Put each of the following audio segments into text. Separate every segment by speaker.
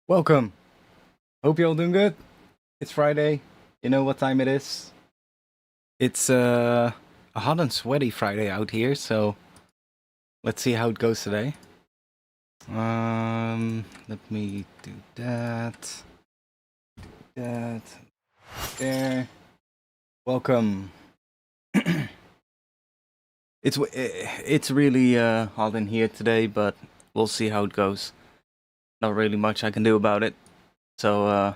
Speaker 1: Welcome. Hope you're all doing good. It's Friday. You know what time it is. It's a hot and sweaty Friday out here, so let's see how it goes today. Let me do that. There. Welcome. It's really hot in here today, but we'll see how it goes. Not really much I can do about it. So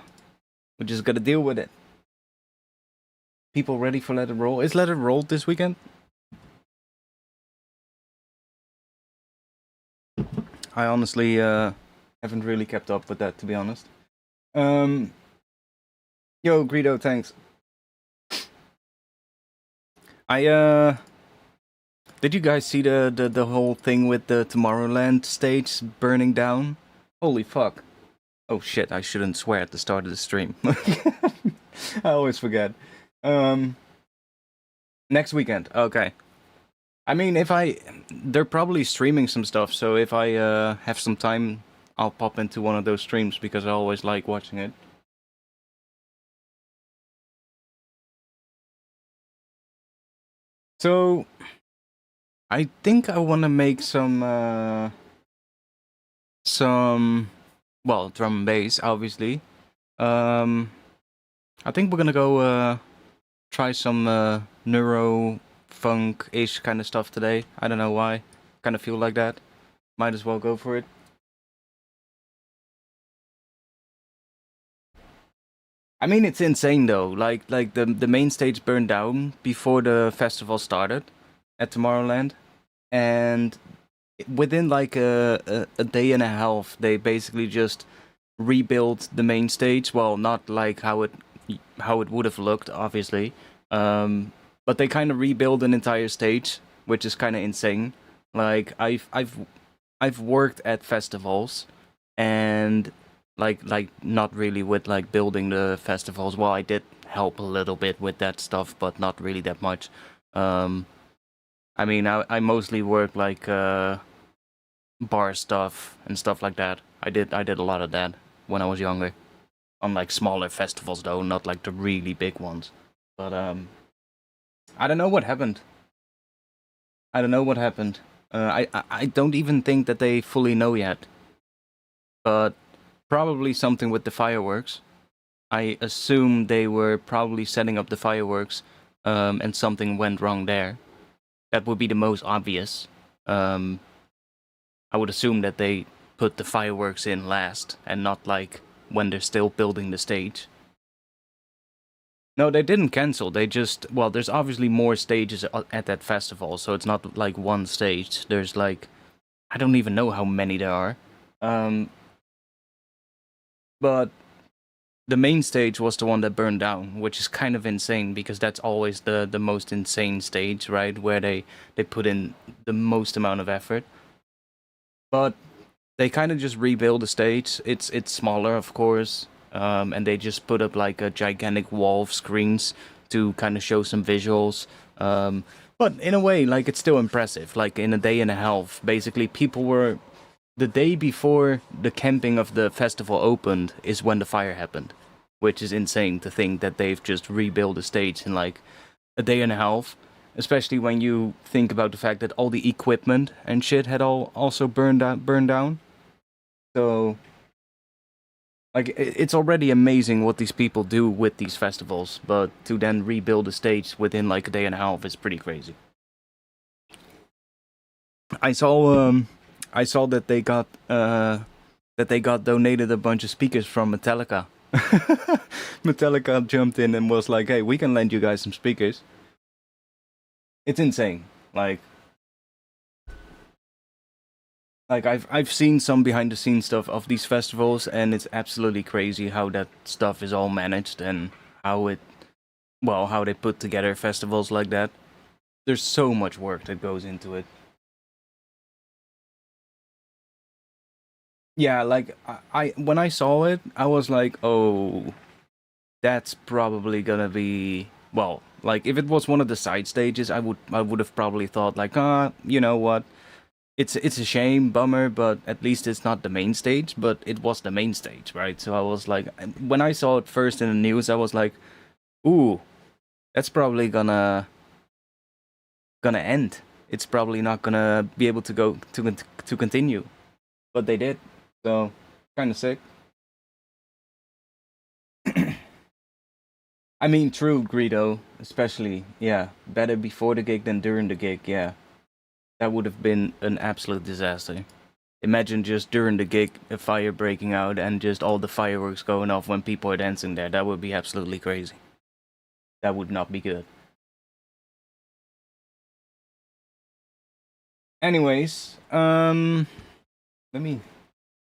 Speaker 1: we just gotta deal with it. People ready for Let It Roll? Is Let It Roll this weekend? I honestly haven't really kept up with that, to be honest. Yo, Greedo, thanks. Did you guys see the whole thing with the Tomorrowland stage burning down? Holy fuck. Oh shit, I shouldn't swear at the start of the stream. I always forget. Next weekend, okay. I mean, they're probably streaming some stuff, so if I have some time, I'll pop into one of those streams because I always like watching it. So, I think I want to make some, well, drum and bass, obviously. I think we're gonna go try some neuro funk-ish kind of stuff today. I don't know why. Kind of feel like that. Might as well go for it. I mean, it's insane though. Like the main stage burned down before the festival started at Tomorrowland, and within like a day and a half, they basically just rebuilt the main stage. Well, not like how it would have looked, obviously, but they kind of rebuilt an entire stage, which is kind of insane. Like I've worked at festivals, and like not really with like building the festivals. Well, I did help a little bit with that stuff, but not really that much. I mean, I mostly work like bar stuff and stuff like that. I did a lot of that when I was younger, on like smaller festivals though, not like the really big ones. But I don't know what happened. I don't know what happened. I don't even think that they fully know yet. But probably something with the fireworks. I assume they were probably setting up the fireworks, and something went wrong there. That would be the most obvious. I would assume that they put the fireworks in last, and not like when they're still building the stage. No, they didn't cancel. They just, well, there's obviously more stages at that festival, so it's not like one stage. There's like, I don't even know how many there are. But the main stage was the one that burned down, which is kind of insane because that's always the most insane stage, right? Where they put in the most amount of effort. But they kind of just rebuild the stage. It's smaller, of course, and they just put up like a gigantic wall of screens to kind of show some visuals. But in a way, like it's still impressive. Like in a day and a half, basically, people were the day before the camping of the festival opened is when the fire happened, which is insane to think that they've just rebuilt the stage in like a day and a half. Especially when you think about the fact that all the equipment and shit had all also burned down. So, like, it's already amazing what these people do with these festivals, but to then rebuild the stage within like a day and a half is pretty crazy. I saw that they got donated a bunch of speakers from Metallica. Metallica jumped in and was like, "Hey, we can lend you guys some speakers." It's insane. Like I've seen some behind the scenes stuff of these festivals, and it's absolutely crazy how that stuff is all managed and how they put together festivals like that. There's so much work that goes into it. Yeah, like I when I saw it, I was like, oh, that's probably gonna be, well, like if it was one of the side stages, I would have probably thought like, you know what? it's a shame, bummer, but at least it's not the main stage. But it was the main stage, right? So I was like, when I saw it first in the news, I was like, ooh, that's probably gonna end. It's probably not gonna be able to go to continue, but they did. So kind of sick. I mean, true, Greedo, especially. Yeah, better before the gig than during the gig. Yeah, that would have been an absolute disaster. Imagine just during the gig a fire breaking out and just all the fireworks going off when people are dancing there. That would be absolutely crazy. That would not be good. Anyways, let me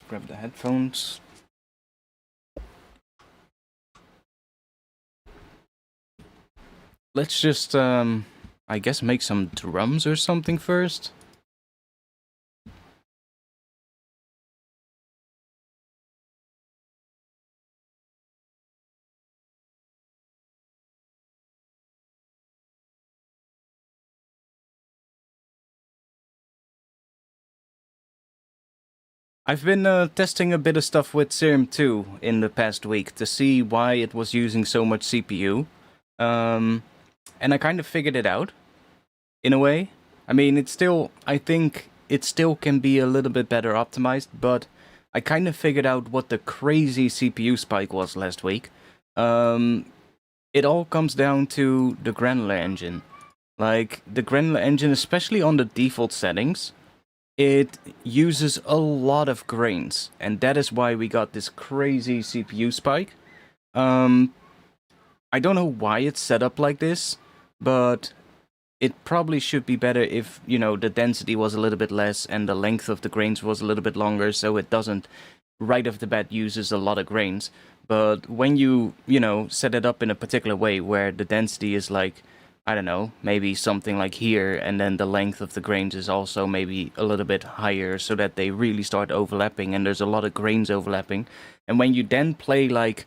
Speaker 1: grab the headphones. Let's just, I guess make some drums or something first. I've been testing a bit of stuff with Serum 2 in the past week to see why it was using so much CPU. And I kind of figured it out, in a way. I mean, I think it still can be a little bit better optimized, but I kind of figured out what the crazy CPU spike was last week. It all comes down to the granular engine. Like, the granular engine, especially on the default settings, it uses a lot of grains, and that is why we got this crazy CPU spike. I don't know why it's set up like this, but it probably should be better if, you know, the density was a little bit less and the length of the grains was a little bit longer, so it doesn't right off the bat uses a lot of grains. But when you know, set it up in a particular way where the density is like, I don't know, maybe something like here, and then the length of the grains is also maybe a little bit higher so that they really start overlapping and there's a lot of grains overlapping. And when you then play, like,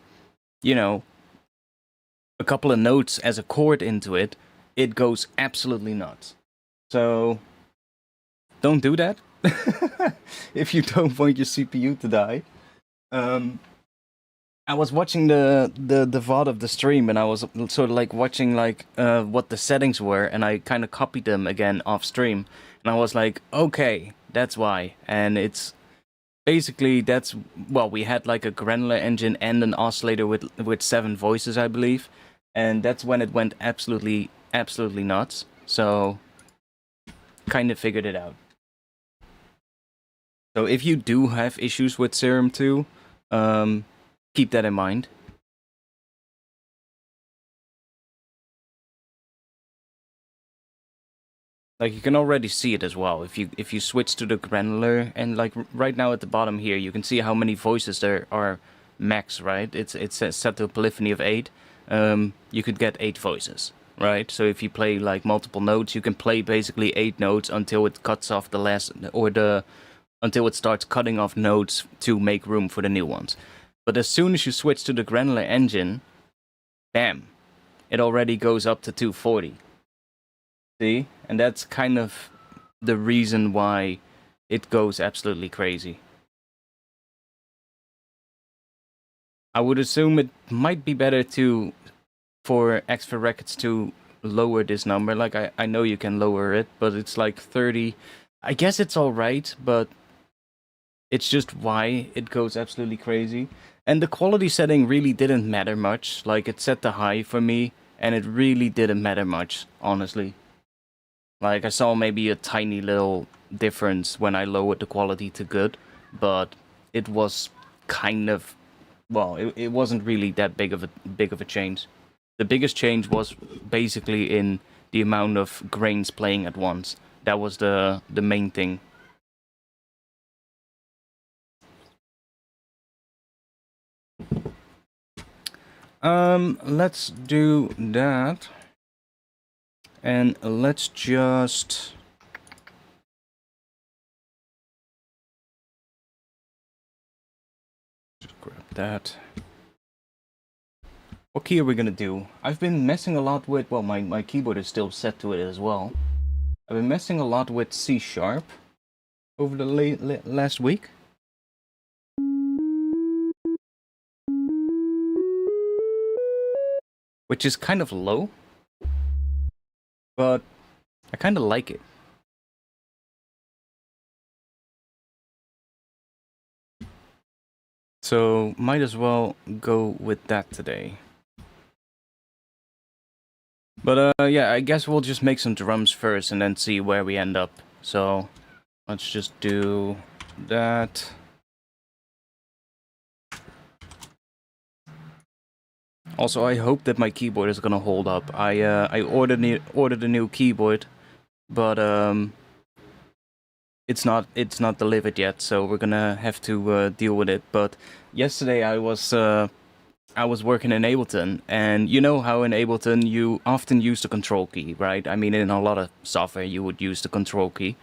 Speaker 1: you know, a couple of notes as a chord into it, it goes absolutely nuts. So don't do that if you don't want your CPU to die. I was watching the VOD of the stream, and I was sort of like watching like what the settings were, and I kind of copied them again off stream, and I was like, okay, that's why. And it's basically well, we had like a granular engine and an oscillator with 7 voices, I believe, and that's when it went absolutely nuts. So kind of figured it out. So if you do have issues with Serum 2, keep that in mind. Like, you can already see it as well if you switch to the granular, and like right now at the bottom here you can see how many voices there are max, right? It's set to a polyphony of 8. You could get 8 voices, right? So if you play like multiple notes, you can play basically 8 notes until it cuts off the last, or until it starts cutting off notes to make room for the new ones. But as soon as you switch to the granular engine, bam, it already goes up to 240. See? And that's kind of the reason why it goes absolutely crazy. I would assume it might be better for Extra Records to lower this number. Like, I know you can lower it, but it's like 30. I guess it's alright, but it's just why it goes absolutely crazy. And the quality setting really didn't matter much. Like, it set to high for me, and it really didn't matter much, honestly. Like, I saw maybe a tiny little difference when I lowered the quality to good, but it was kind of, well, it wasn't really that big of a change. The biggest change was basically in the amount of grains playing at once. That was the main thing. Let's do that. And let's just grab that. What key are we gonna do? I've been messing a lot with, well, my keyboard is still set to it as well. I've been messing a lot with C sharp. over the last week. Which is kind of low, but I kind of like it. So might as well go with that today. But yeah, I guess we'll just make some drums first and then see where we end up. So let's just do that. Also, I hope that my keyboard is gonna hold up. I ordered a new keyboard, but it's not delivered yet, so we're gonna have to deal with it. But yesterday I was working in Ableton, and you know how in Ableton you often use the control key, right? I mean, in a lot of software you would use the control key,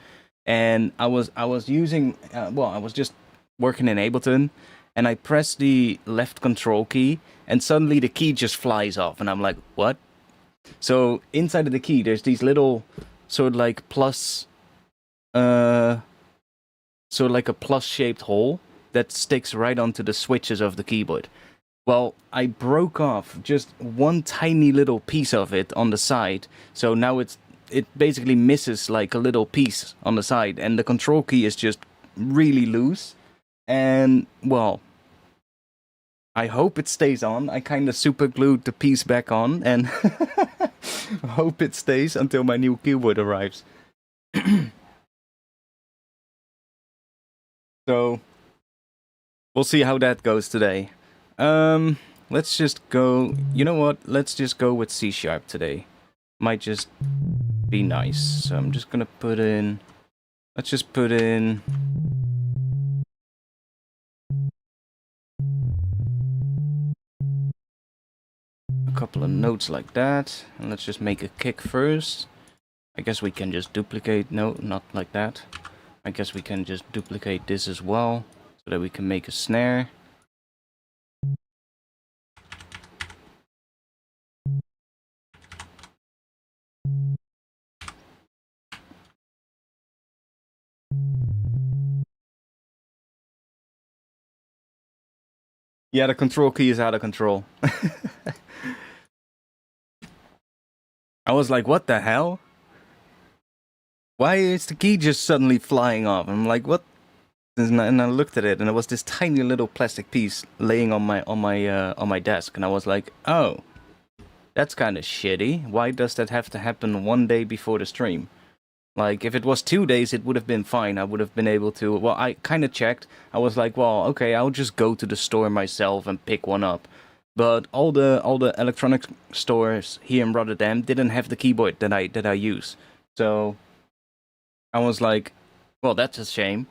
Speaker 1: and I was using I was just working in Ableton, and I pressed the left control key, and suddenly the key just flies off, and I'm like, what? So inside of the key, there's these little sort of like plus, sort of like a plus-shaped hole that sticks right onto the switches of the keyboard. Well, I broke off just one tiny little piece of it on the side, so now it basically misses like a little piece on the side, and the control key is just really loose. And well, I hope it stays on. I kind of super glued the piece back on, and hope it stays until my new keyboard arrives. So we'll see how that goes today. Let's just go. You know what? Let's just go with C# today. Might just be nice. So I'm just gonna put in. Let's just put in. A couple of notes like that, and let's just make a kick first. I guess we can just duplicate. No, not like that. I guess we can just duplicate this as well, so that we can make a snare. Yeah, the control key is out of control. I was like, what the hell? Why is the key just suddenly flying off? I'm like, what? And I looked at it, and it was this tiny little plastic piece laying on my desk, and I was like, oh, that's kind of shitty. Why does that have to happen one day before the stream? Like, if it was 2 days, it would have been fine. I would have been able to... Well, I kind of checked. I was like, well, okay, I'll just go to the store myself and pick one up. But all the electronic stores here in Rotterdam didn't have the keyboard that I use. So I was like, well, that's a shame.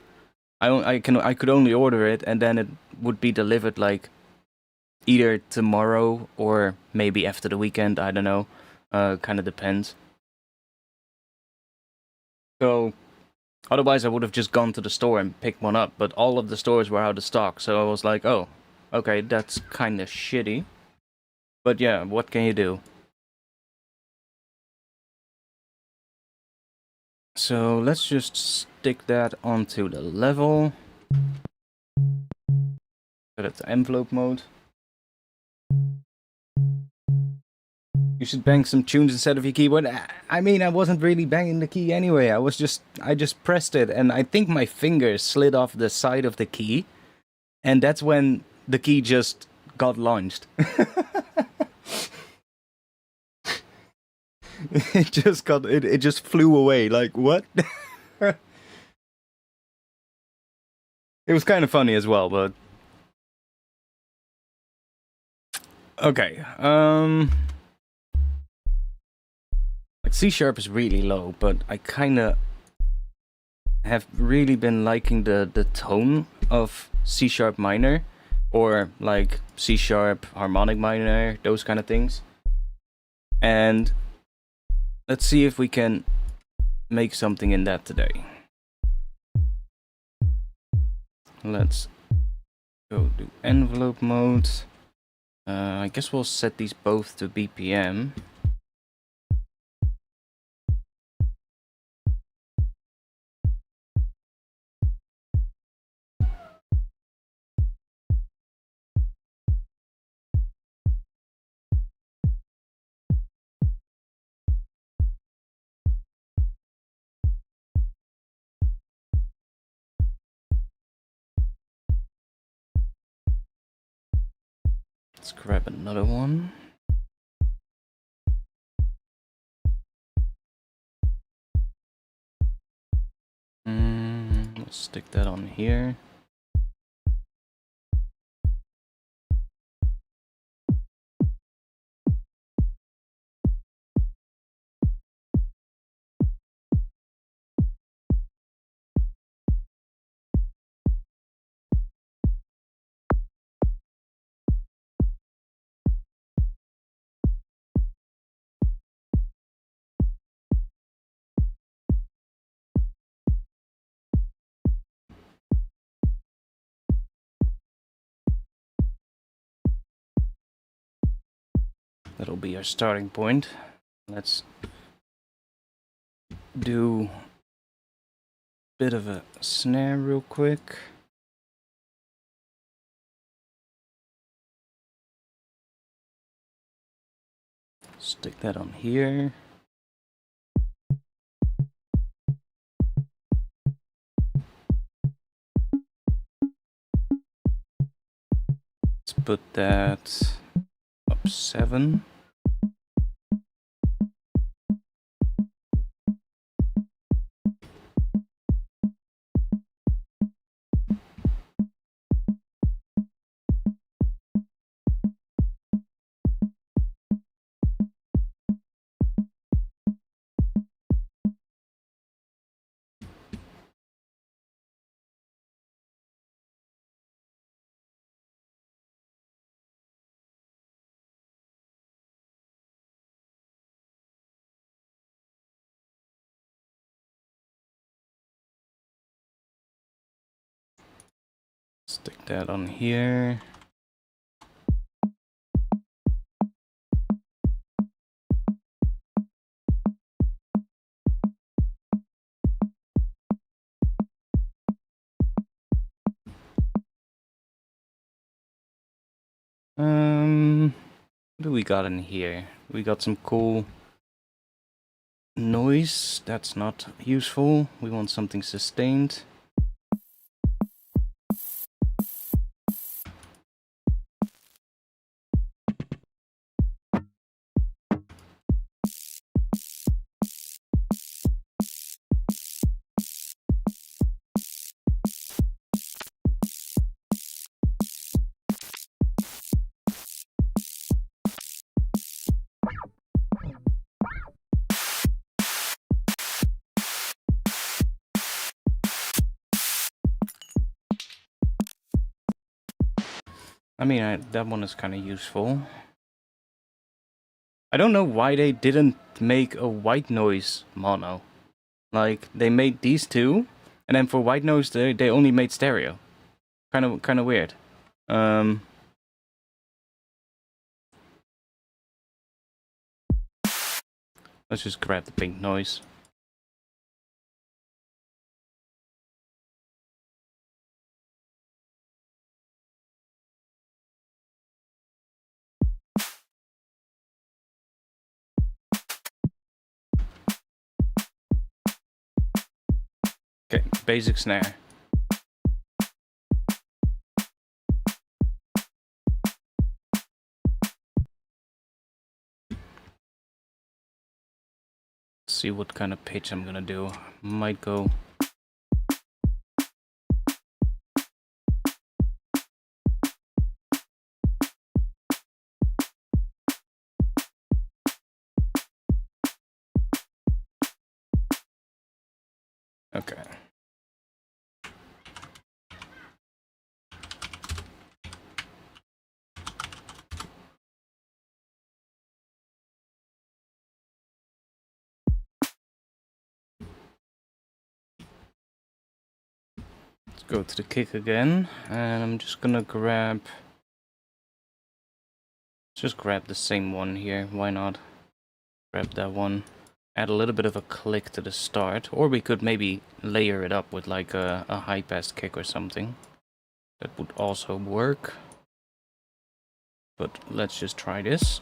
Speaker 1: I could only order it, and then it would be delivered like either tomorrow or maybe after the weekend. I don't know. Kind of depends. So otherwise I would have just gone to the store and picked one up, but all of the stores were out of stock, so I was like, oh, okay, that's kind of shitty. But yeah, what can you do? So let's just stick that onto the level. Set it to envelope mode. You should bang some tunes instead of your keyboard. I mean, I wasn't really banging the key anyway. I just pressed it, and I think my finger slid off the side of the key, and that's when the key just got launched. It just flew away. Like, what? It was kind of funny as well, but okay. Like C# is really low, but I kind of have really been liking the tone of C# minor, or like C# harmonic minor, those kind of things. And let's see if we can make something in that today. Let's go to envelope mode. I guess we'll set these both to BPM. Let's grab another one. Let's stick that on here. That'll be our starting point. Let's do a bit of a snare real quick. Stick that on here. Let's put that up 7. Stick that on here. What do we got in here? We got some cool noise. That's not useful. We want something sustained. I mean, that one is kind of useful. I don't know why they didn't make a white noise mono. Like, they made these two, and then for white noise they only made stereo. Kind of weird. Let's just grab the pink noise. Okay, basic snare. Let's see what kind of pitch I'm gonna do. Might go. Okay. Let's go to the kick again, and I'm just gonna grab. Just grab the same one here. Why not? Grab that one. Add a little bit of a click to the start, or we could maybe layer it up with like a high pass kick or something. That would also work. But let's just try this.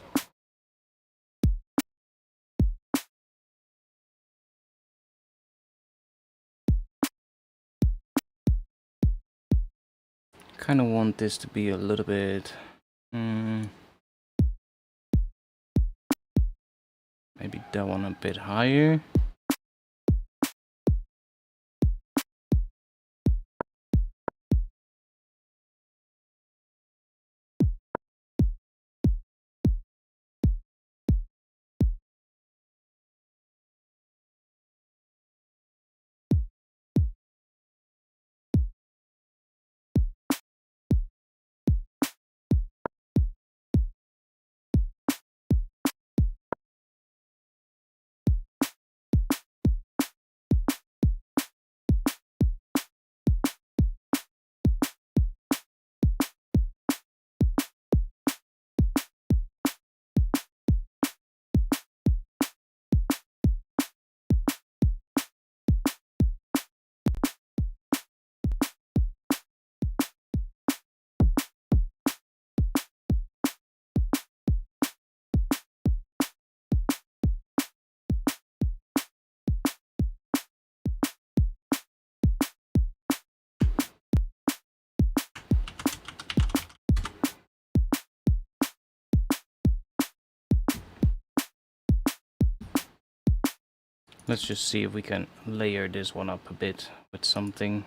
Speaker 1: Kind of want this to be a little bit Mm, maybe that one a bit higher. Let's just see if we can layer this one up a bit with something.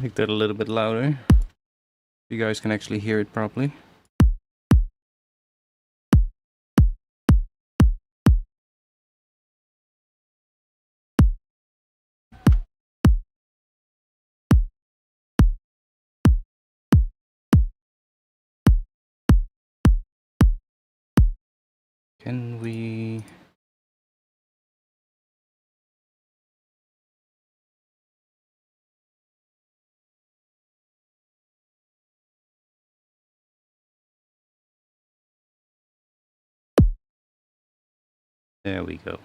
Speaker 1: Make that a little bit louder. You guys can actually hear it properly. Can we... There we go.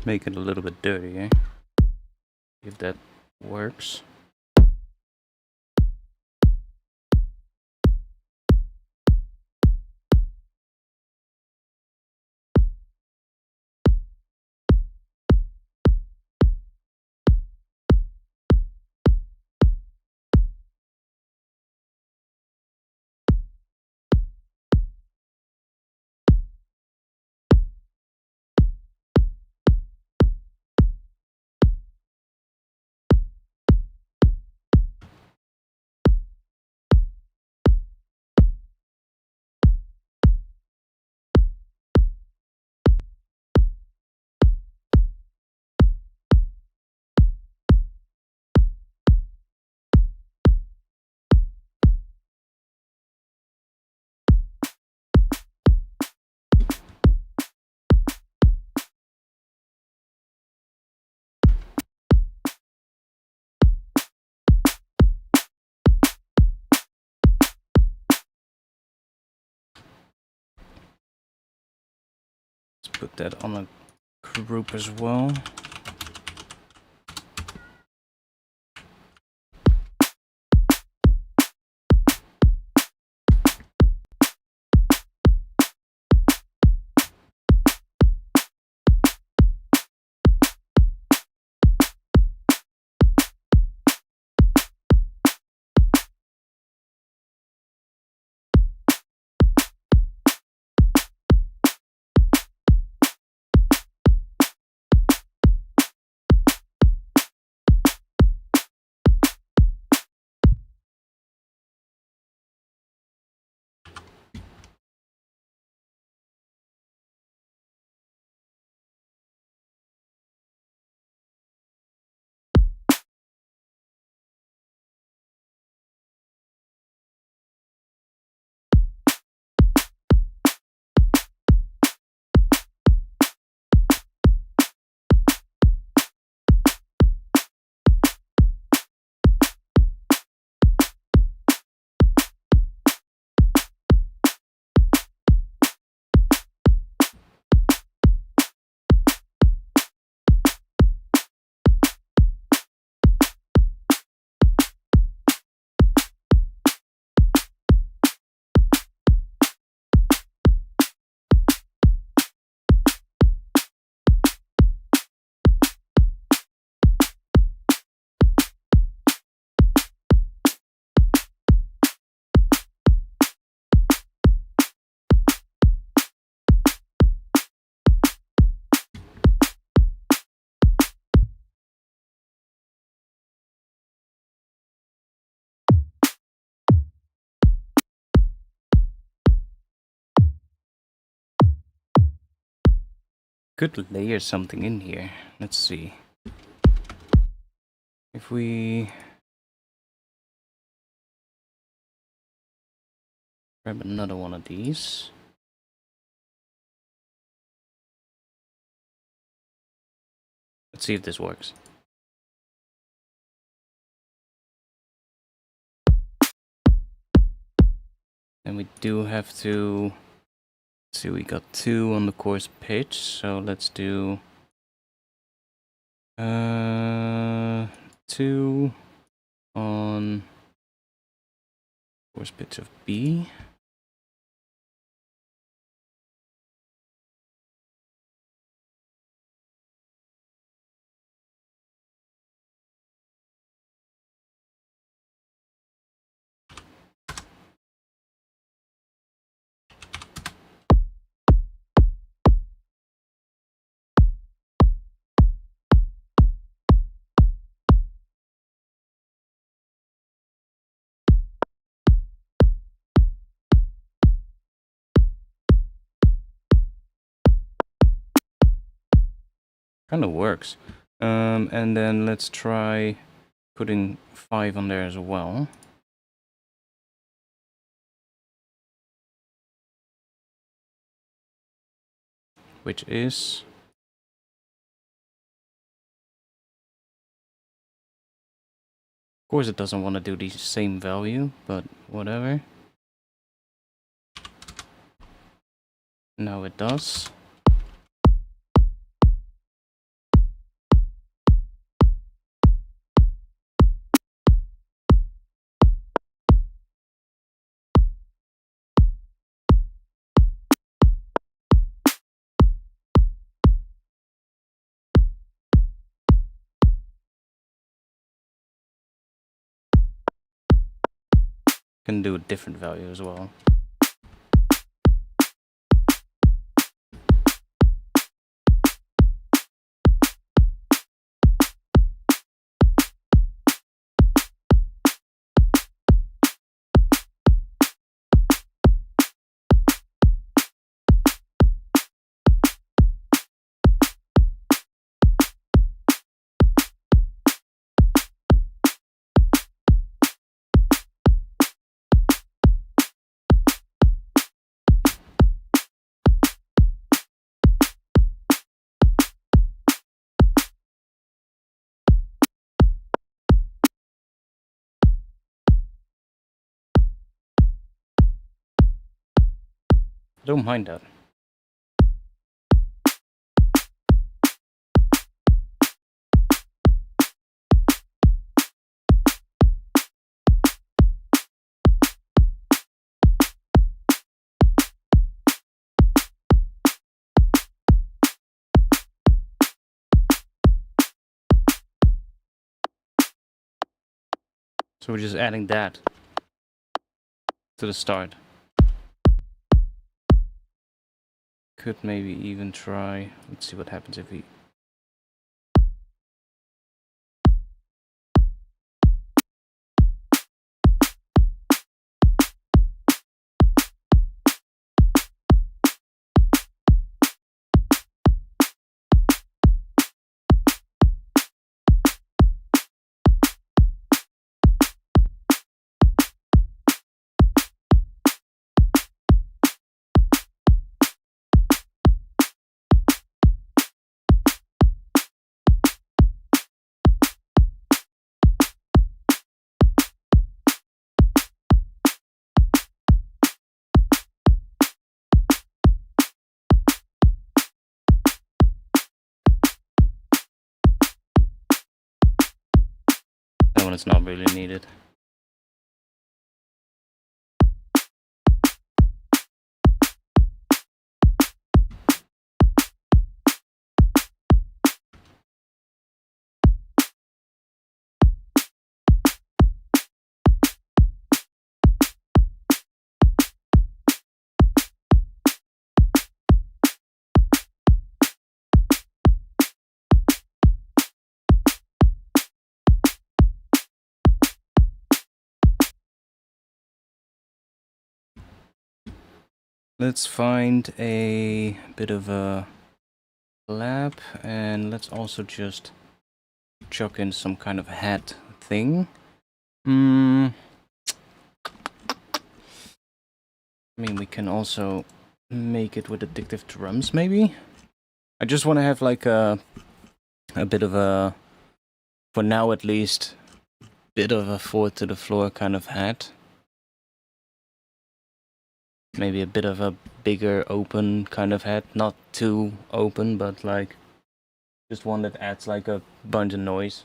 Speaker 1: Let's make it a little bit dirtier, if that works. Put that on a group as well. Could layer something in here. Let's see. If we grab another one of these. Let's see if this works. And we do have to... Let's see, we got 2 on the coarse pitch, so let's do... 2 on coarse pitch of B. Kind of works. And then let's try putting 5 on there as well. Which is... Of course it doesn't want to do the same value, but whatever. Now it does. Can do a different value as well. I don't mind that. So we're just adding that to the start. Could maybe even try, let's see what happens if we... That one is not really needed. Let's find a bit of a lap, and let's also just chuck in some kind of hat thing. I mean, we can also make it with addictive drums, maybe? I just want to have like a bit of a, for now at least, bit of a forward to the floor kind of hat. Maybe a bit of a bigger open kind of hat, not too open, but like just one that adds like a bunch of noise.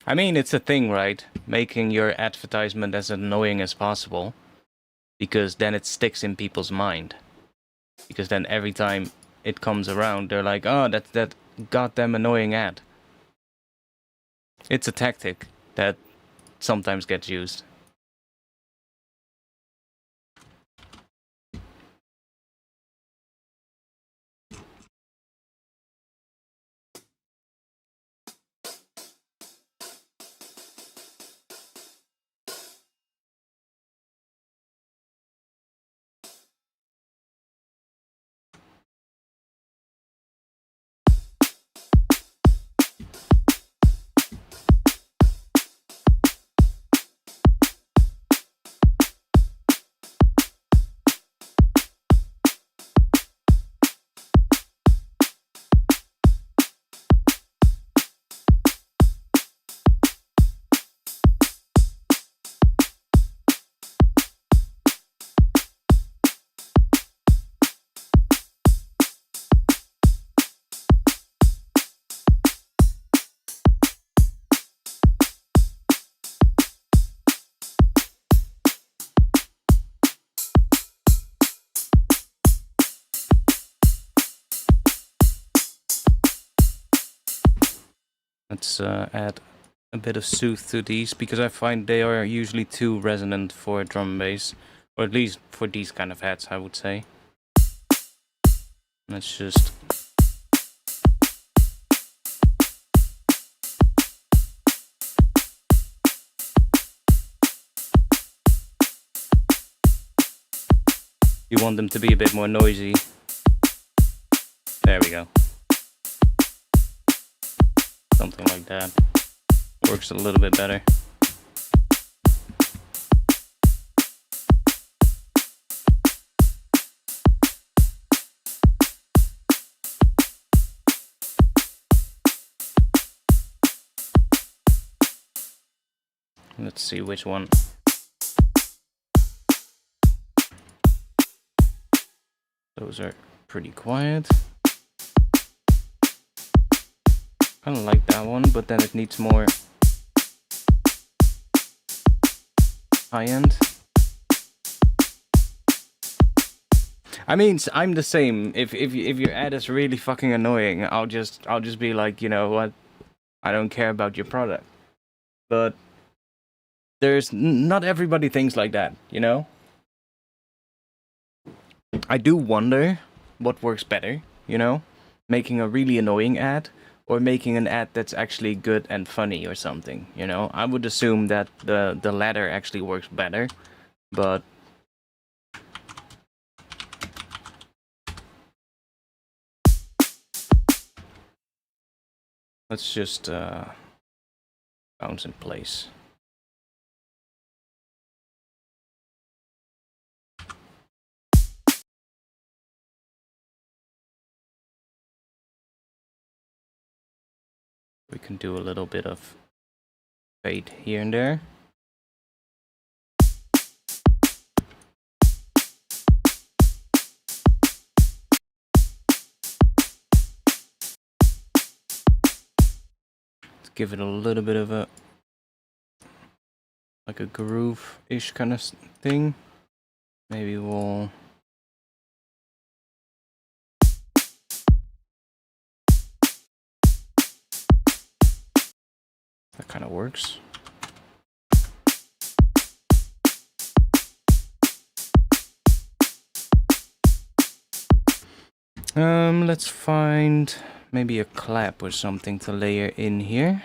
Speaker 1: I mean, it's a thing, right? Making your advertisement as annoying as possible, because then it sticks in people's mind. Because then every time it comes around, they're like, oh, that's that goddamn annoying ad. It's a tactic that sometimes gets used. Let's add a bit of soothe to these, because I find they are usually too resonant for drum and bass, or at least for these kind of heads, I would say. Let's just... You want them to be a bit more noisy. There we go. Something like that. Works a little bit better. Let's see which one. Those are pretty quiet. Kind of like that one, but then it needs more high end. I mean, I'm the same. If your ad is really fucking annoying, I'll just be like, you know what, I don't care about your product. But there's not everybody thinks like that, you know. I do wonder what works better, you know, making a really annoying ad or making an ad that's actually good and funny or something, you know. I would assume that the latter actually works better, but let's just bounce in place. We can do a little bit of fade here and there. Let's give it a little bit of a, like a groove-ish kind of thing. Maybe we'll... That kind of works. Let's find maybe a clap or something to layer in here.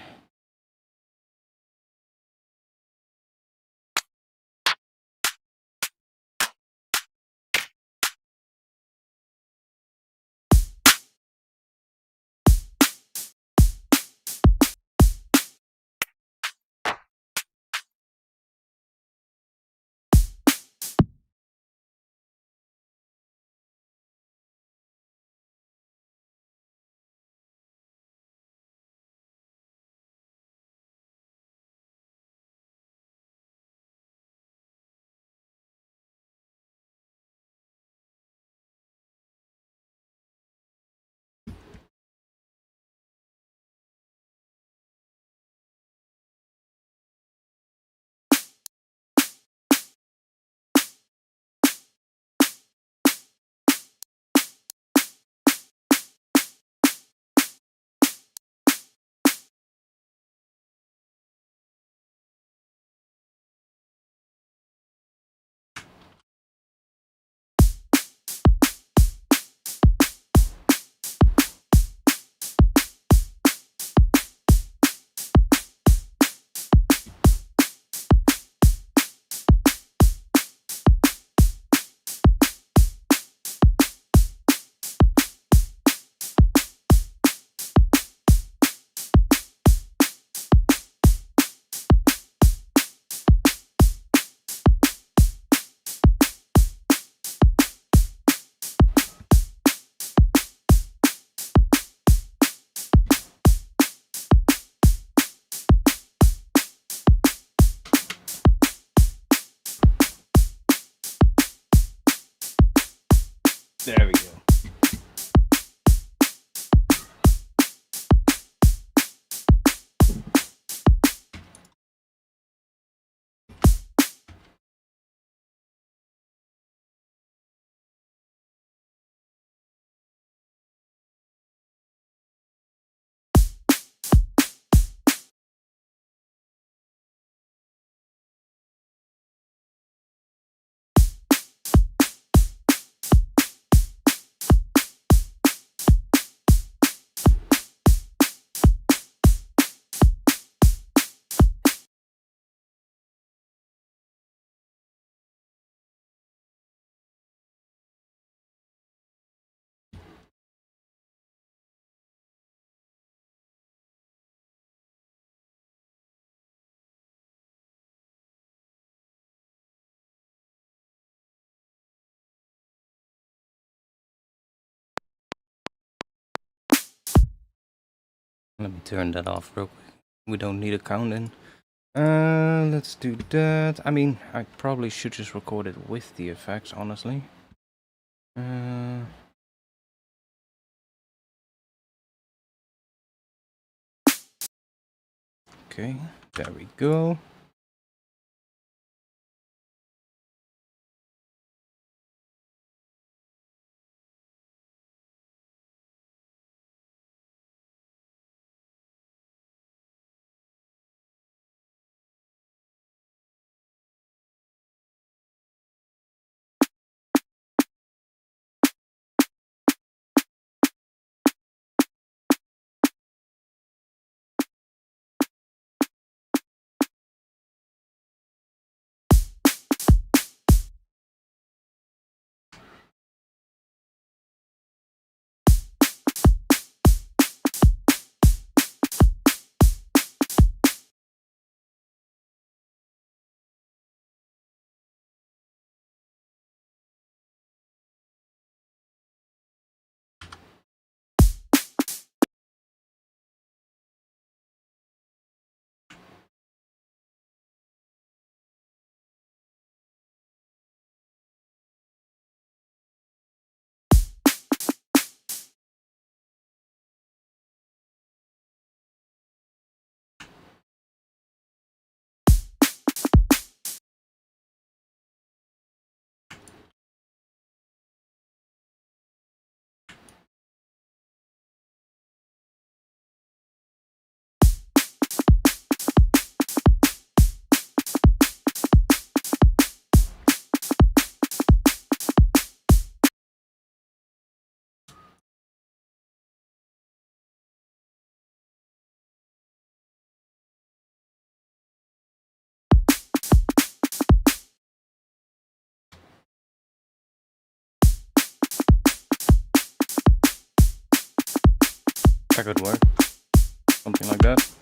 Speaker 1: There we go. Let me turn that off real quick. We don't need a count in. Let's do that. I mean, I probably should just record it with the effects, honestly. Okay, there we go. That could work. Something like that.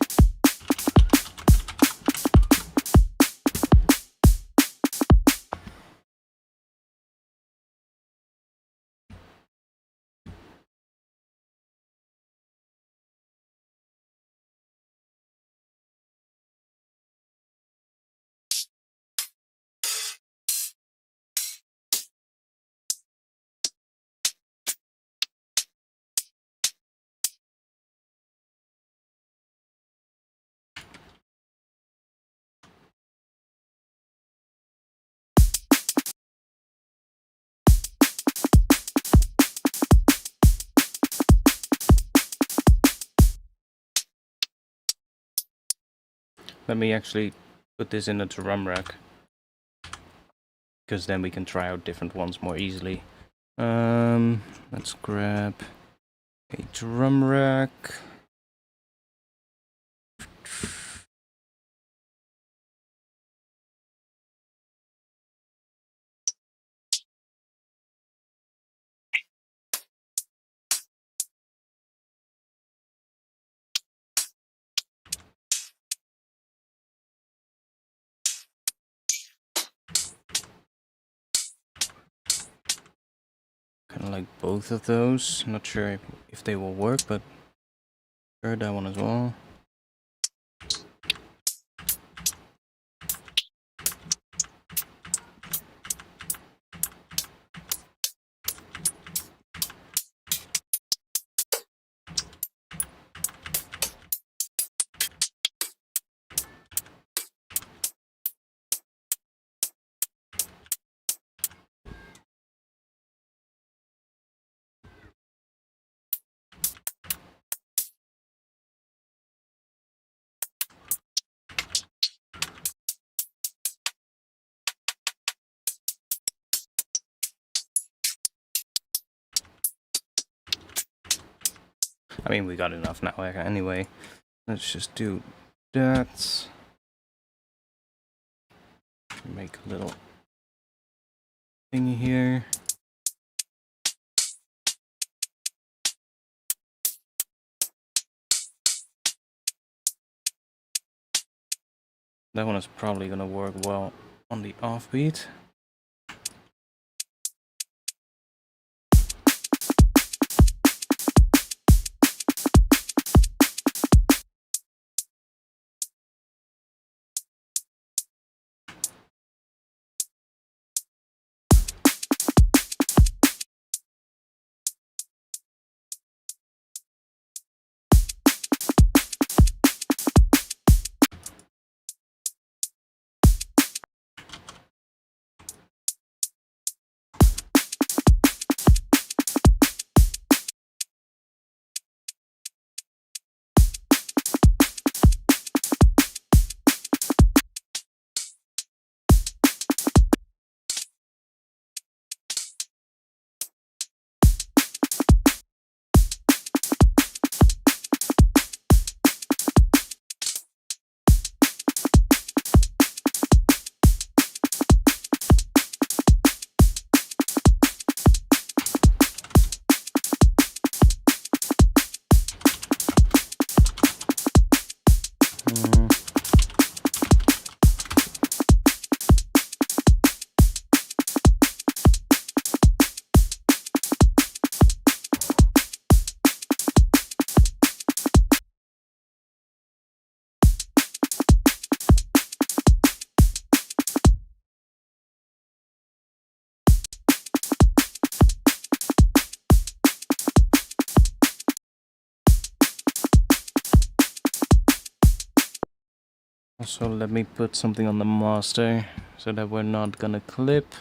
Speaker 1: Let me actually put this in a drum rack, because then we can try out different ones more easily. Let's grab a drum rack. Kind of like both of those. Not sure if they will work, but sure, that one as well. I mean, we got enough now anyway. Let's just do that. Make a little thingy here. That one is probably gonna work well on the offbeat. So let me put something on the master so that we're not gonna clip.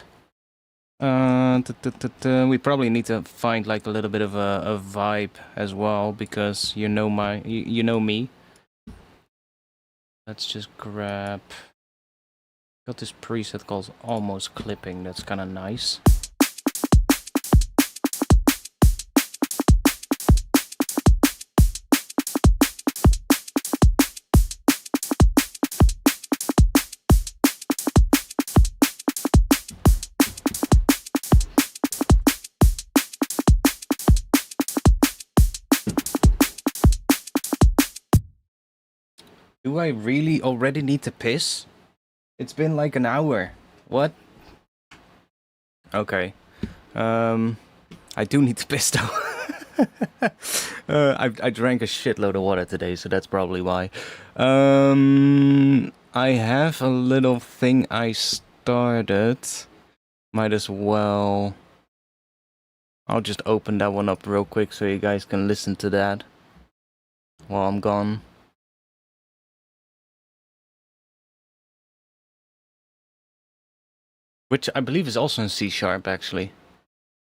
Speaker 1: We probably need to find like a little bit of a vibe as well, because you know you know me. Let's just grab. Got this preset called almost clipping. That's kind of nice. Do I really already need to piss? It's been like an hour. What? Okay. I do need to piss though. I drank a shitload of water today, so that's probably why. I have a little thing I started. Might as well. I'll just open that one up real quick so you guys can listen to that while I'm gone. Which I believe is also in C# actually.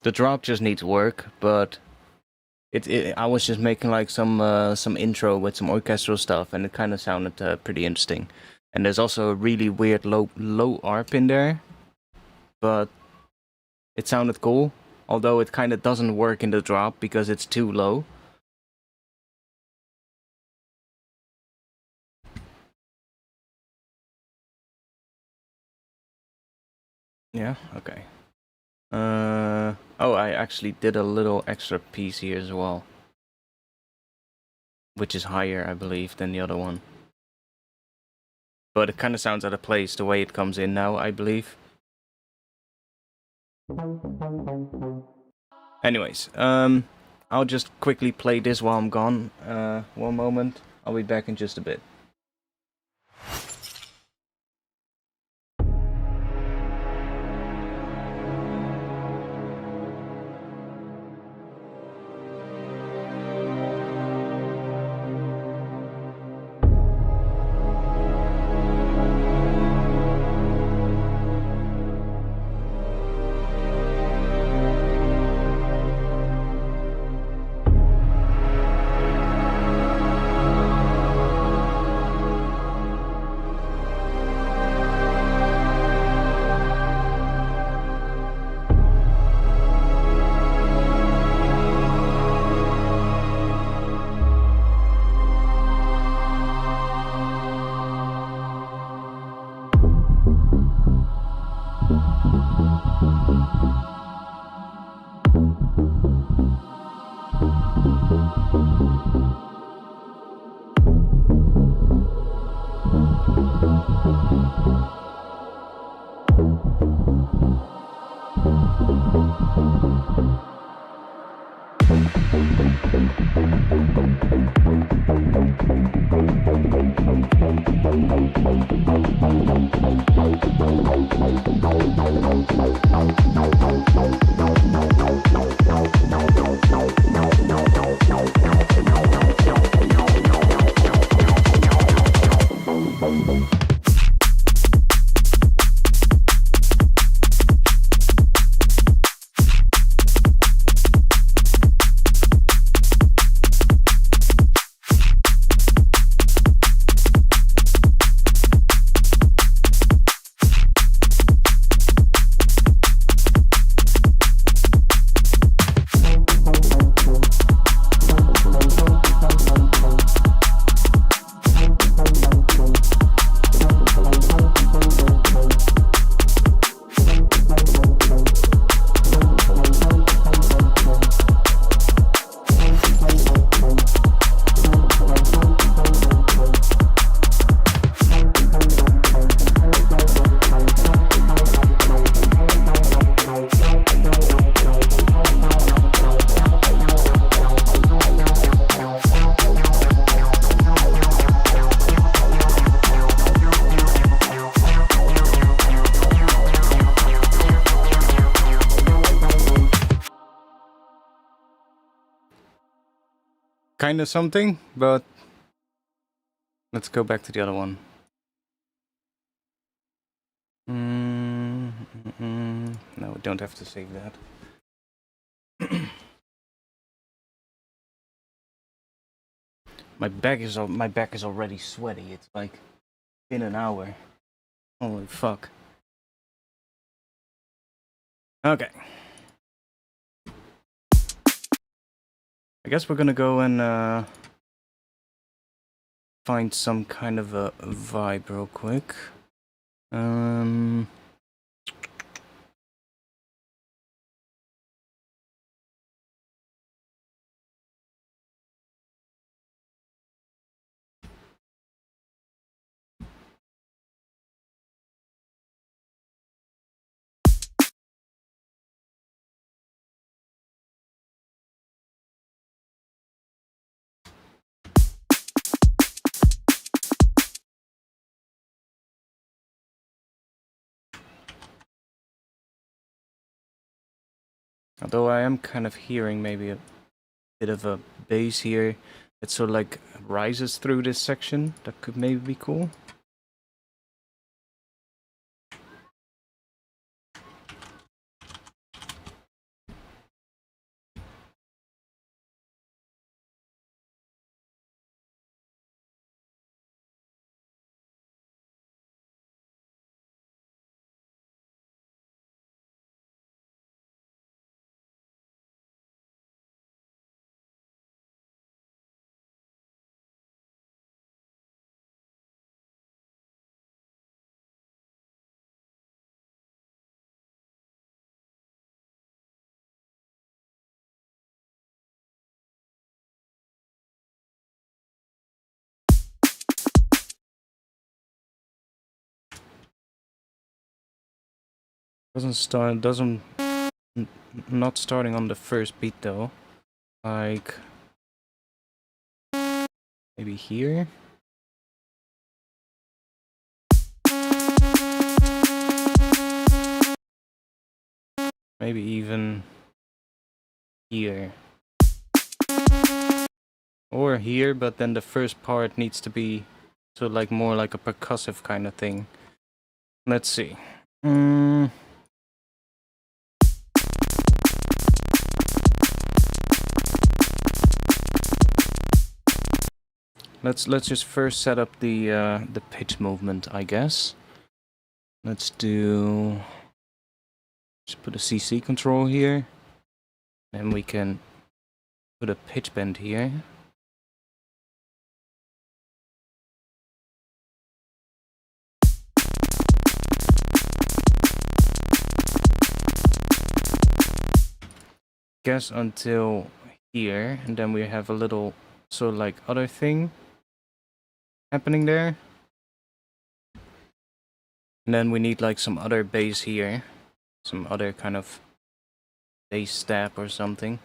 Speaker 1: The drop just needs work, but I was just making like some intro with some orchestral stuff, and it kind of sounded pretty interesting. And there's also a really weird low arp in there, but it sounded cool. Although it kind of doesn't work in the drop because it's too low. Yeah. Okay. Oh, I actually did a little extra piece here as well, which is higher, I believe, than the other one. But it kind of sounds out of place the way it comes in now, I believe. Anyways, I'll just quickly play this while I'm gone. One moment. I'll be back in just a bit. Kind of something, but let's go back to the other one. No, we don't have to save that. My back is already sweaty. It's like been an hour. Holy fuck. Okay. I guess we're gonna go and find some kind of a vibe real quick. Although I am kind of hearing maybe a bit of a bass here. It sort of like rises through this section. That could maybe be cool. Not starting on the first beat though. Like maybe here. Maybe even here. Or here, but then the first part needs to be so like more like a percussive kind of thing. Let's see. Let's just first set up the pitch movement, I guess. Let's do. Just put a CC control here, and we can put a pitch bend here. Guess until here, and then we have a little sort of like other thing happening there. And then we need like some other bass here, some other kind of bass stab or something.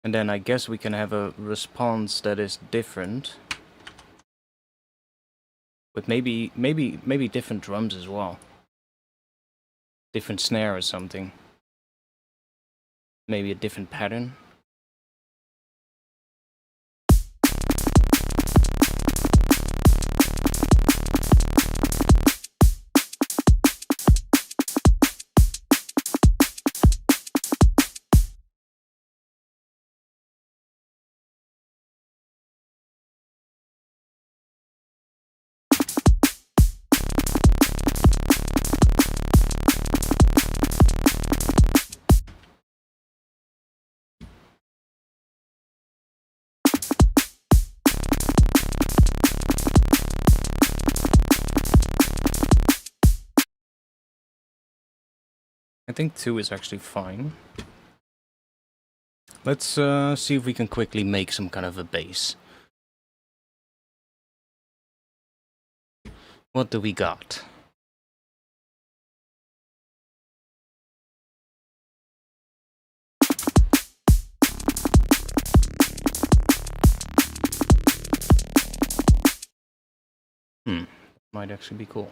Speaker 1: And then I guess we can have a response that is different. With maybe different drums as well. Different snare or something. Maybe a different pattern. I think 2 is actually fine. Let's see if we can quickly make some kind of a bass. What do we got? Might actually be cool.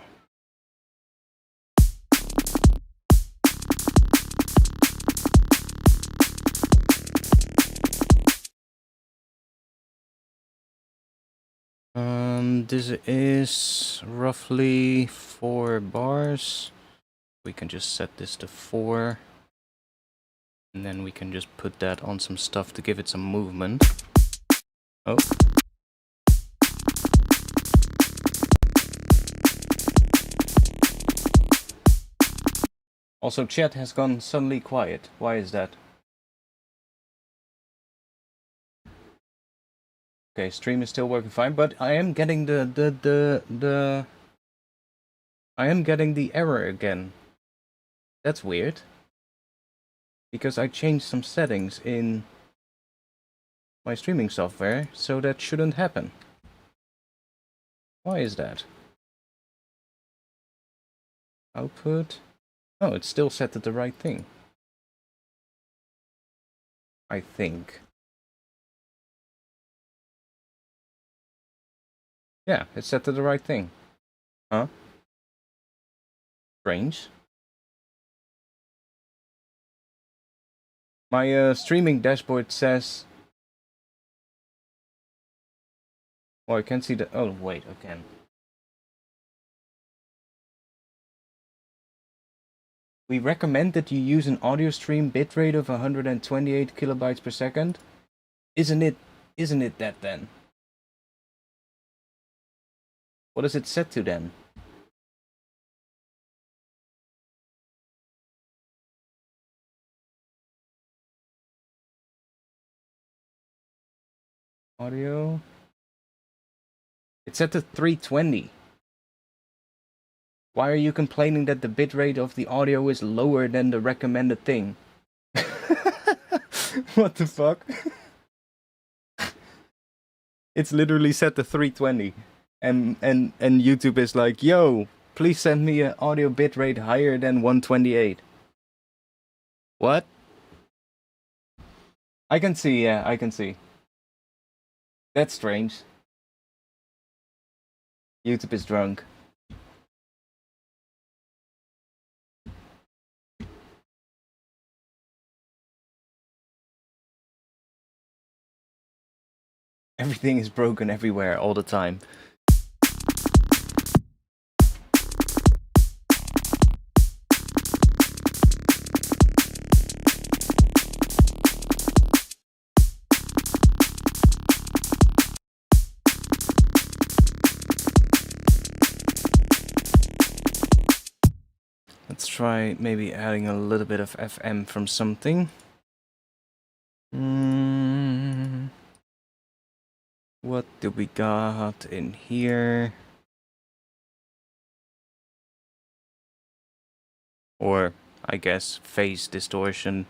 Speaker 1: This is roughly 4 bars. We can just set this to 4. And then we can just put that on some stuff to give it some movement. Oh. Also, chat has gone suddenly quiet. Why is that? Okay, stream is still working fine, but I am getting I am getting the error again. That's weird. Because I changed some settings in my streaming software, so that shouldn't happen. Why is that? Output. Oh, it's still set to the right thing. I think. Yeah, it's set to the right thing. Huh? Strange. My streaming dashboard says... Oh, I can't see the... Oh, wait, I can. We recommend that you use an audio stream bitrate of 128 kilobytes per second. Isn't it that then? What is it set to then? Audio. It's set to 320. Why are you complaining that the bitrate of the audio is lower than the recommended thing? What the fuck? It's literally set to 320. And YouTube is like, yo, please send me an audio bitrate higher than 128. What? I can see, yeah, I can see. That's strange. YouTube is drunk. Everything is broken everywhere all the time. Let's try maybe adding a little bit of FM from something. What do we got in here? Or, I guess, phase distortion.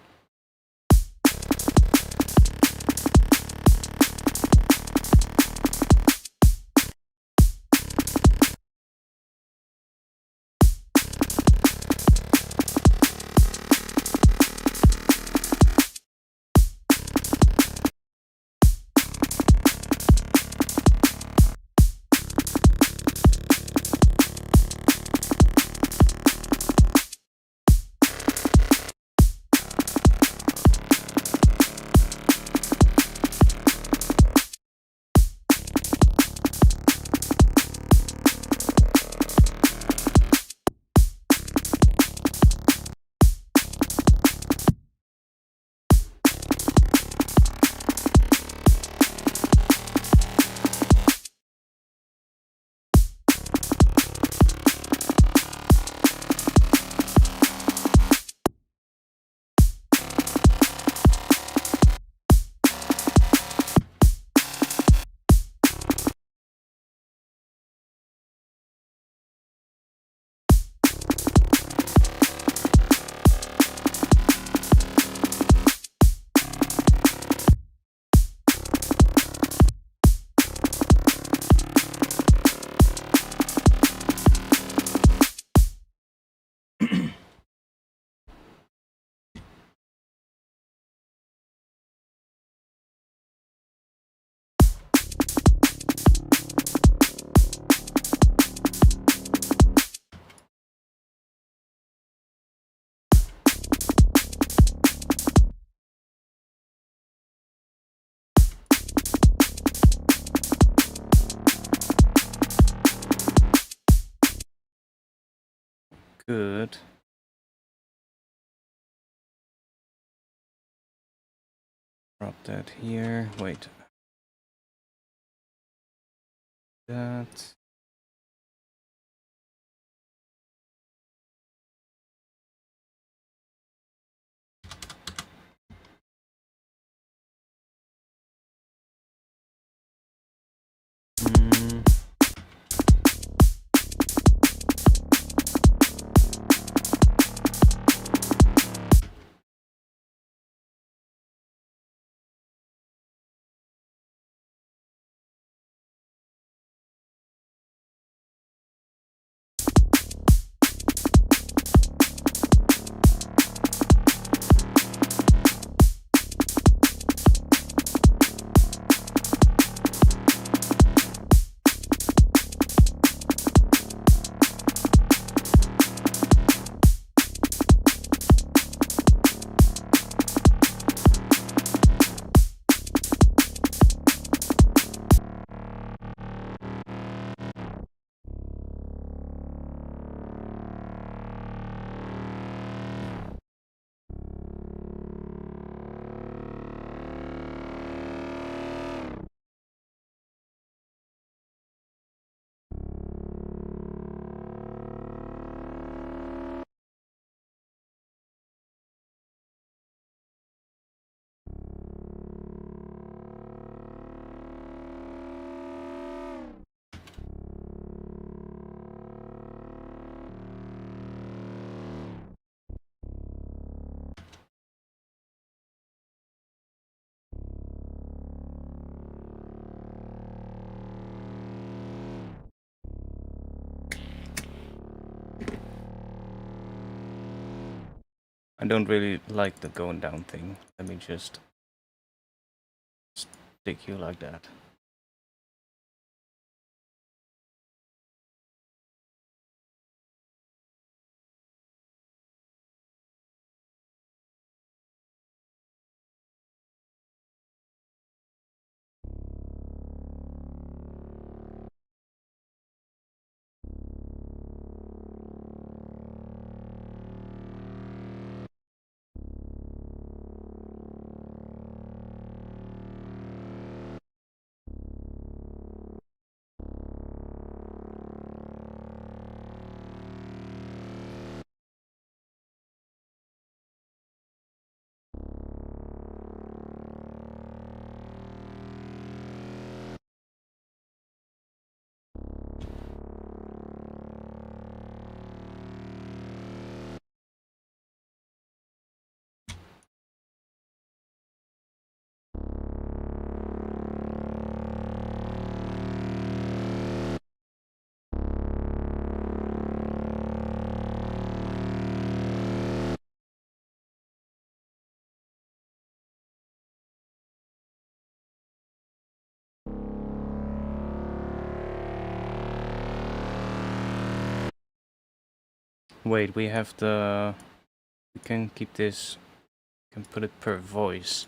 Speaker 1: could drop that here. Wait. That. I don't really like the going down thing. Let me just stick you like that. Wait, we have the... We can keep this... We can put it per voice.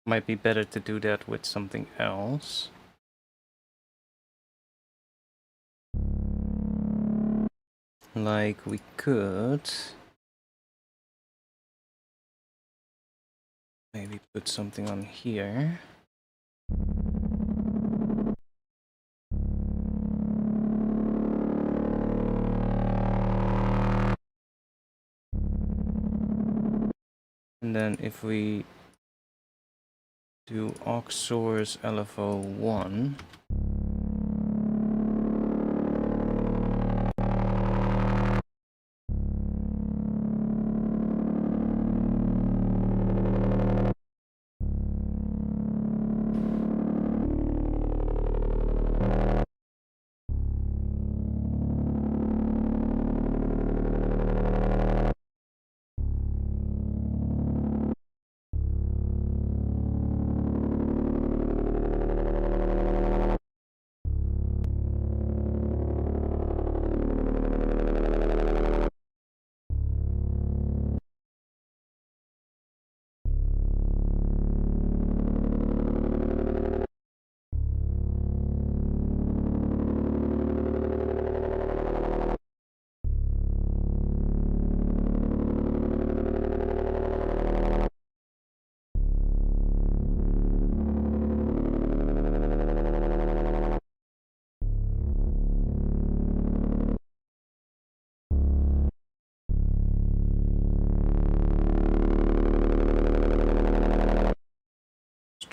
Speaker 1: Might be better to do that with something else. Like we could maybe put something on here. And then if we do aux source LFO1,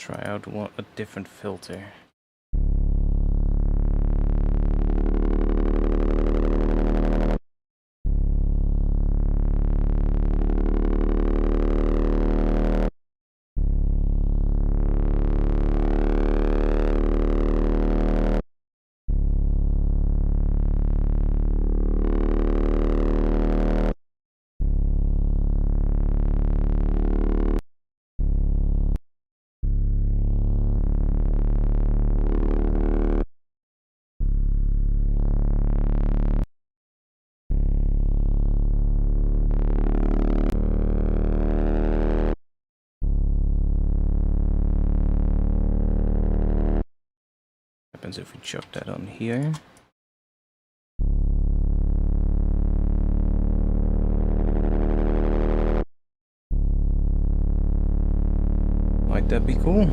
Speaker 1: try out a different filter. Happens if we chuck that on here. Might that be cool?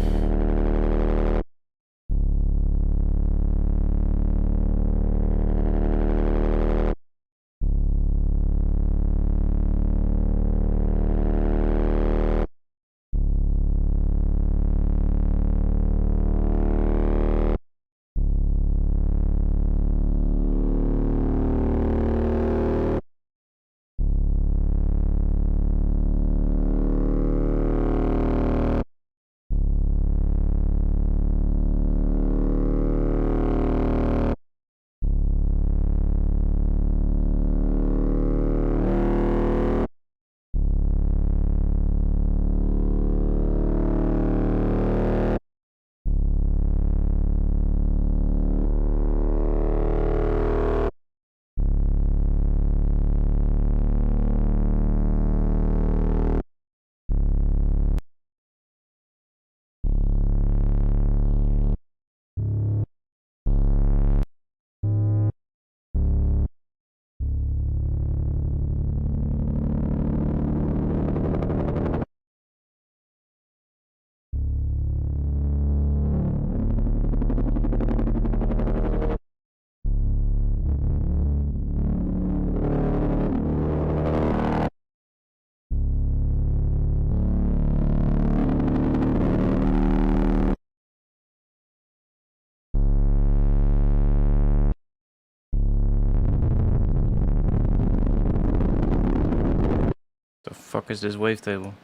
Speaker 1: The fuck is this wavetable?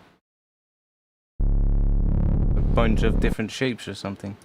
Speaker 1: A bunch of different shapes or something.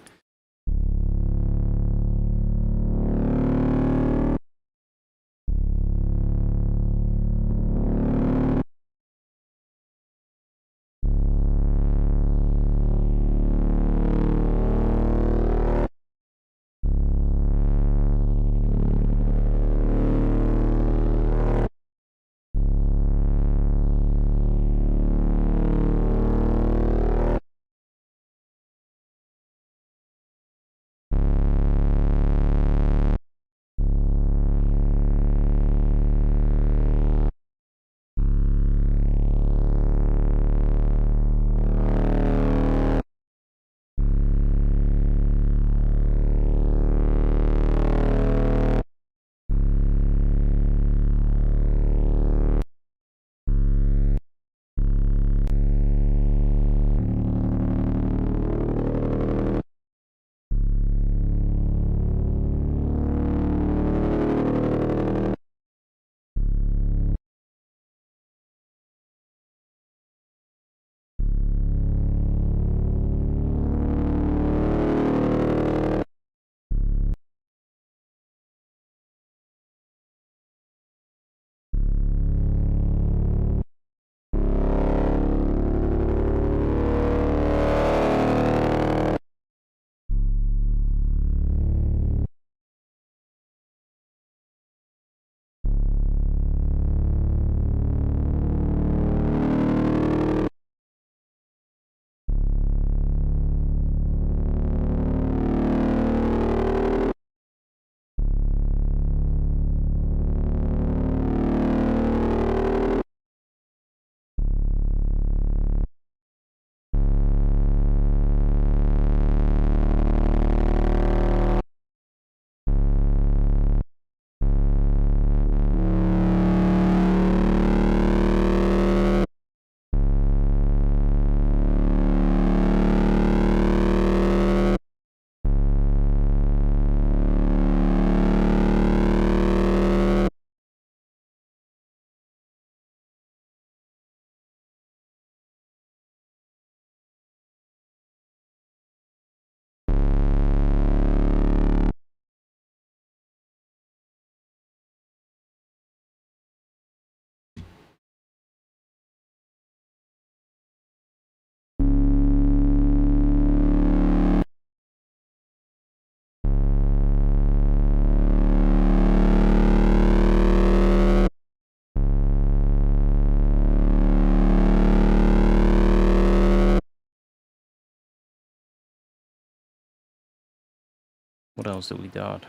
Speaker 1: What else do we got?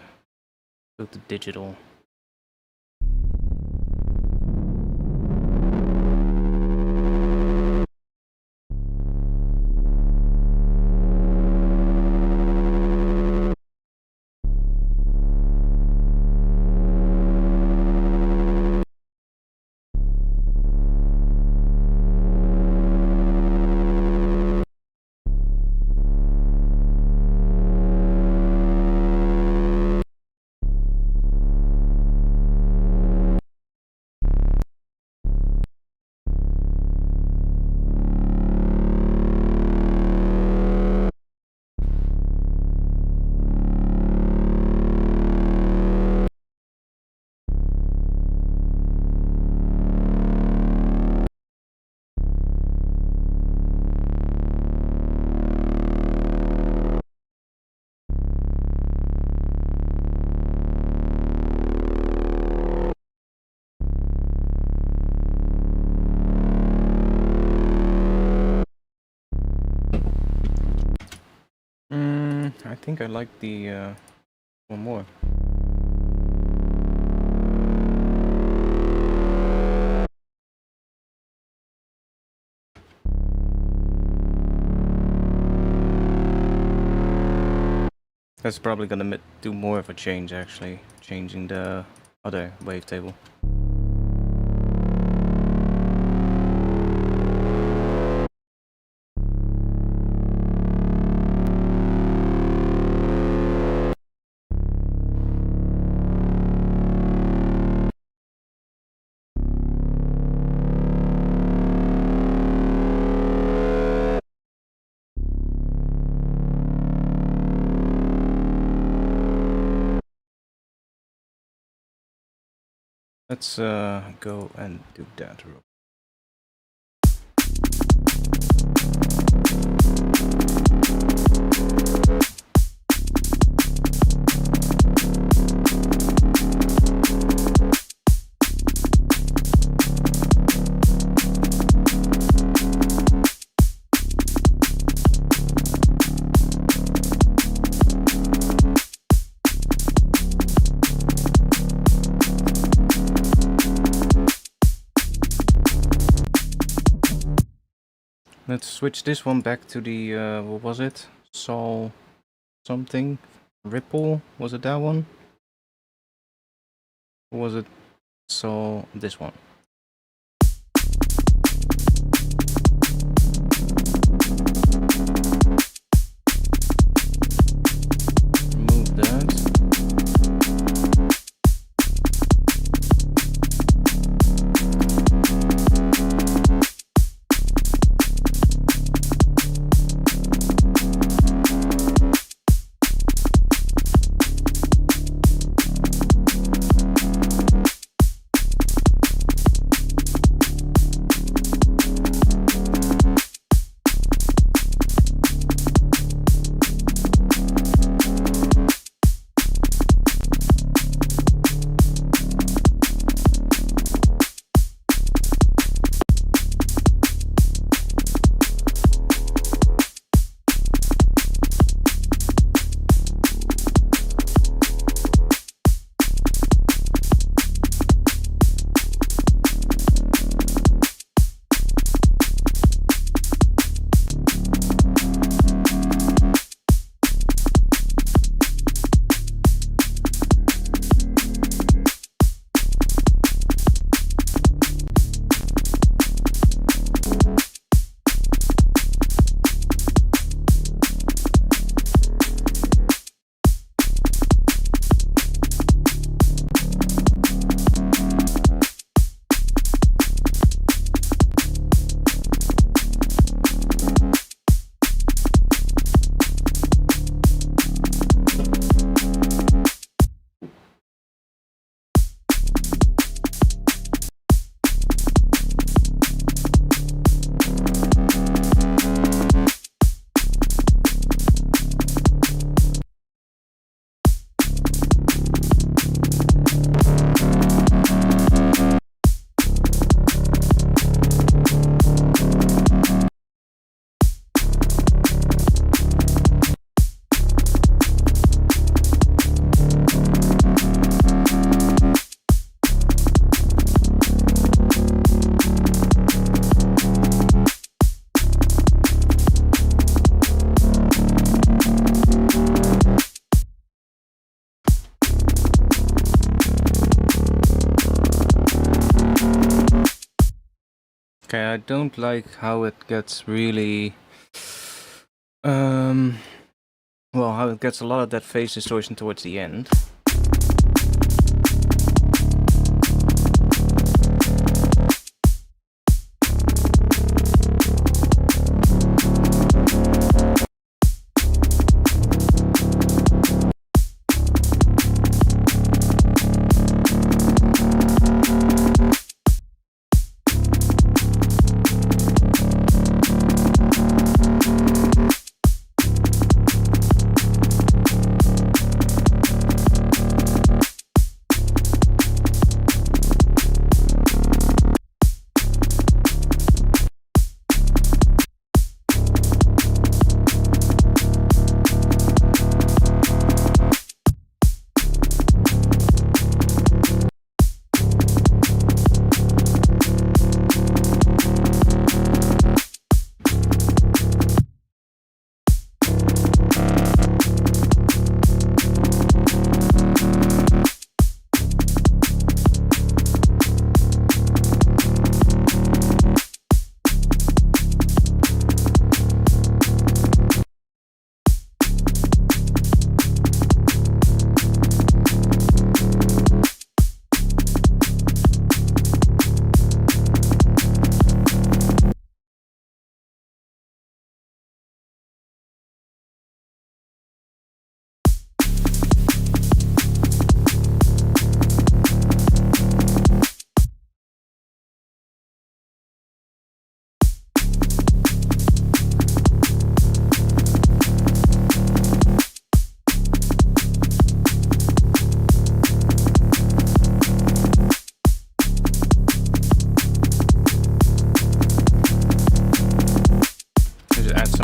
Speaker 1: Go to digital. I think I like the one more. That's probably gonna do more of a change, actually, changing the other wavetable. Let's go and do that real. Let's switch this one back to the, what was it? Sol something? Ripple? Was it that one? Or was it Sol this one? Remove that. Okay, I don't like how it gets really... well, how it gets a lot of that phase distortion towards the end.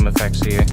Speaker 1: Effects here.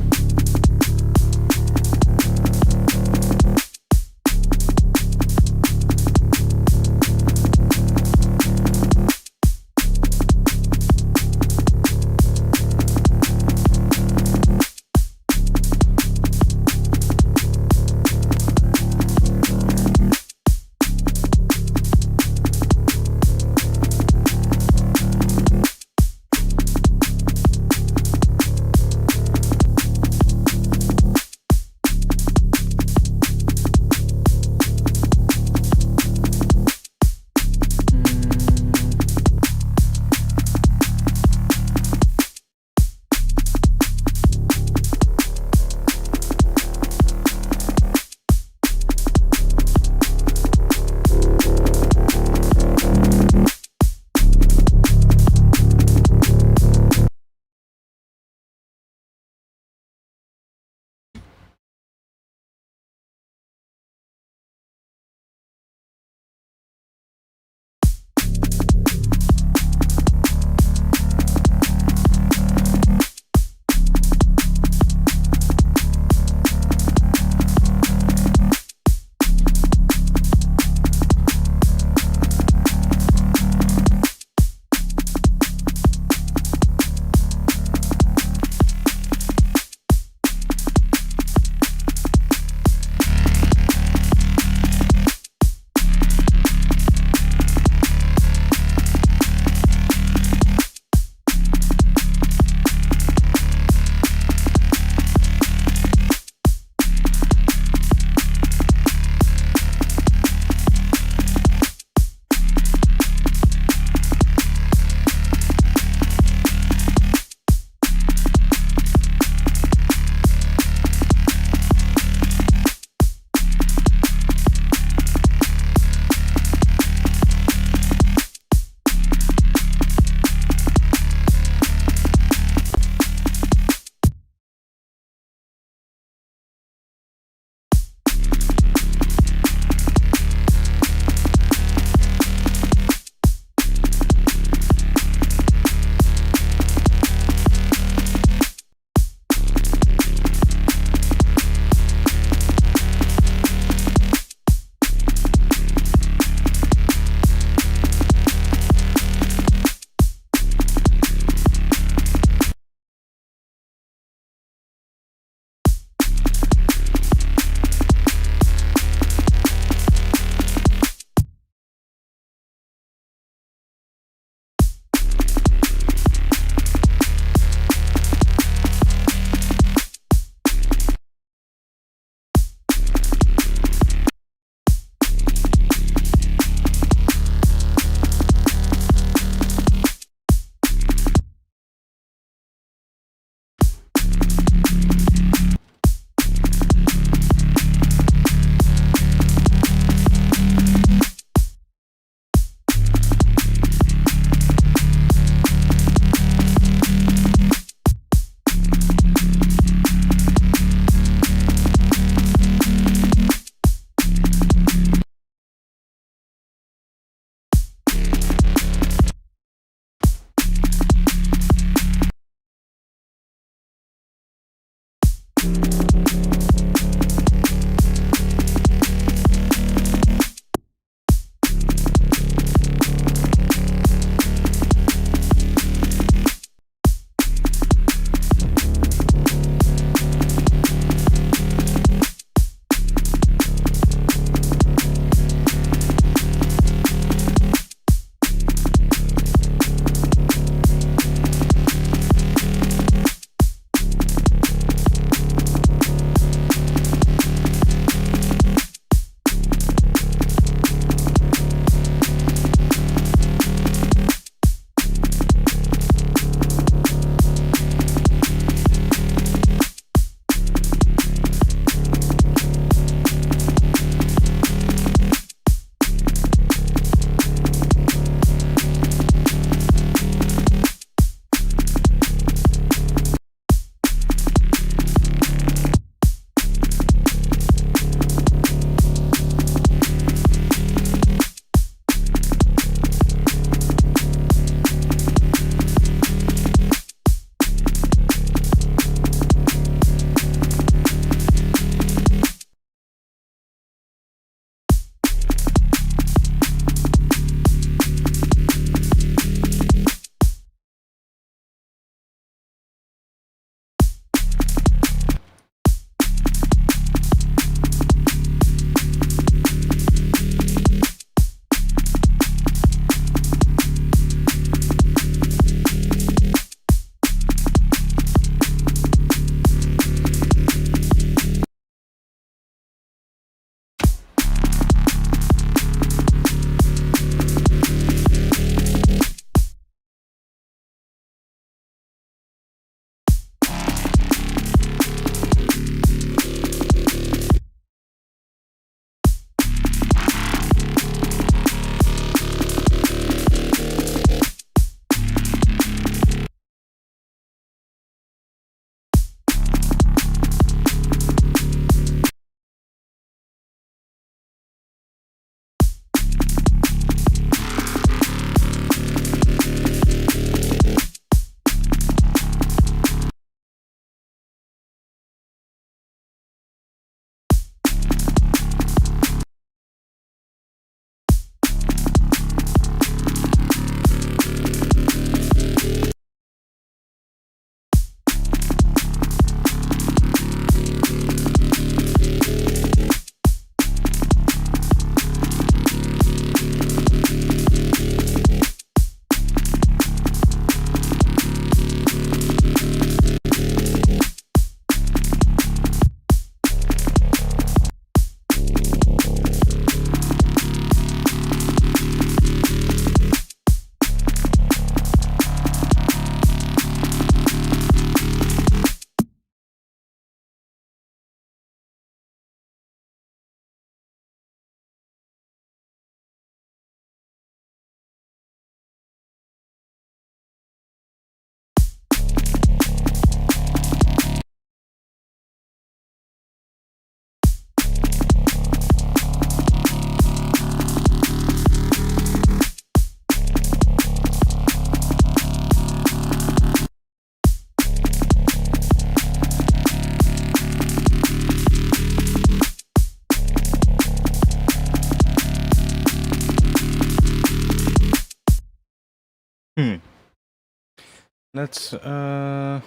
Speaker 1: Let's not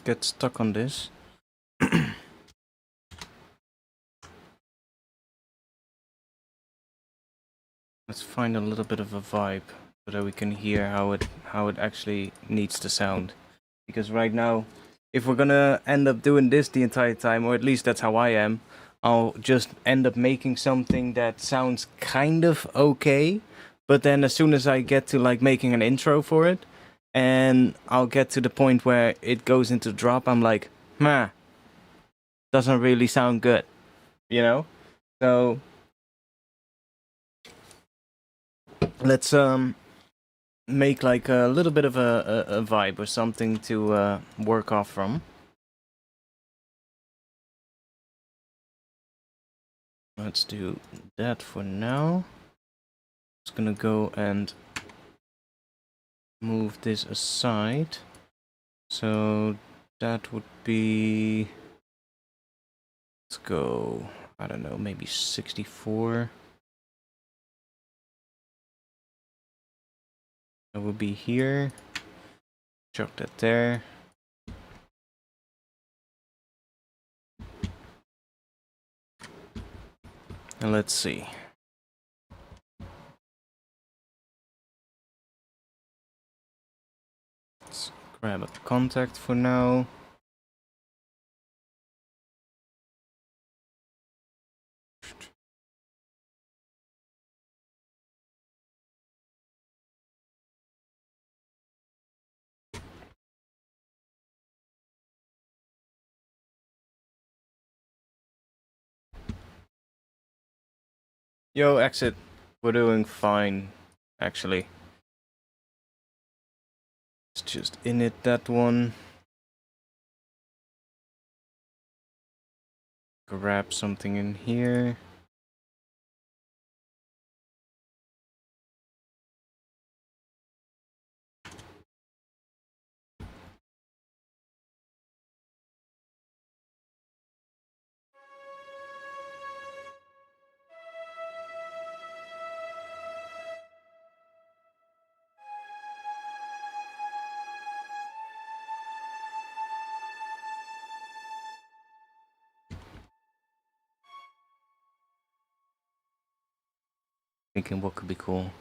Speaker 1: get stuck on this. Let's find a little bit of a vibe so that we can hear how it actually needs to sound. Because right now, if we're gonna end up doing this the entire time, or at least that's how I am, I'll just end up making something that sounds kind of okay, but then as soon as I get to like making an intro for it, and I'll get to the point where it goes into drop, I'm like, doesn't really sound good, you know? So let's make like a little bit of a vibe or something to work off from. Let's do that for now. Just gonna go and move this aside. So that would be Let's go, I don't know, maybe 64. That would be here. Chuck that there. And let's see. Let's grab a contact for now. Yo, exit. We're doing fine, actually. Let's just init that one. Grab something in here. Thinking what could be cool.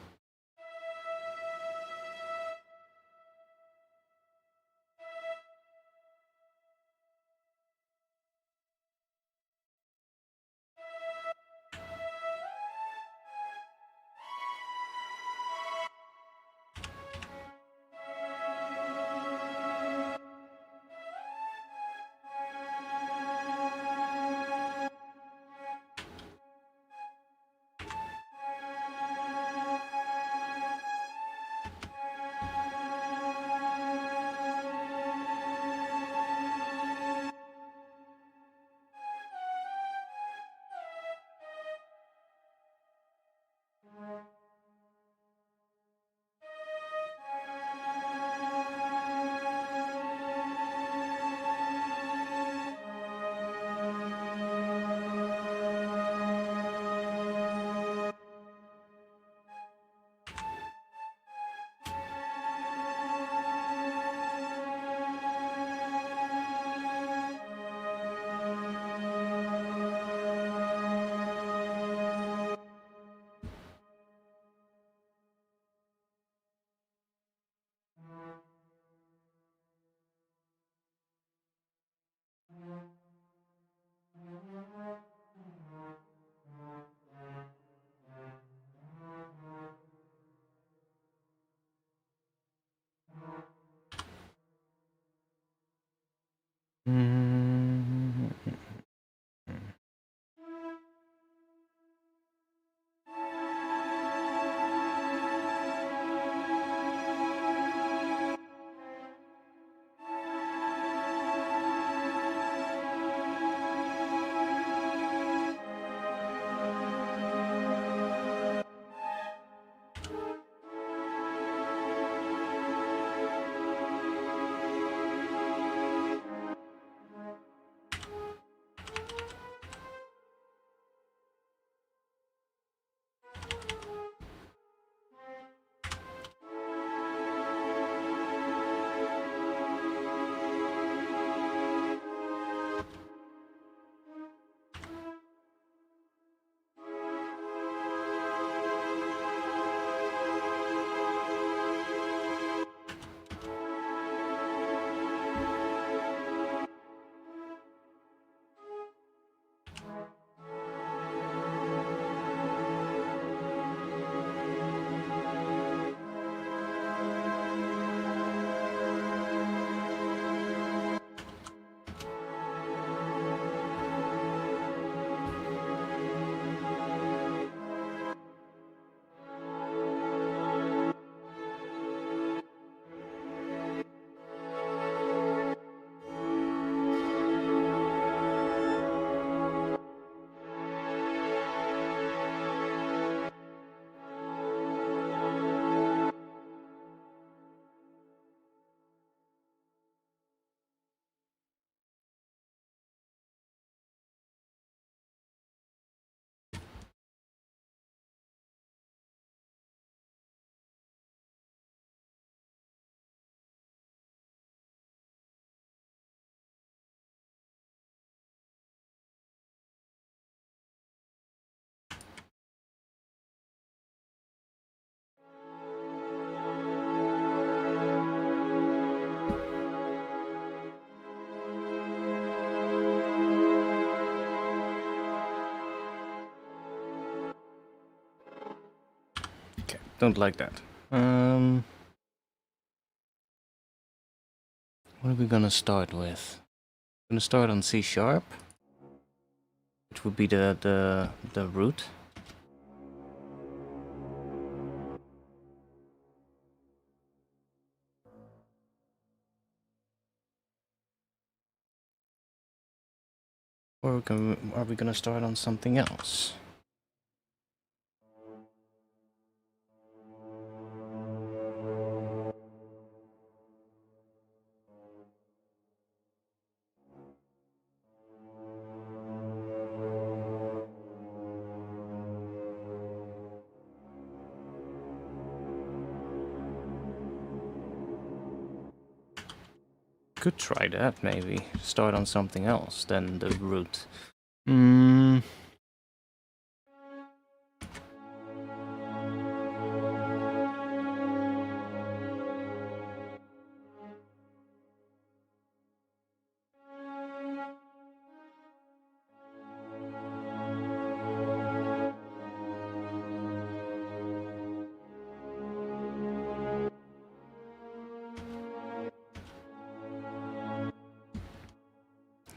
Speaker 1: don't like that. What are we gonna start with? Gonna start on C sharp, which would be the root. Or are we gonna start on something else? Could try that, maybe. Start on something else than the root.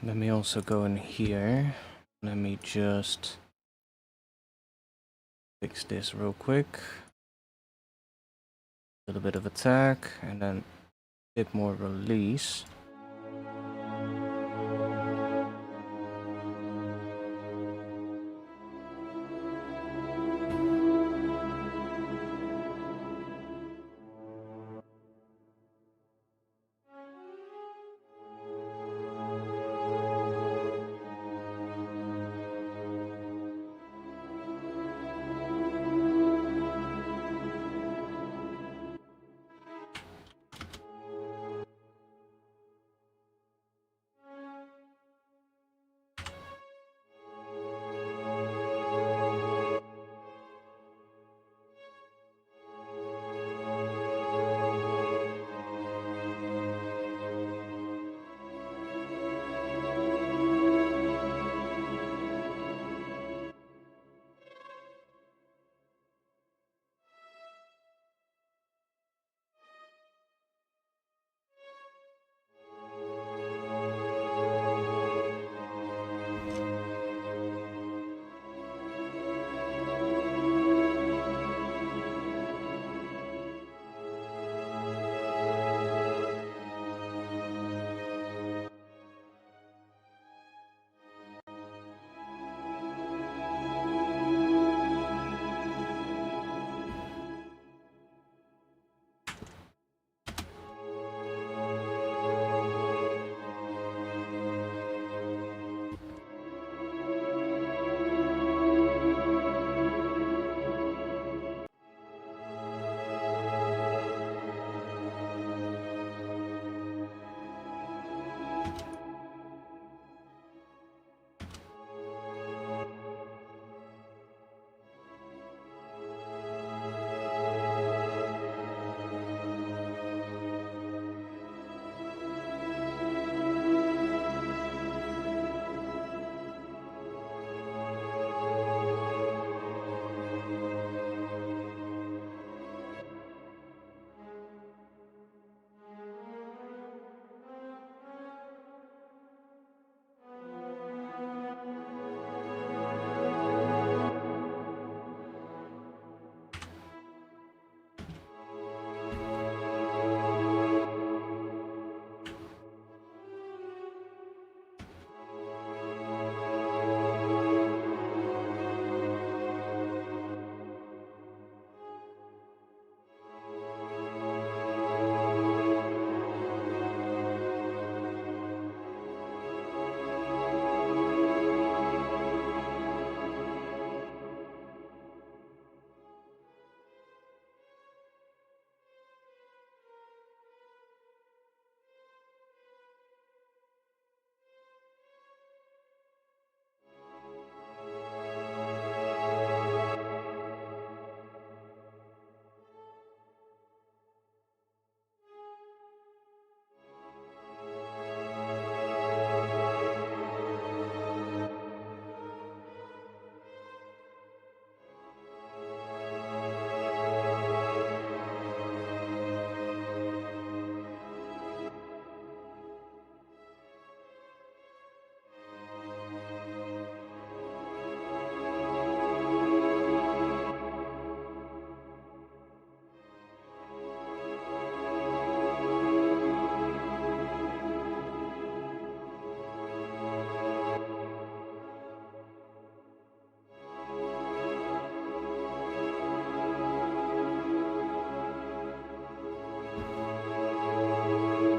Speaker 1: Let me also go in here. Let me just fix this real quick. A little bit of attack, and then a bit more release.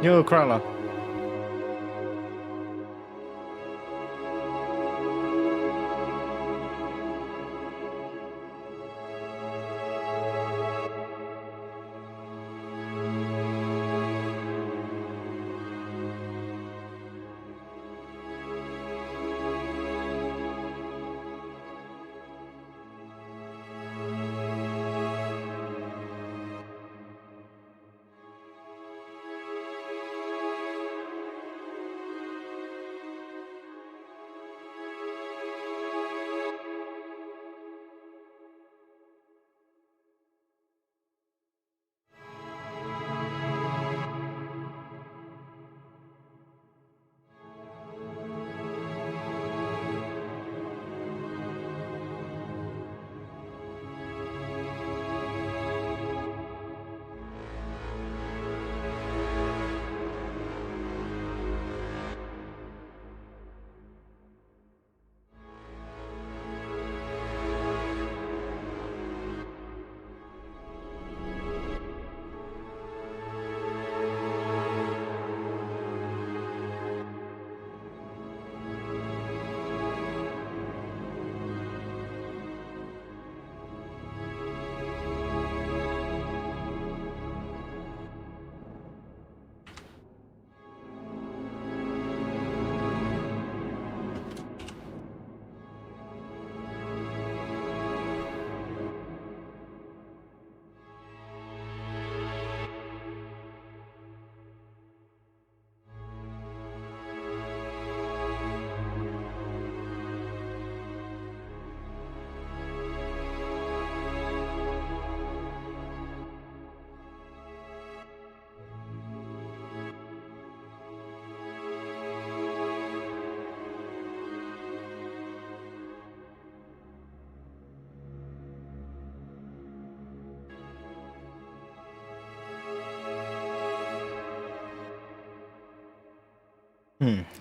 Speaker 1: Yo, Krala.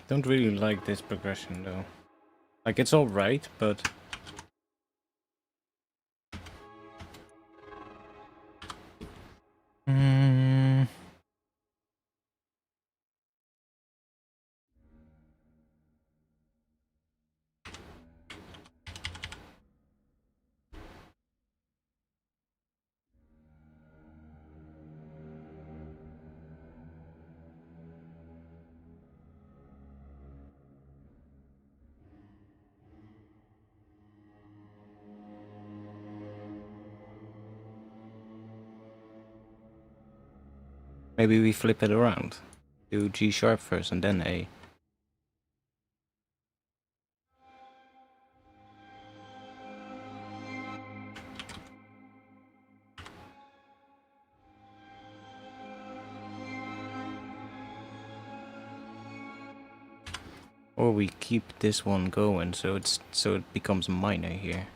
Speaker 1: Don't really like this progression though. Like, it's alright, but... Maybe we flip it around. Do G sharp first and then A. Or we keep this one going so it becomes minor here.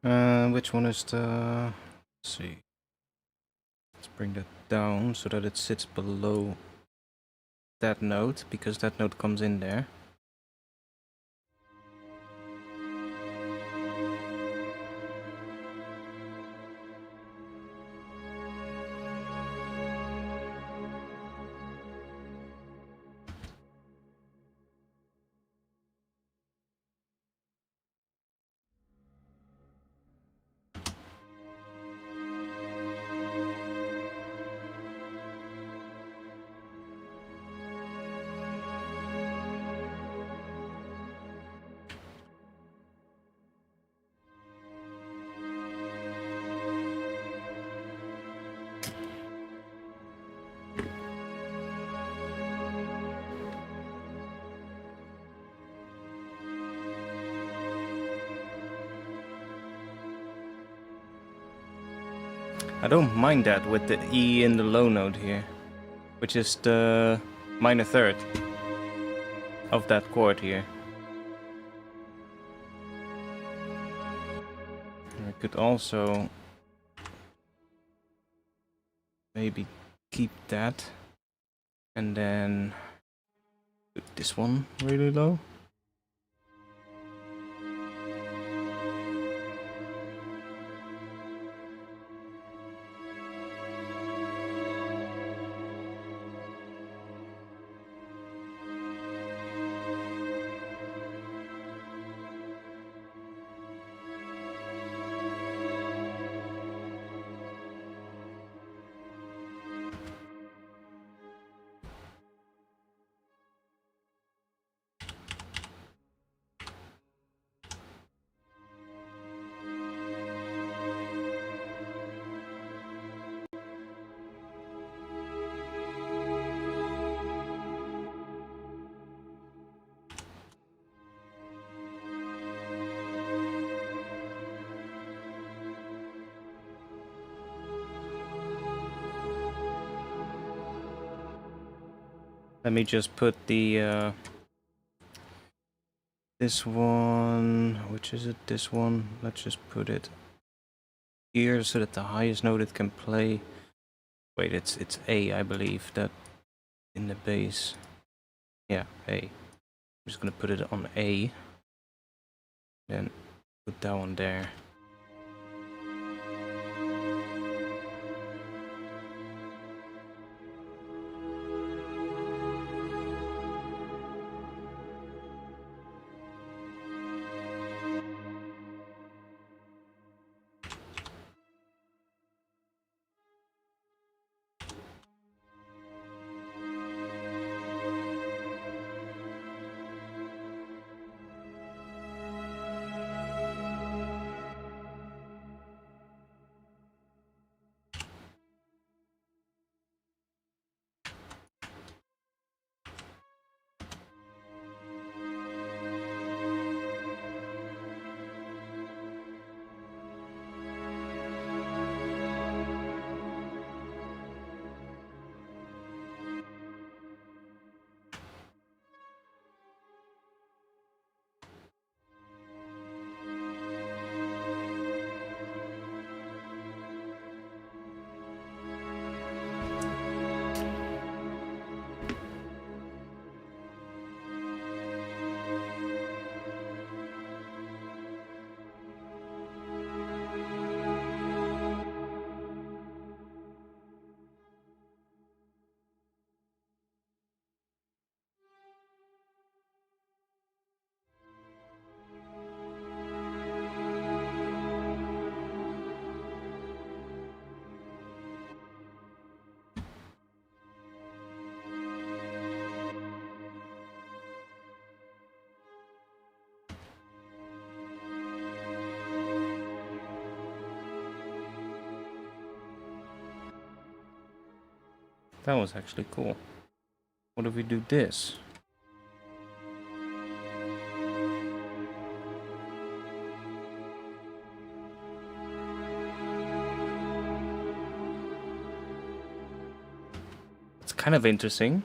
Speaker 1: Which one is the... Let's see. Let's bring that down so that it sits below that note, because that note comes in there. I don't mind that with the E in the low note here, which is the minor third of that chord here. I could also maybe keep that and then put this one really low. Let me just put the this one, which is it? This one. Let's just put it here so that the highest note it can play. Wait, it's A, I believe, that in the bass. Yeah, A. I'm just gonna put it on A. Then put that one there. That was actually cool. What if we do this? It's kind of interesting.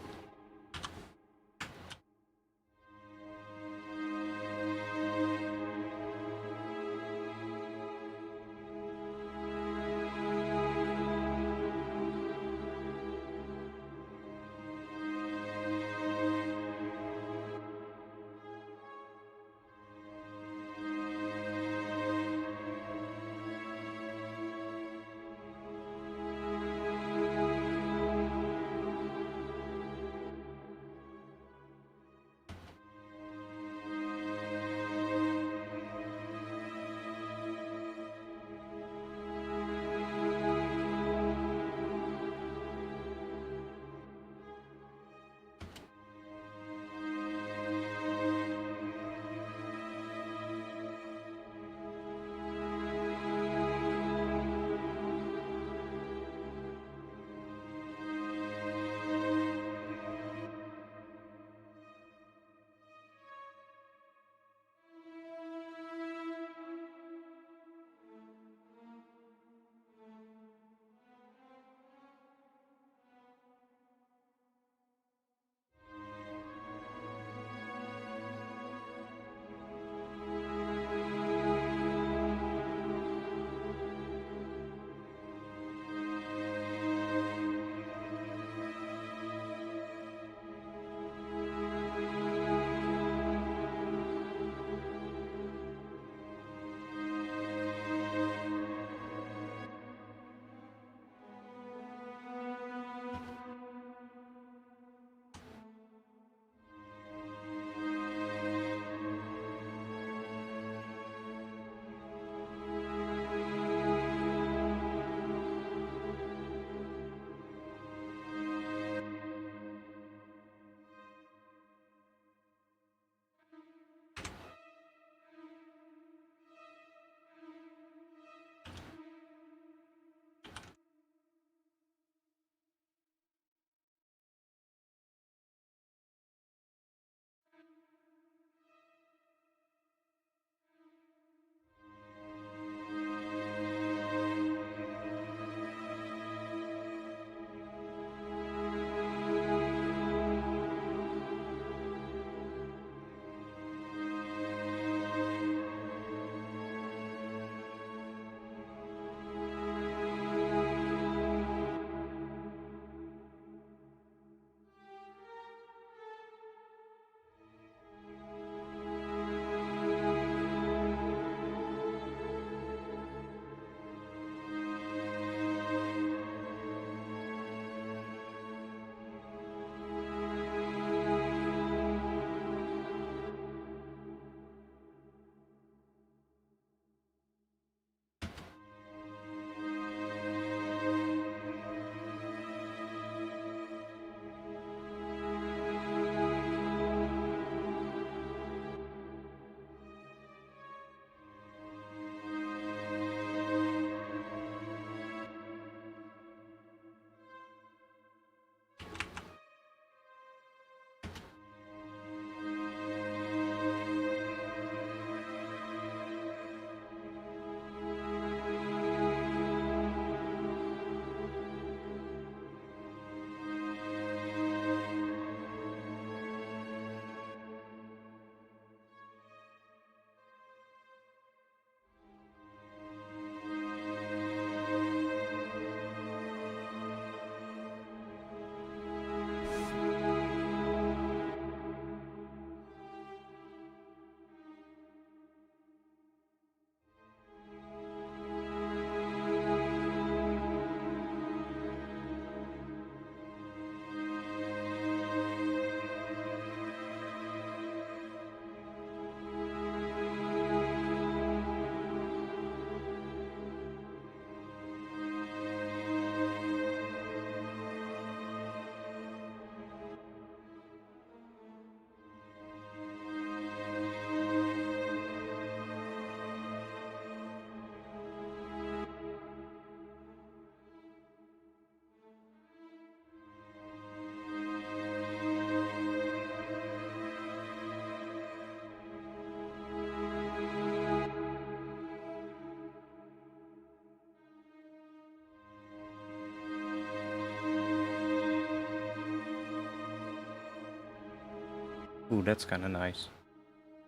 Speaker 1: Ooh, that's kind of nice.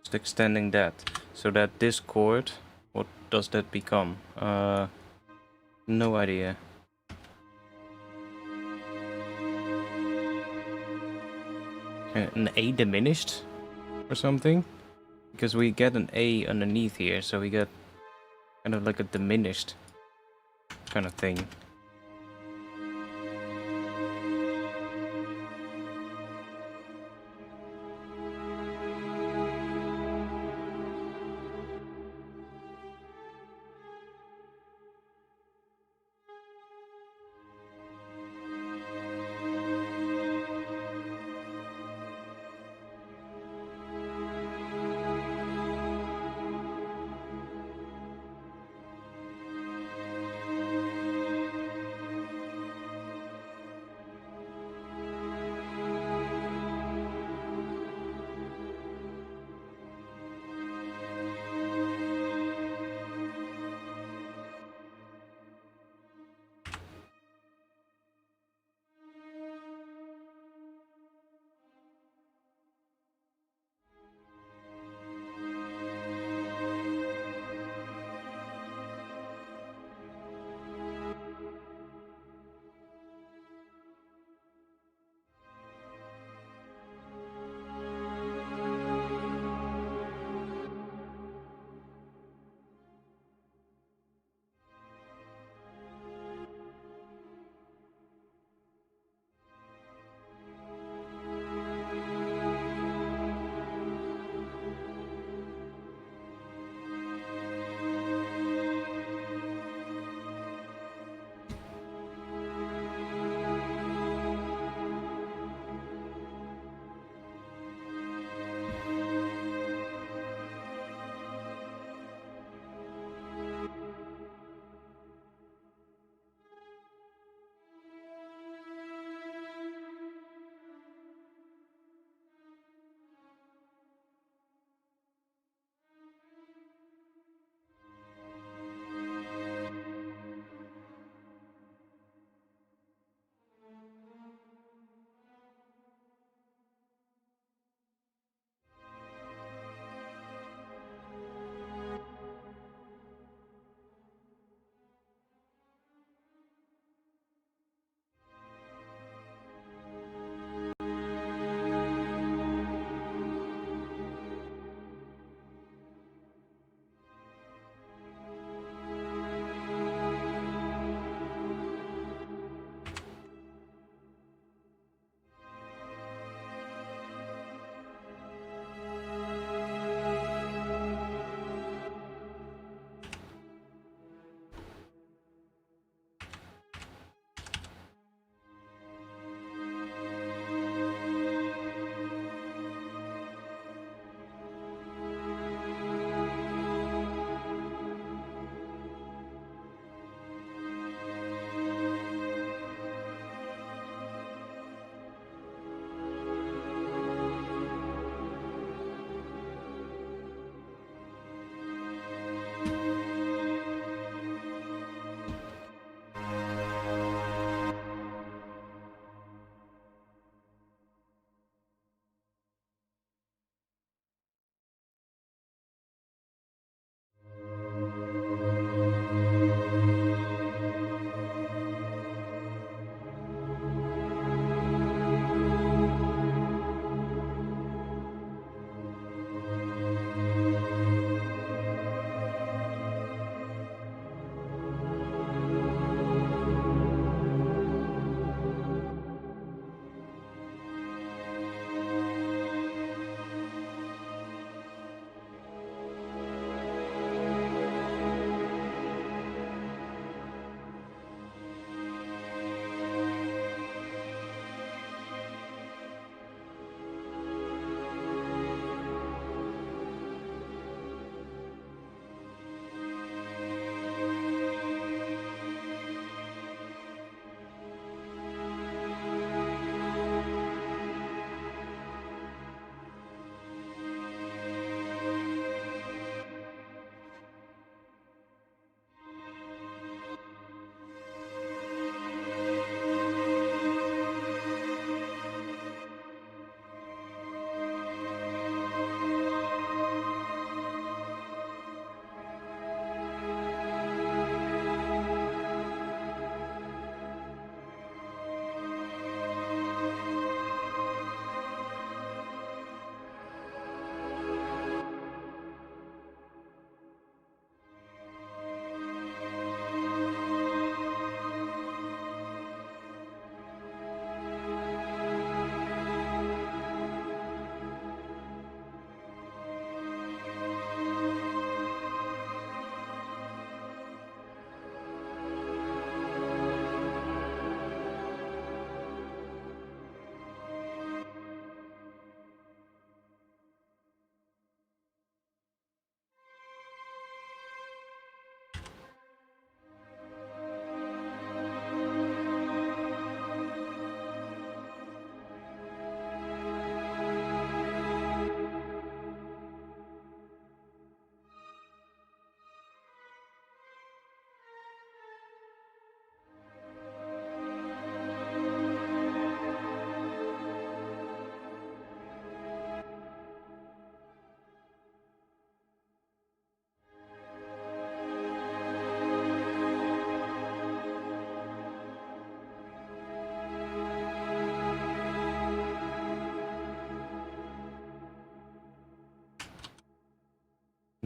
Speaker 1: Just extending that so that this chord, what does that become? No idea. An A diminished or something? Because we get an A underneath here, so we get kind of like a diminished kind of thing.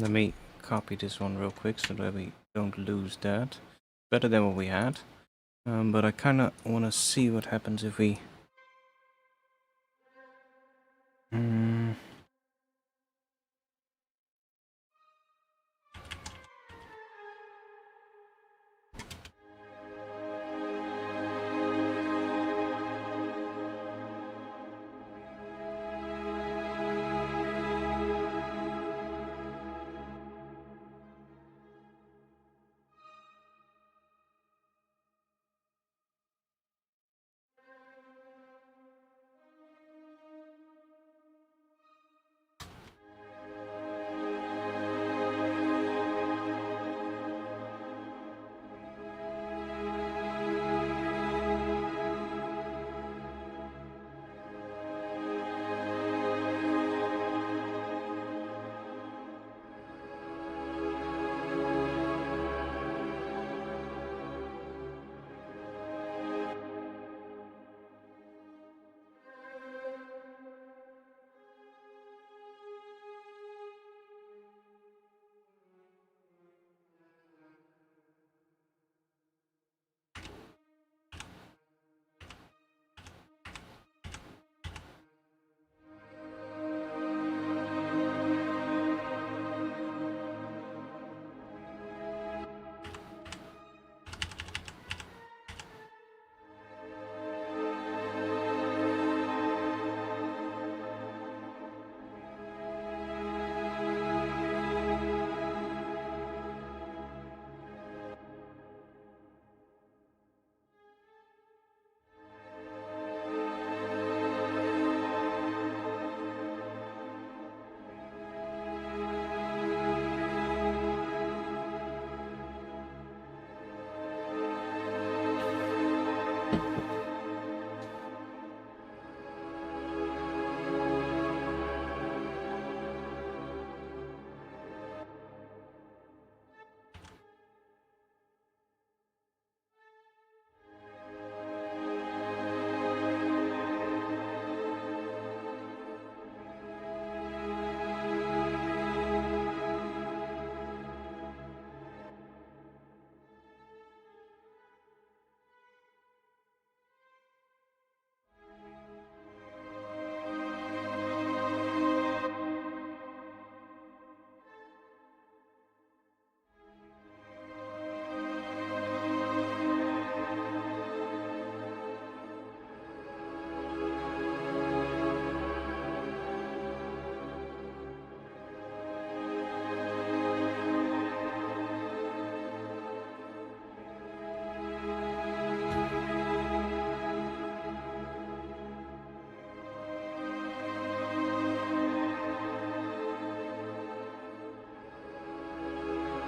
Speaker 1: Let me copy this one real quick so that we don't lose that. Better than what we had. But I kind of want to see what happens if we...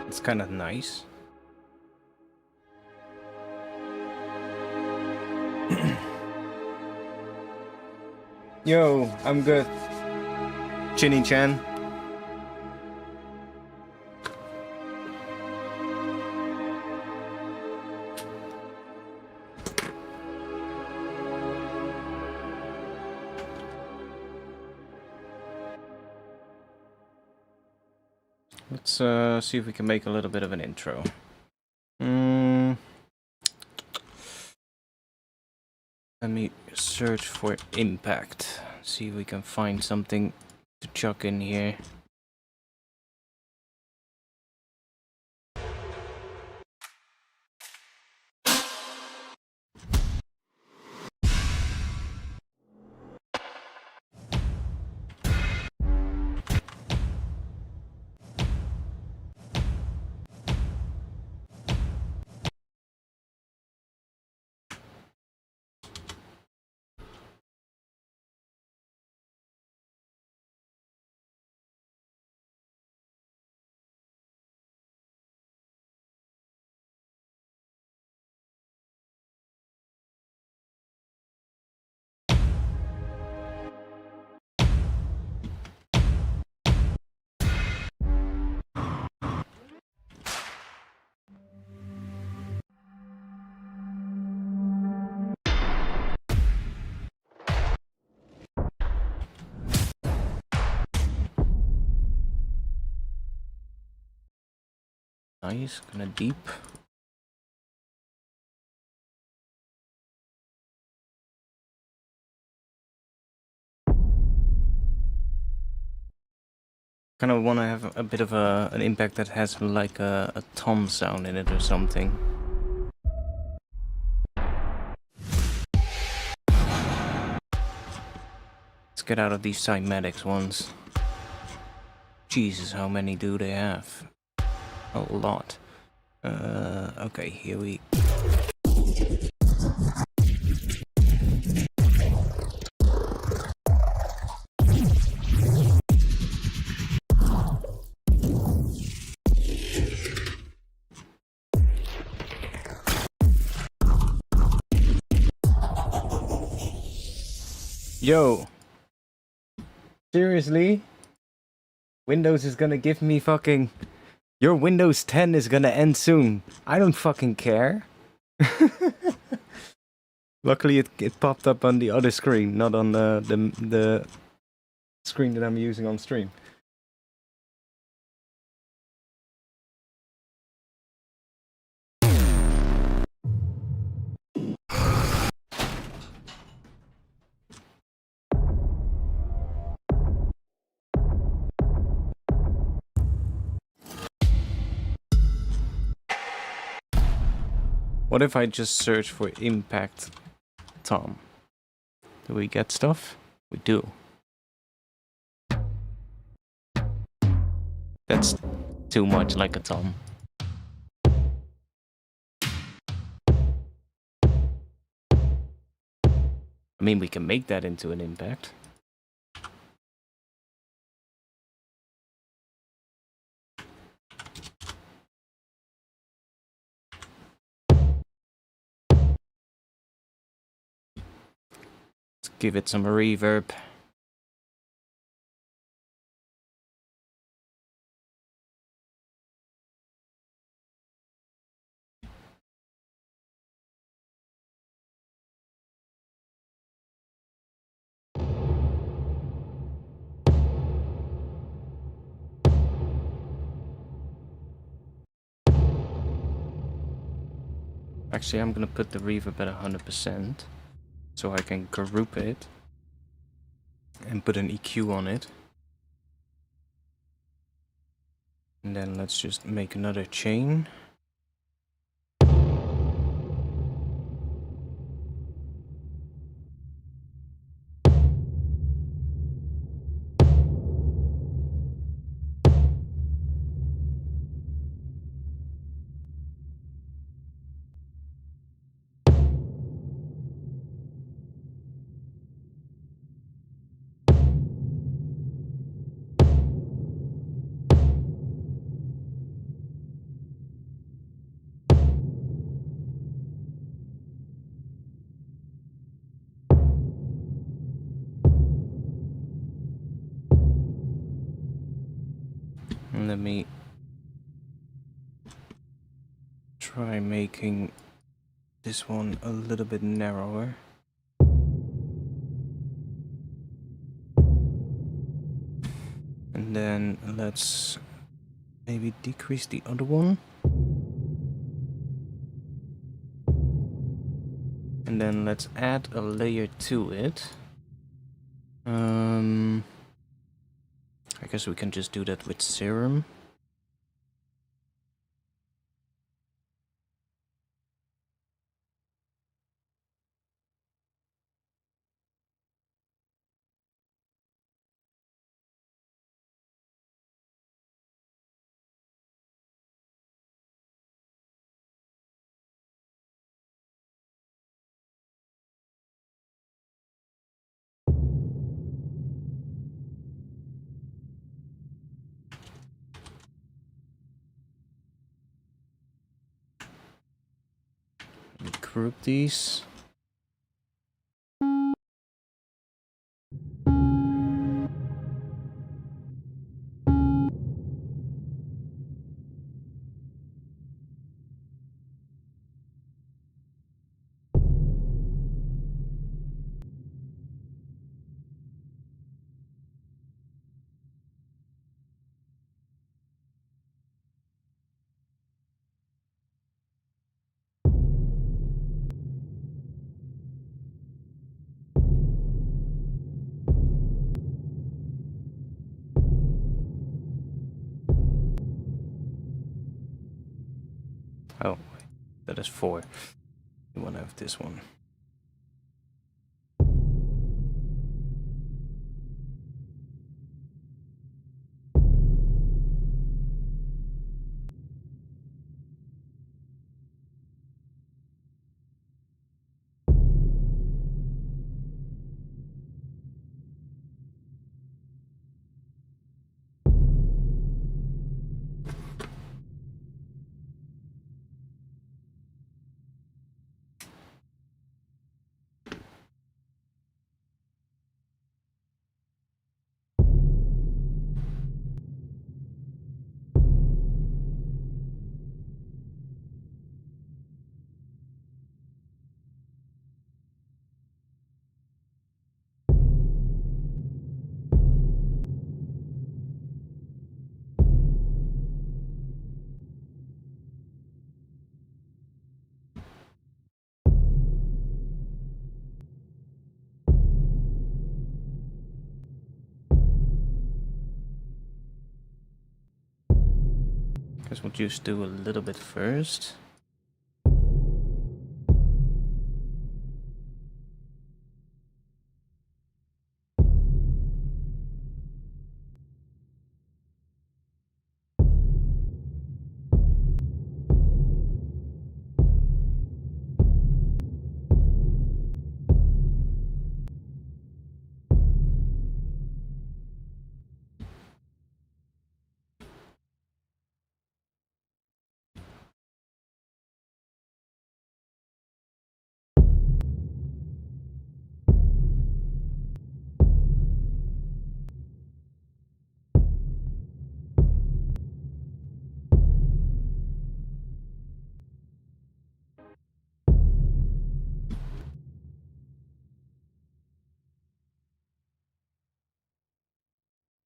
Speaker 1: It's kind of nice. Yo, I'm good. Chinny-chan. Let's see if we can make a little bit of an intro. Let me search for impact. See if we can find something to chuck in here. Nice, kinda deep. Kind of want to have a bit of an impact that has like a tom sound in it or something. Let's get out of these cymatics ones. Jesus, how many do they have? A lot. Okay, here we... Yo! Seriously? Windows is gonna give me fucking... Your Windows 10 is gonna end soon. I don't fucking care. Luckily it popped up on the other screen, not on the screen that I'm using on stream. What if I just search for impact tom? Do we get stuff? We do. That's too much like a tom. I mean, we can make that into an impact. Let's give it some reverb. Actually, I'm gonna put the reverb at 100% so I can group it and put an EQ on it. And then let's just make another chain. And let me try making this one a little bit narrower. And then let's maybe decrease the other one. And then let's add a layer to it. I guess we can just do that with Serum. Group these. Oh, wait, that is 4. You want to have this one. Guess we'll just do a little bit first.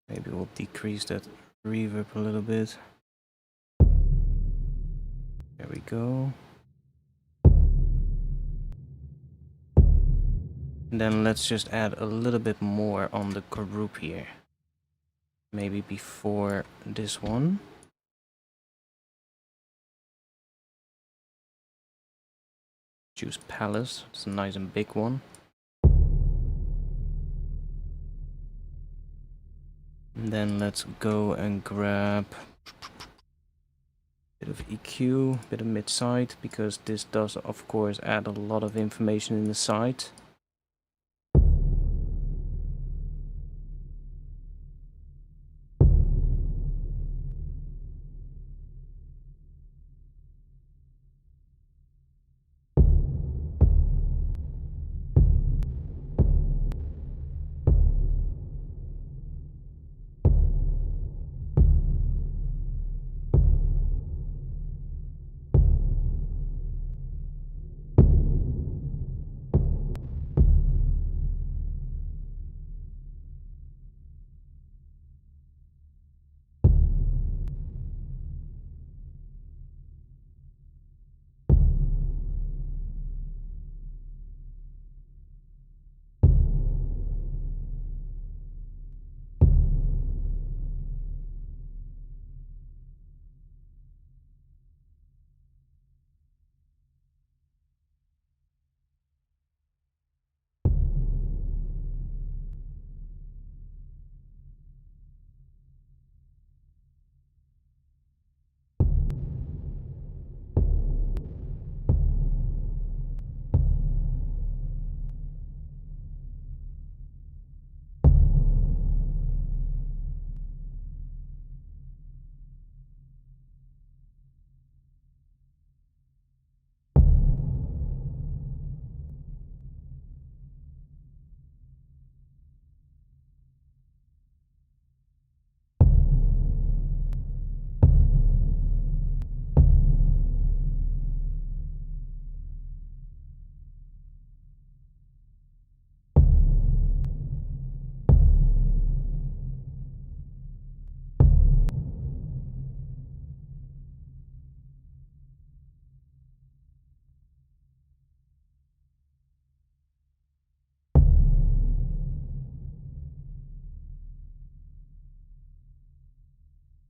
Speaker 1: Maybe we'll decrease that reverb a little bit. There we go. And then let's just add a little bit more on the group here. Maybe before this one. Choose Palace, it's a nice and big one. And then let's go and grab a bit of EQ, a bit of mid-side, because this does of course add a lot of information in the side.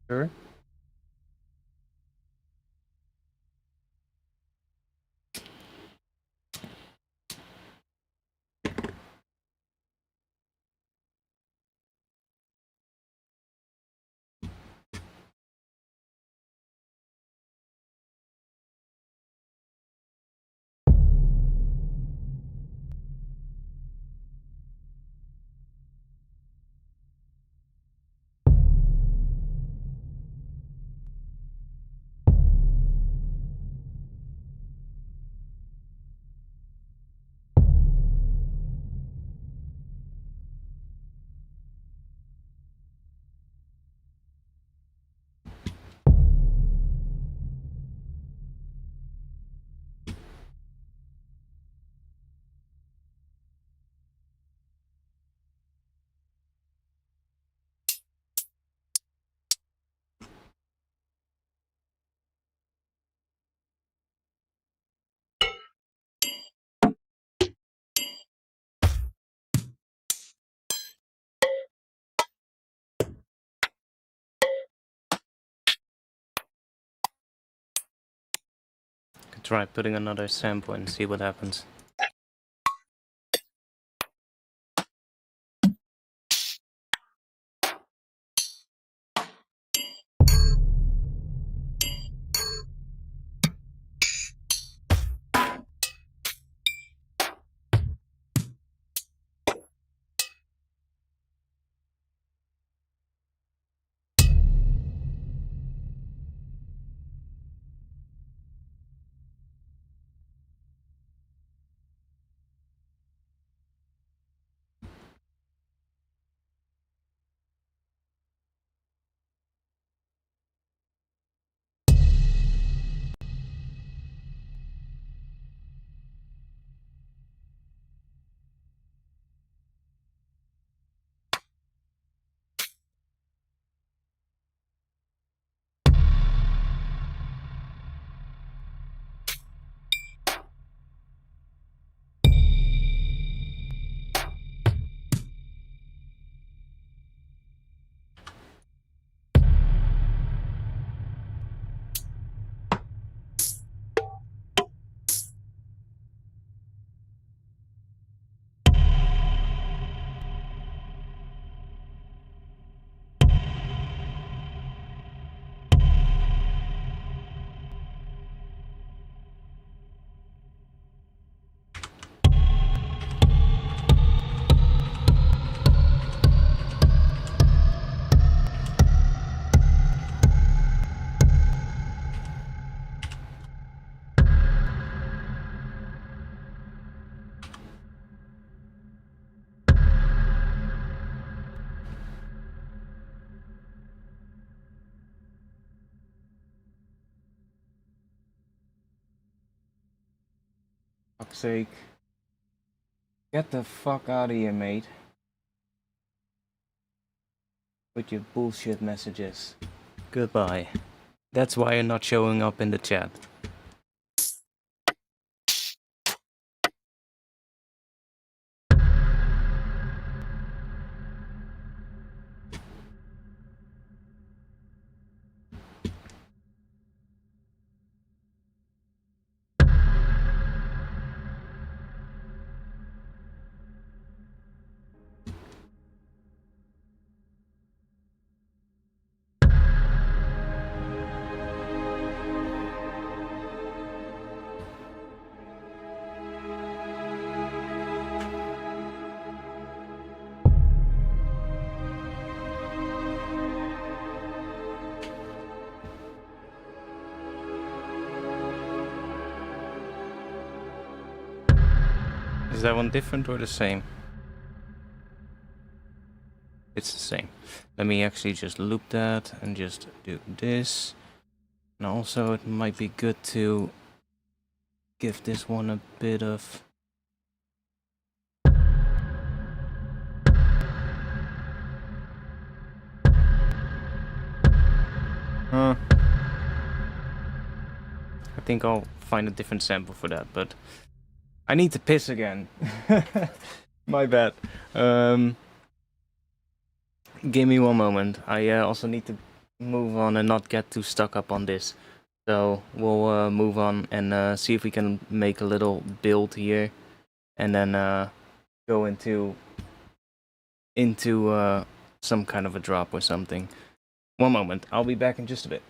Speaker 1: Sure. try putting another sample and see what happens. Fuck's sake. Get the fuck out of here, mate. With your bullshit messages. Goodbye. That's why you're not showing up in the chat. Is that one different or the same? It's the same. Let me actually just loop that and just do this. And also it might be good to give this one a bit of... I think I'll find a different sample for that, but I need to piss again. My bad. Give me one moment. I also need to move on and not get too stuck up on this. So we'll move on and see if we can make a little build here, and then go into some kind of a drop or something. One moment. I'll be back in just a bit.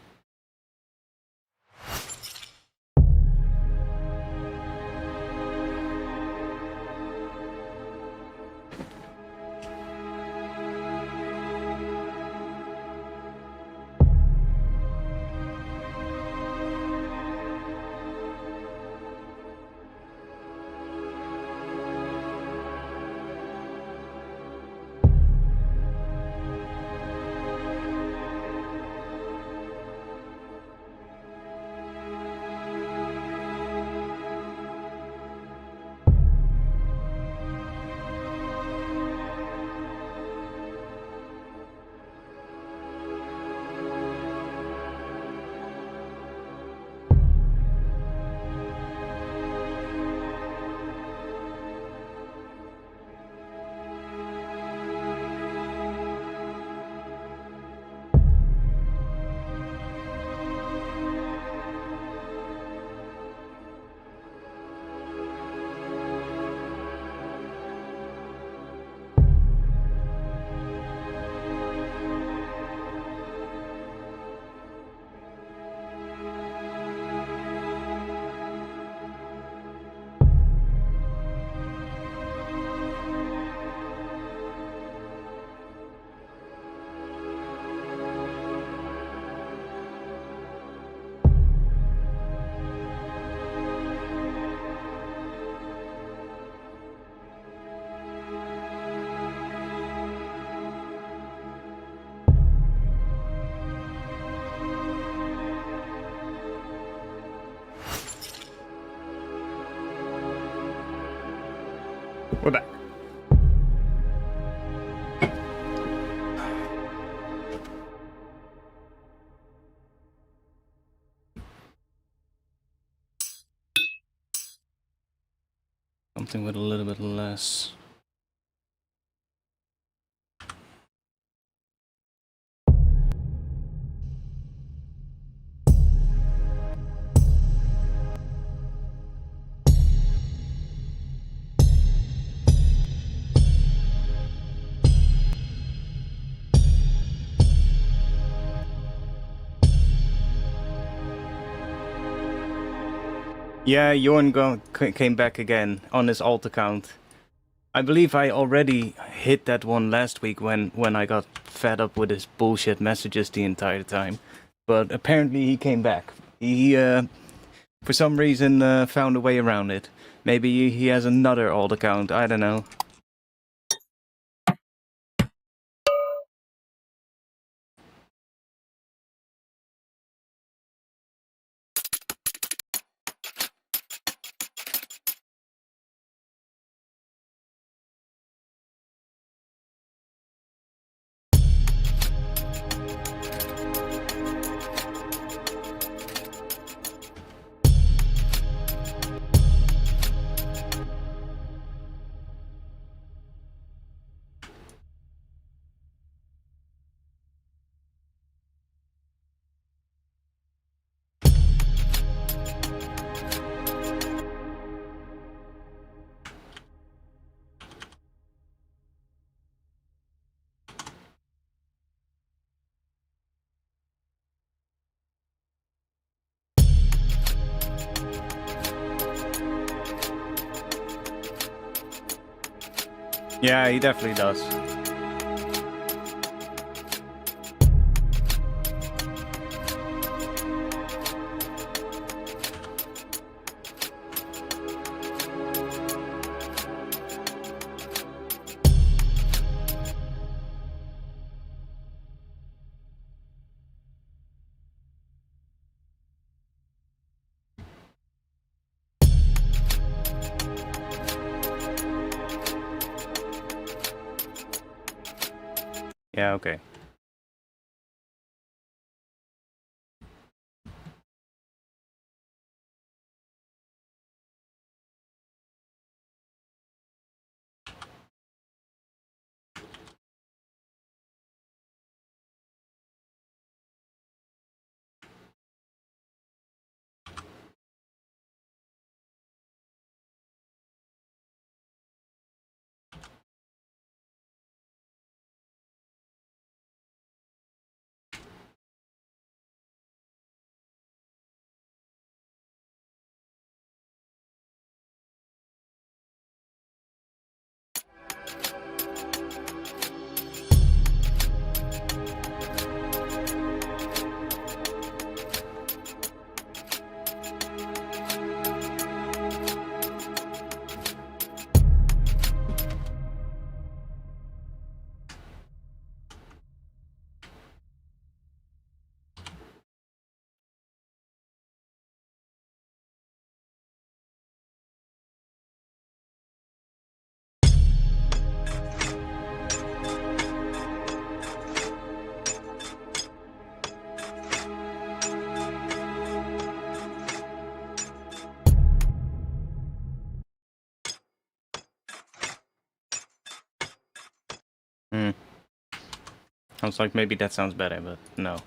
Speaker 1: We're back. Something with a little bit less. Yeah, Jorn came back again on his alt account. I believe I already hit that one last week when I got fed up with his bullshit messages the entire time. But apparently he came back. He, for some reason, found a way around it. Maybe he has another alt account, I don't know. Yeah, he definitely does. Yeah, okay. I was like, maybe that sounds better, but no.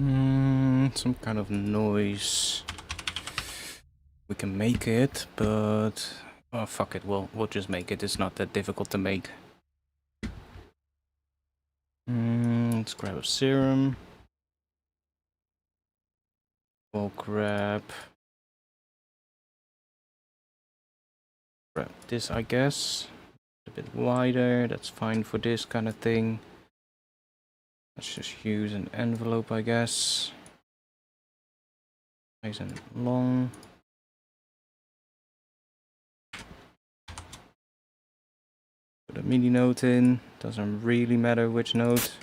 Speaker 1: Some kind of noise. We can make it, but oh fuck it, we'll just make it. It's not that difficult to make. Let's grab a Serum. We'll grab this, I guess. A bit wider, that's fine for this kind of thing. Let's just use an envelope, I guess. Nice and long. Put a MIDI note in, doesn't really matter which note.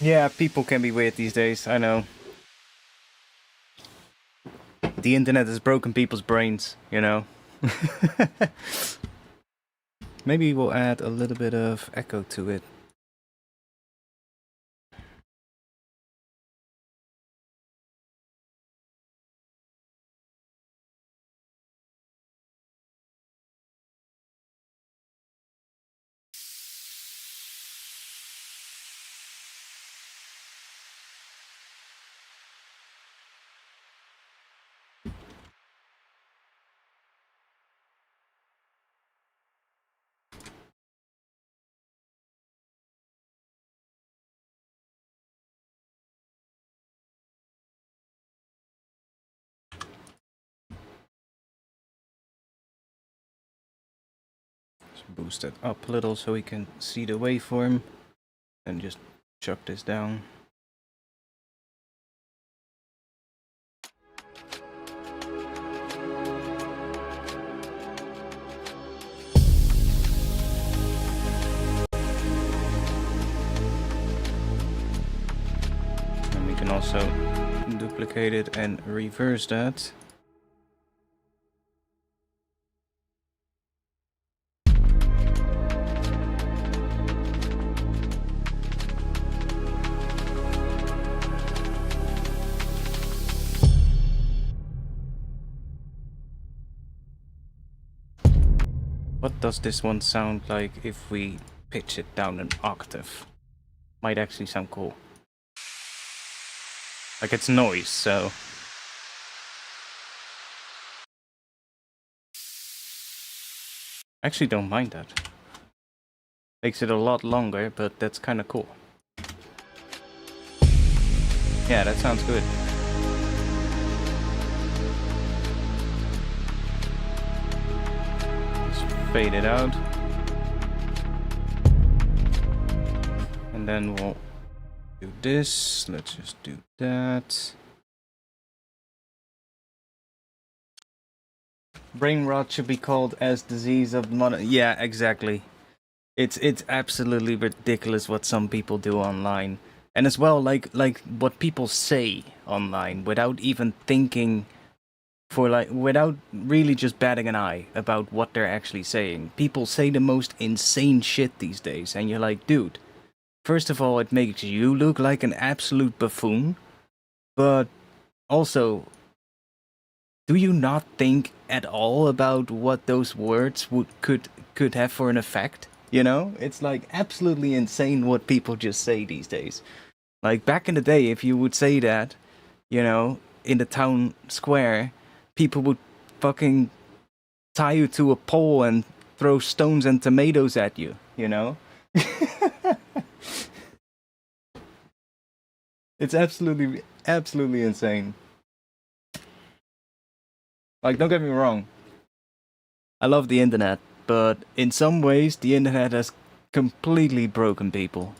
Speaker 1: Yeah, people can be weird these days, I know. The internet has broken people's brains, you know. Maybe we'll add a little bit of echo to it. Boost it up a little so we can see the waveform and just chuck this down. And we can also duplicate it and reverse that. What does this one sound like if we pitch it down an octave? Might actually sound cool. Like it's noise, so... I actually don't mind that. Makes it a lot longer, but that's kind of cool. Yeah, that sounds good. Fade it out, and then we'll do this. Let's just do that. Brain rot should be called as disease of the modern. Yeah, exactly. It's absolutely ridiculous what some people do online, and as well like what people say online without even thinking. For like, without really just batting an eye about what they're actually saying. People say the most insane shit these days, and you're like, dude, first of all, it makes you look like an absolute buffoon, but also, do you not think at all about what those words could have for an effect? You know? It's like absolutely insane what people just say these days. Like, back in the day, if you would say that, you know, in the town square, people would fucking tie you to a pole and throw stones and tomatoes at you, you know? It's absolutely insane. Like, don't get me wrong. I love the internet, but in some ways, the internet has completely broken people.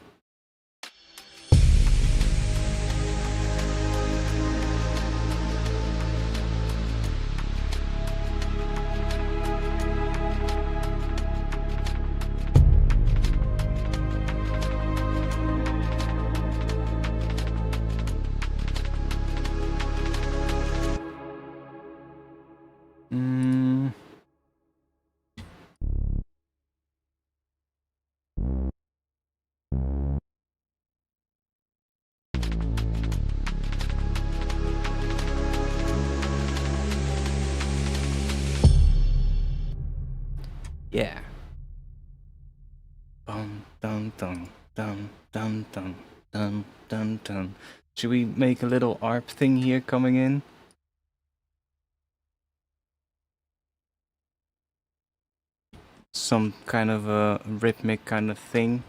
Speaker 1: Yeah. Dun dun dun dun dun dun dun dun dun. Should we make a little ARP thing here coming in? Some kind of a rhythmic kind of thing.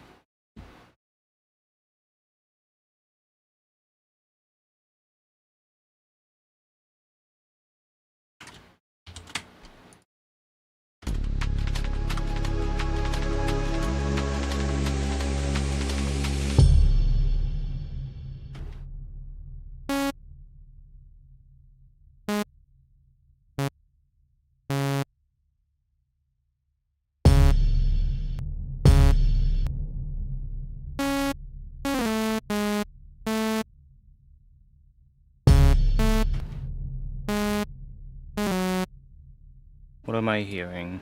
Speaker 1: What am I hearing?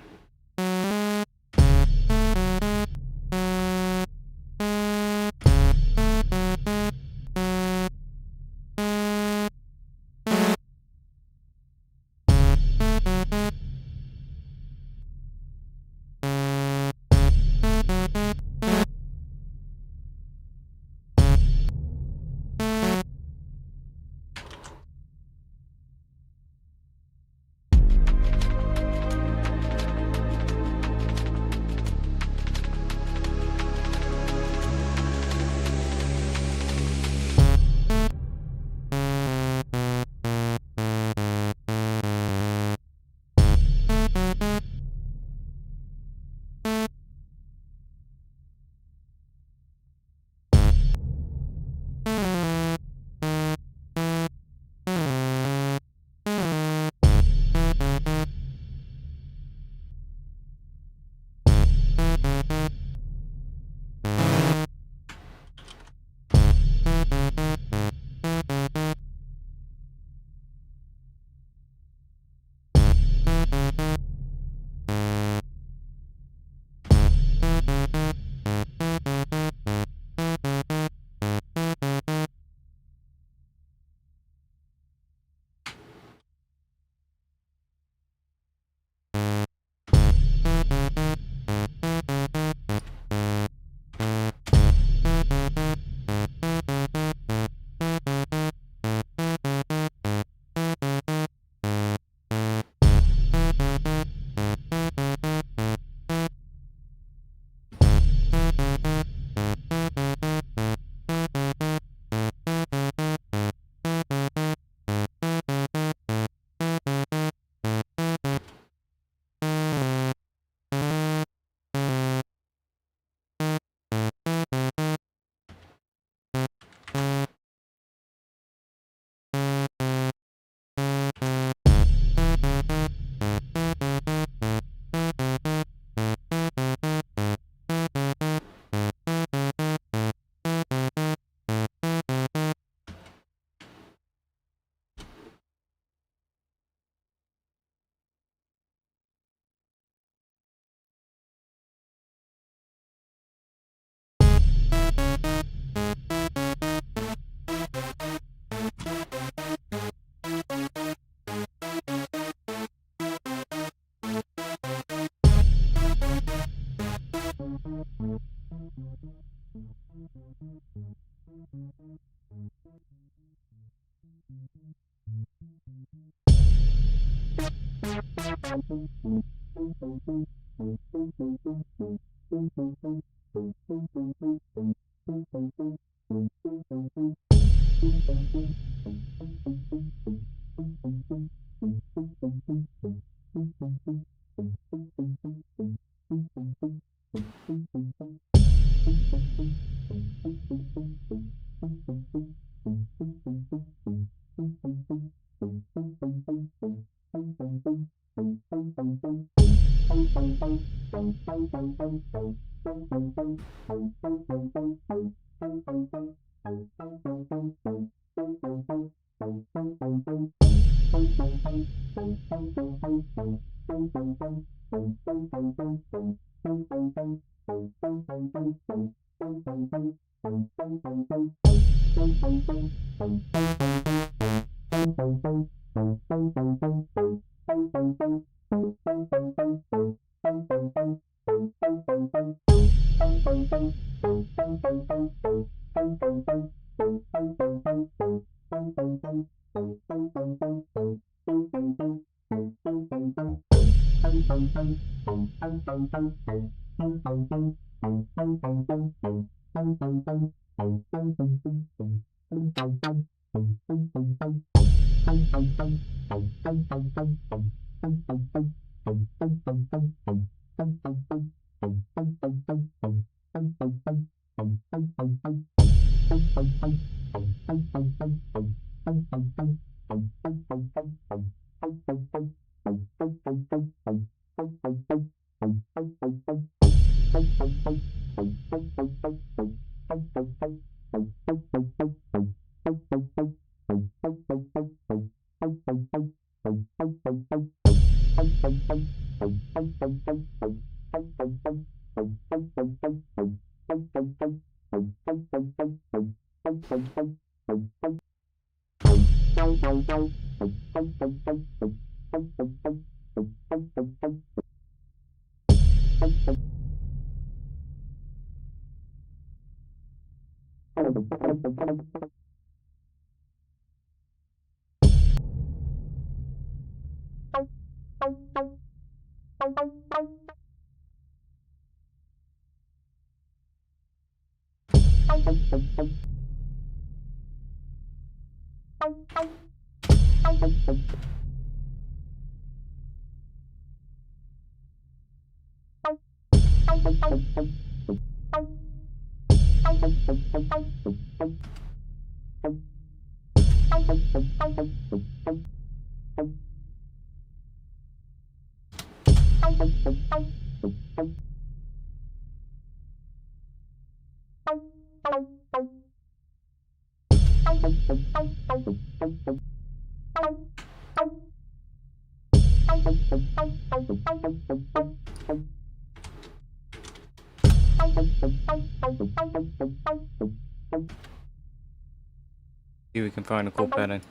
Speaker 1: See if we can find a cool pattern.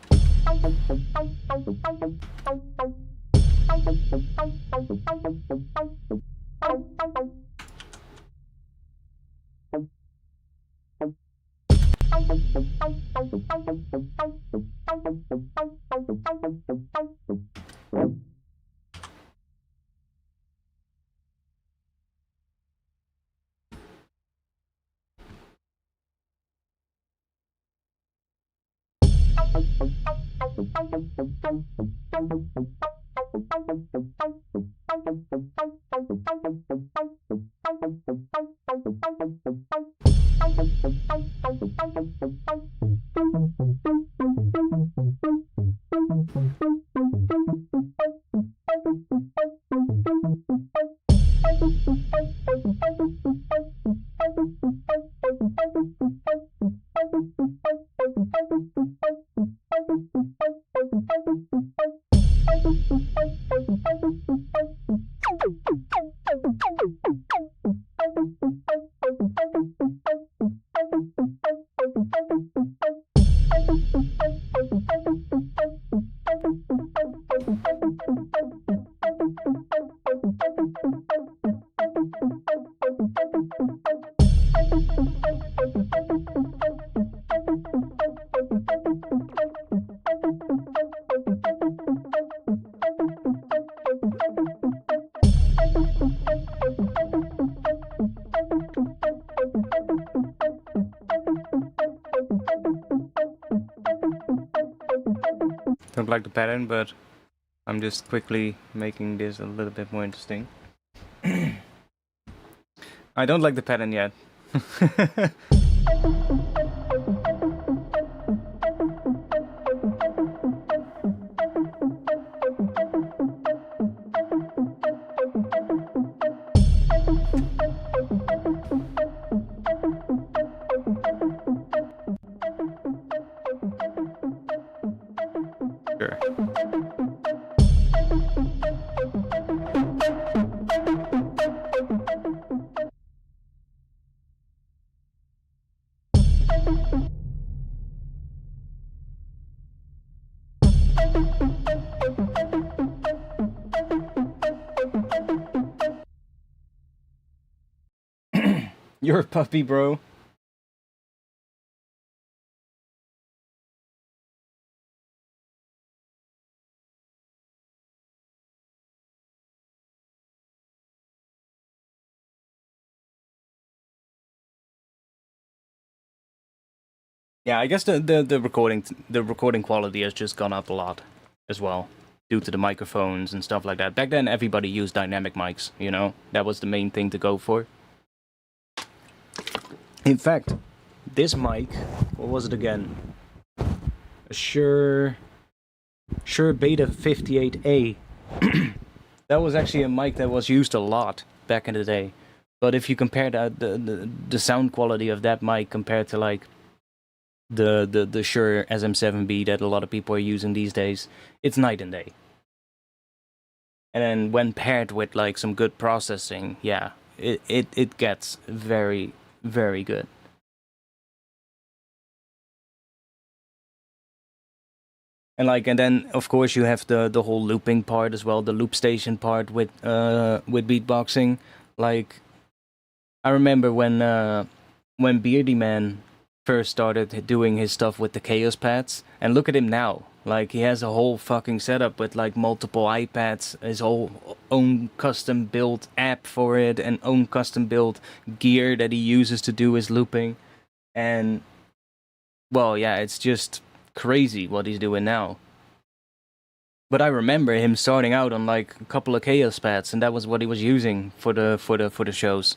Speaker 1: Don't like the pattern, but I'm just quickly making this a little bit more interesting. I don't like the pattern yet. Sure. You're a puppy, bro. Yeah, I guess the recording quality has just gone up a lot as well, due to the microphones and stuff like that. Back then, everybody used dynamic mics, you know? That was the main thing to go for. In fact, this mic, what was it again? A Shure Beta 58A. That was actually a mic that was used a lot back in the day. But if you compare the sound quality of that mic compared to like the Shure SM7B that a lot of people are using these days, it's night and day. And then when paired with like some good processing, yeah, it gets very, very good. And then of course you have the whole looping part as well, the loop station part with beatboxing. Like I remember when Beardy Man first started doing his stuff with the Chaos pads, and look at him now. Like he has a whole fucking setup with like multiple iPads, his whole own custom built app for it, and own custom built gear that he uses to do his looping. And well, yeah, it's just crazy what he's doing now. But I remember him starting out on like a couple of Chaos pads, and that was what he was using for the shows.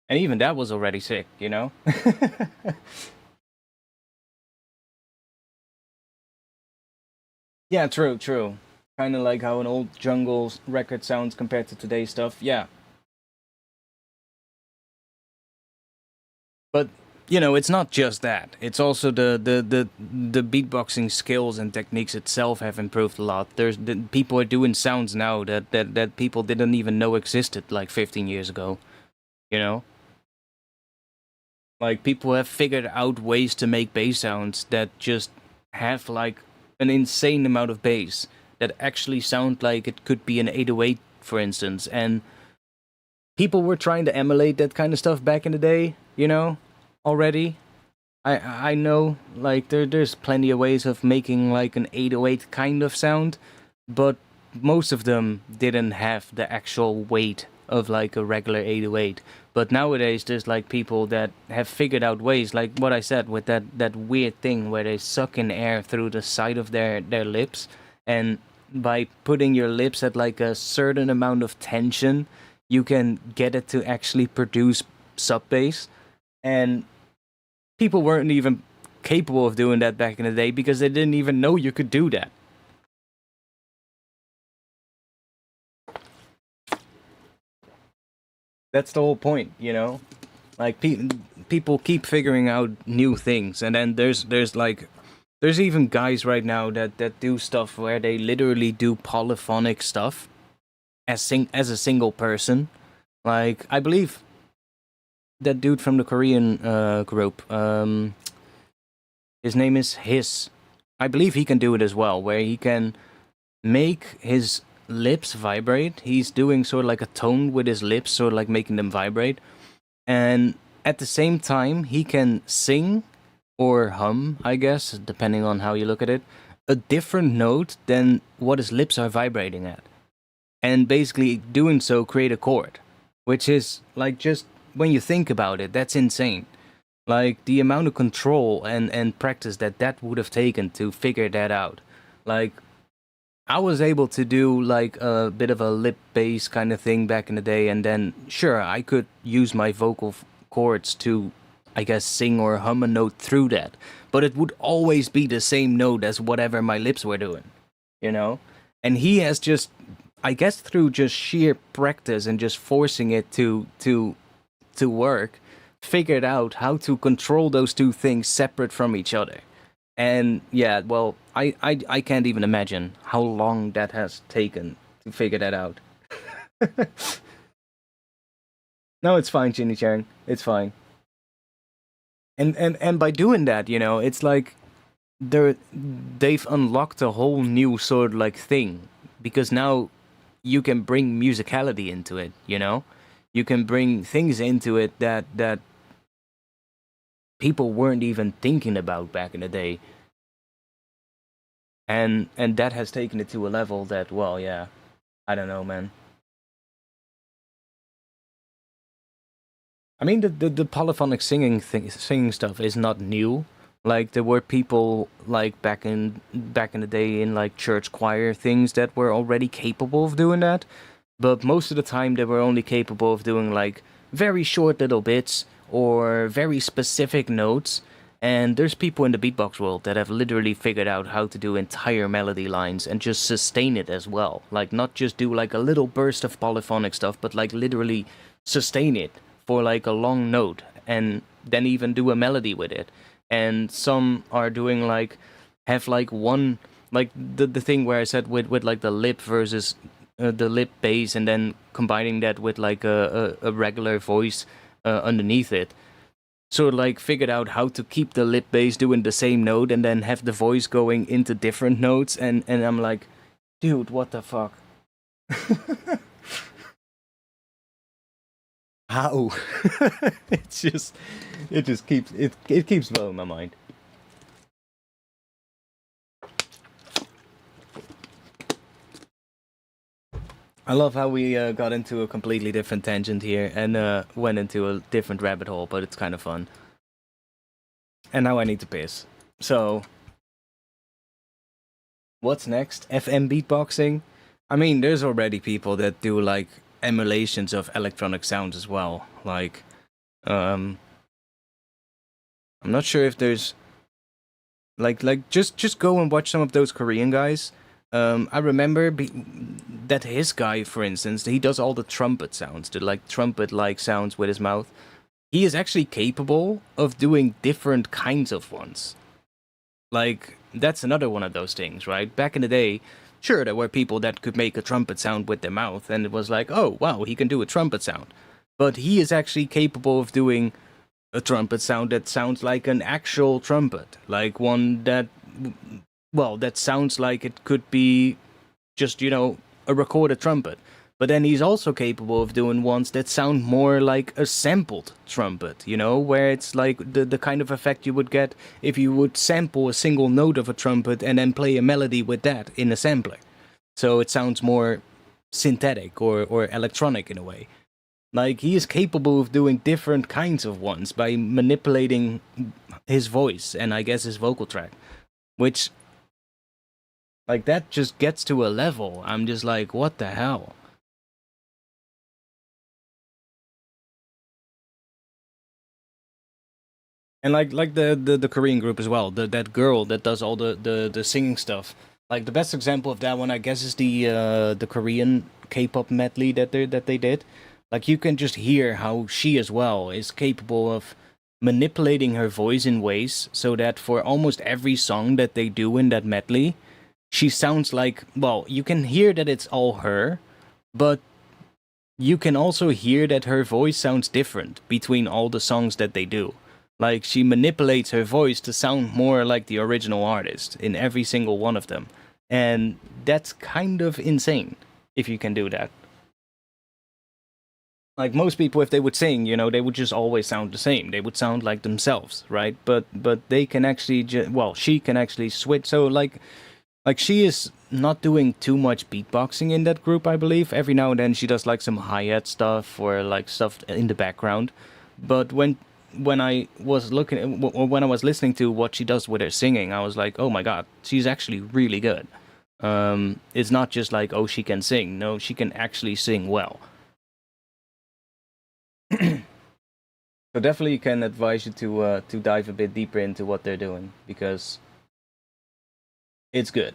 Speaker 1: And even that was already sick, you know? Yeah, true, true. Kind of like how an old jungle record sounds compared to today's stuff. Yeah. But you know, it's not just that. It's also the beatboxing skills and techniques itself have improved a lot. People are doing sounds now that people didn't even know existed like 15 years ago. You know, like people have figured out ways to make bass sounds that just have like an insane amount of bass that actually sound like it could be an 808, for instance. And people were trying to emulate that kind of stuff back in the day. You know, already. I know like there's plenty of ways of making like an 808 kind of sound, but most of them didn't have the actual weight of like a regular 808. But nowadays there's like people that have figured out ways, like what I said with that weird thing where they suck in air through the side of their lips, and by putting your lips at like a certain amount of tension, you can get it to actually produce sub bass. And people weren't even capable of doing that back in the day because they didn't even know you could do that. That's the whole point, you know? Like people keep figuring out new things, and then there's even guys right now that do stuff where they literally do polyphonic stuff as a single person. Like I believe that dude from the Korean group. His name is His. I believe he can do it as well, where he can make his lips vibrate. He's doing sort of like a tone with his lips, sort of like making them vibrate. And at the same time, he can sing or hum, I guess, depending on how you look at it, a different note than what his lips are vibrating at. And basically, doing so, create a chord, which is like just when you think about it, that's insane. Like the amount of control and practice that would have taken to figure that out. Like I was able to do like a bit of a lip bass kind of thing back in the day, and then sure I could use my vocal cords to, I guess, sing or hum a note through that, but it would always be the same note as whatever my lips were doing, you know. And he has just, I guess, through just sheer practice and just forcing it to work, figured out how to control those two things separate from each other. And yeah, well, I can't even imagine how long that has taken to figure that out. No, it's fine, Chinny Chang. It's fine. And by doing that, you know, it's like they've unlocked a whole new sort of like thing, because now you can bring musicality into it, you know? You can bring things into it that people weren't even thinking about back in the day. And that has taken it to a level that, well, yeah, I don't know, man. I mean, the polyphonic singing stuff is not new. Like there were people like back in the day in like church choir things that were already capable of doing that, but most of the time they were only capable of doing like very short little bits or very specific notes. And there's people in the beatbox world that have literally figured out how to do entire melody lines and just sustain it as well. Like not just do like a little burst of polyphonic stuff, but like literally sustain it for like a long note and then even do a melody with it. And some are doing like have like like the thing where I said with like the lip versus the lip bass, and then combining that with like a regular voice underneath it. So like figured out how to keep the lip bass doing the same note and then have the voice going into different notes, and I'm like, dude, what the fuck? How? it just keeps blowing my mind. I love how we got into a completely different tangent here and went into a different rabbit hole, but it's kind of fun. And now I need to piss. So, what's next? FM beatboxing? I mean, there's already people that do like emulations of electronic sounds as well. Like, I'm not sure if there's like just go and watch some of those Korean guys. I remember that his guy, for instance, he does all the trumpet sounds, the like trumpet-like sounds with his mouth. He is actually capable of doing different kinds of ones. Like, that's another one of those things, right? Back in the day, sure, there were people that could make a trumpet sound with their mouth, and it was like, oh, wow, he can do a trumpet sound. But he is actually capable of doing a trumpet sound that sounds like an actual trumpet. Like one that, well, that sounds like it could be just, you know, a recorded trumpet. But then he's also capable of doing ones that sound more like a sampled trumpet, you know, where it's like the kind of effect you would get if you would sample a single note of a trumpet and then play a melody with that in a sampler. So it sounds more synthetic or electronic in a way. Like, he is capable of doing different kinds of ones by manipulating his voice and I guess his vocal track. Which, like, that just gets to a level. I'm just like, what the hell? And like the Korean group as well, that girl that does all the singing stuff. Like, the best example of that one, I guess, is the Korean K-pop medley that they did. Like, you can just hear how she as well is capable of manipulating her voice in ways so that for almost every song that they do in that medley, she sounds like, well, you can hear that it's all her, but you can also hear that her voice sounds different between all the songs that they do. Like, she manipulates her voice to sound more like the original artist in every single one of them. And that's kind of insane, if you can do that. Like, most people, if they would sing, you know, they would just always sound the same. They would sound like themselves, right? But they can actually, well, she can actually switch. So, like she is not doing too much beatboxing in that group, I believe. Every now and then she does, like, some hi-hat stuff or, like, stuff in the background. But when I was looking, or when I was listening to what she does with her singing, I was like, oh my god, she's actually really good. It's not just like, oh, she can sing. No, she can actually sing well. So definitely can advise you to dive a bit deeper into what they're doing, because it's good.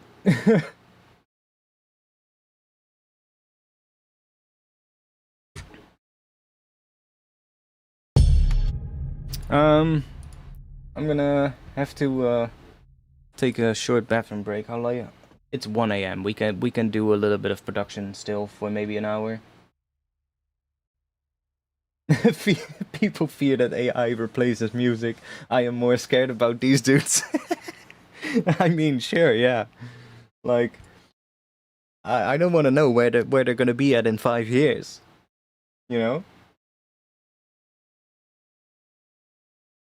Speaker 1: I'm gonna have to take a short bathroom break. How late? It's 1 a.m. We can do a little bit of production still for maybe an hour. People fear that AI replaces music. I am more scared about these dudes. I mean, sure, yeah. Like, I don't want to know where they're gonna be at in 5 years. You know?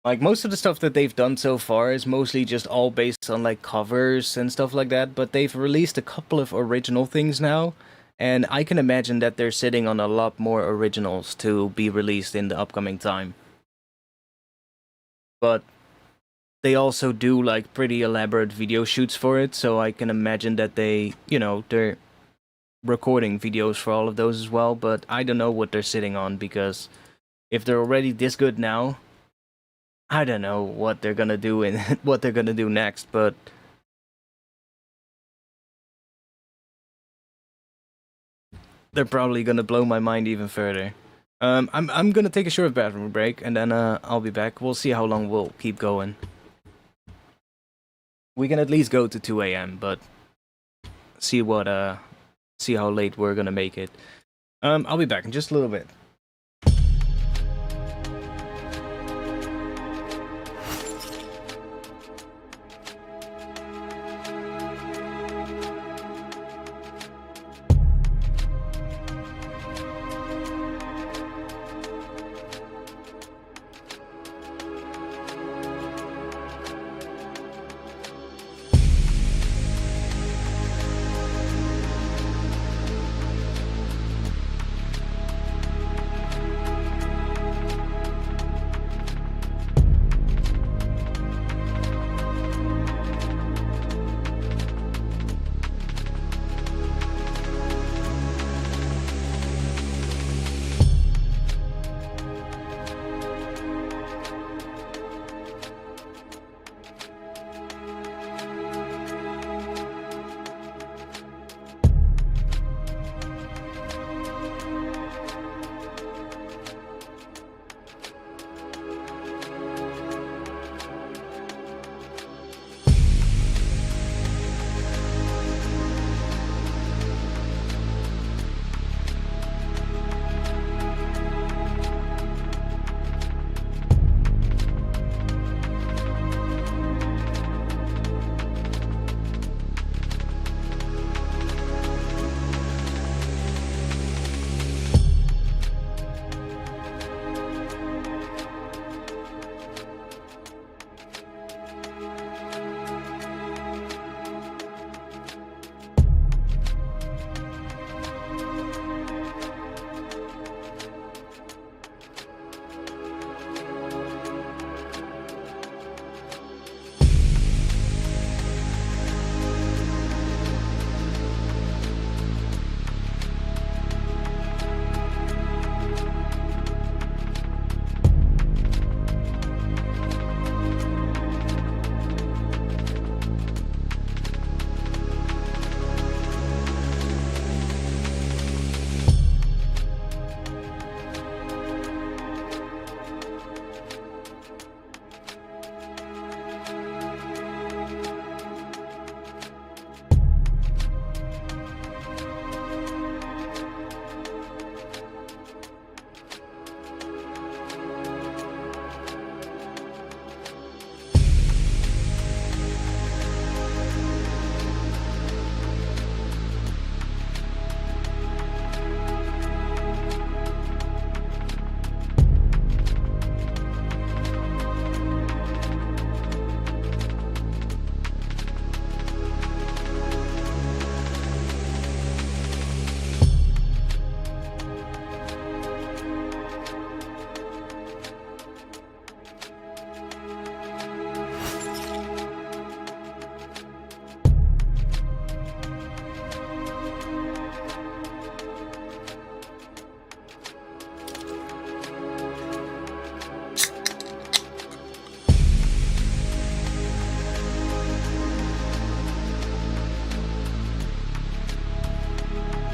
Speaker 1: Like, most of the stuff that they've done so far is mostly just all based on, like, covers and stuff like that, but they've released a couple of original things now, and I can imagine that they're sitting on a lot more originals to be released in the upcoming time. But they also do, like, pretty elaborate video shoots for it, so I can imagine that they, you know, they're recording videos for all of those as well, but I don't know what they're sitting on, because if they're already this good now, I don't know what they're gonna do and what they're gonna do next, but they're probably gonna blow my mind even further. I'm gonna take a short bathroom break and then I'll be back. We'll see how long we'll keep going. We can at least go to 2 a.m., but see how late we're gonna make it. I'll be back in just a little bit.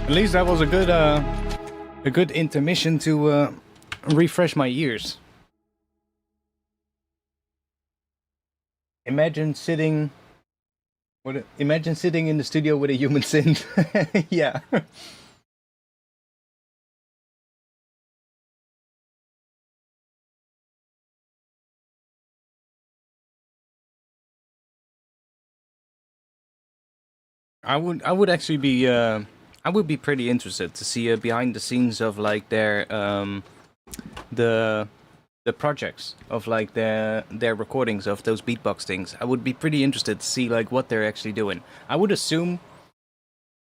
Speaker 1: At least that was a good intermission to refresh my ears. Imagine sitting in the studio with a human synth. Yeah. I would actually be I would be pretty interested to see behind the scenes of like their the projects of like their recordings of those beatbox things. I would be pretty interested to see like what they're actually doing. I would assume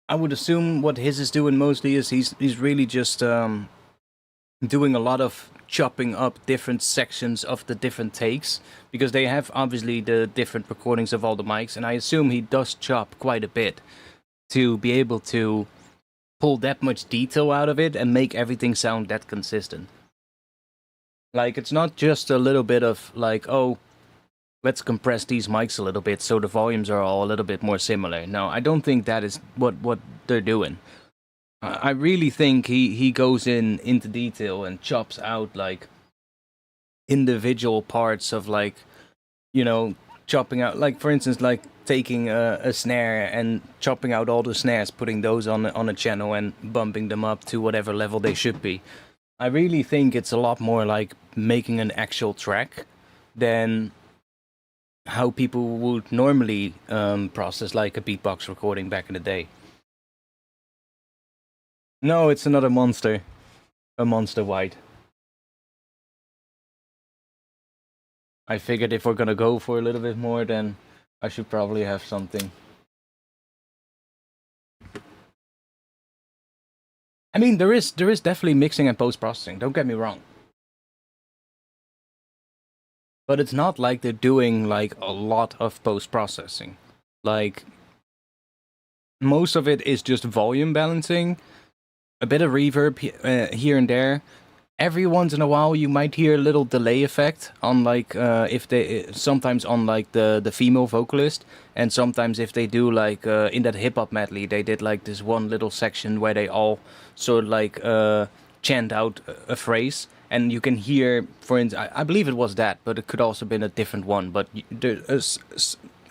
Speaker 1: what his is doing mostly is he's really just doing a lot of chopping up different sections of the different takes, because they have obviously the different recordings of all the mics, and I assume he does chop quite a bit to be able to pull that much detail out of it and make everything sound that consistent. Like, it's not just a little bit of like, oh, let's compress these mics a little bit so the volumes are all a little bit more similar. No, I don't think that is what they're doing. I really think he goes into detail and chops out like individual parts of like, you know, chopping out, like for instance, like taking a snare and chopping out all the snares, putting those on a channel and bumping them up to whatever level they should be. I really think it's a lot more like making an actual track than how people would normally process like a beatbox recording back in the day. No, it's another monster. A monster white. I figured if we're gonna go for a little bit more, then I should probably have something. I mean, there is definitely mixing and post-processing, don't get me wrong. But it's not like they're doing like a lot of post-processing. Like, most of it is just volume balancing, a bit of reverb here and there. Every once in a while you might hear a little delay effect on like if they sometimes on like the female vocalist, and sometimes if they do like in that hip hop medley they did like this one little section where they all sort of like chant out a phrase, and you can hear, for instance, I believe it was that, but it could also have been a different one, but there's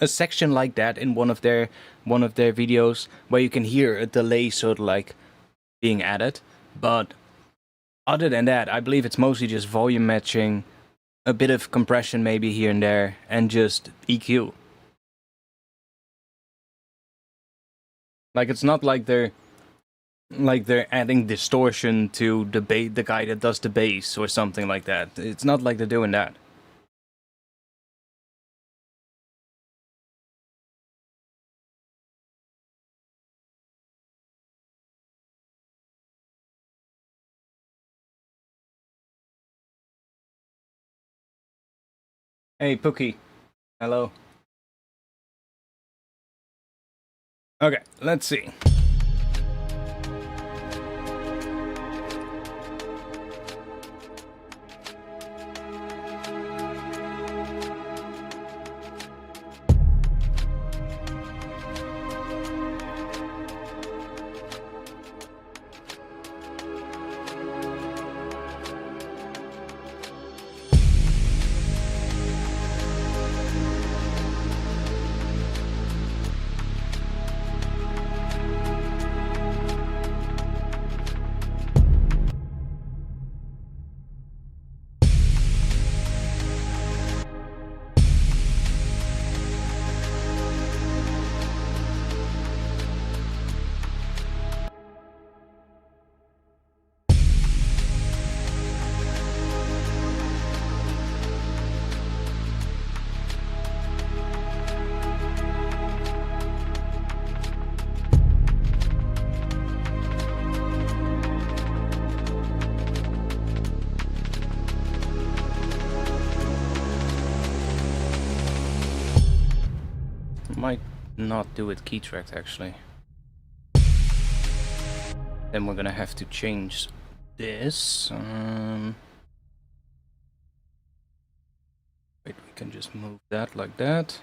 Speaker 1: a section like that in one of their videos where you can hear a delay sort of like being added. But other than that, I believe it's mostly just volume matching, a bit of compression maybe here and there, and just EQ. Like, it's not like they're adding distortion to the guy that does the bass or something like that. It's not like they're doing that. Hey, Pookie. Hello. Okay, let's see. Might not do it key tracked actually. Then we're gonna have to change this. Wait, we can just move that like that.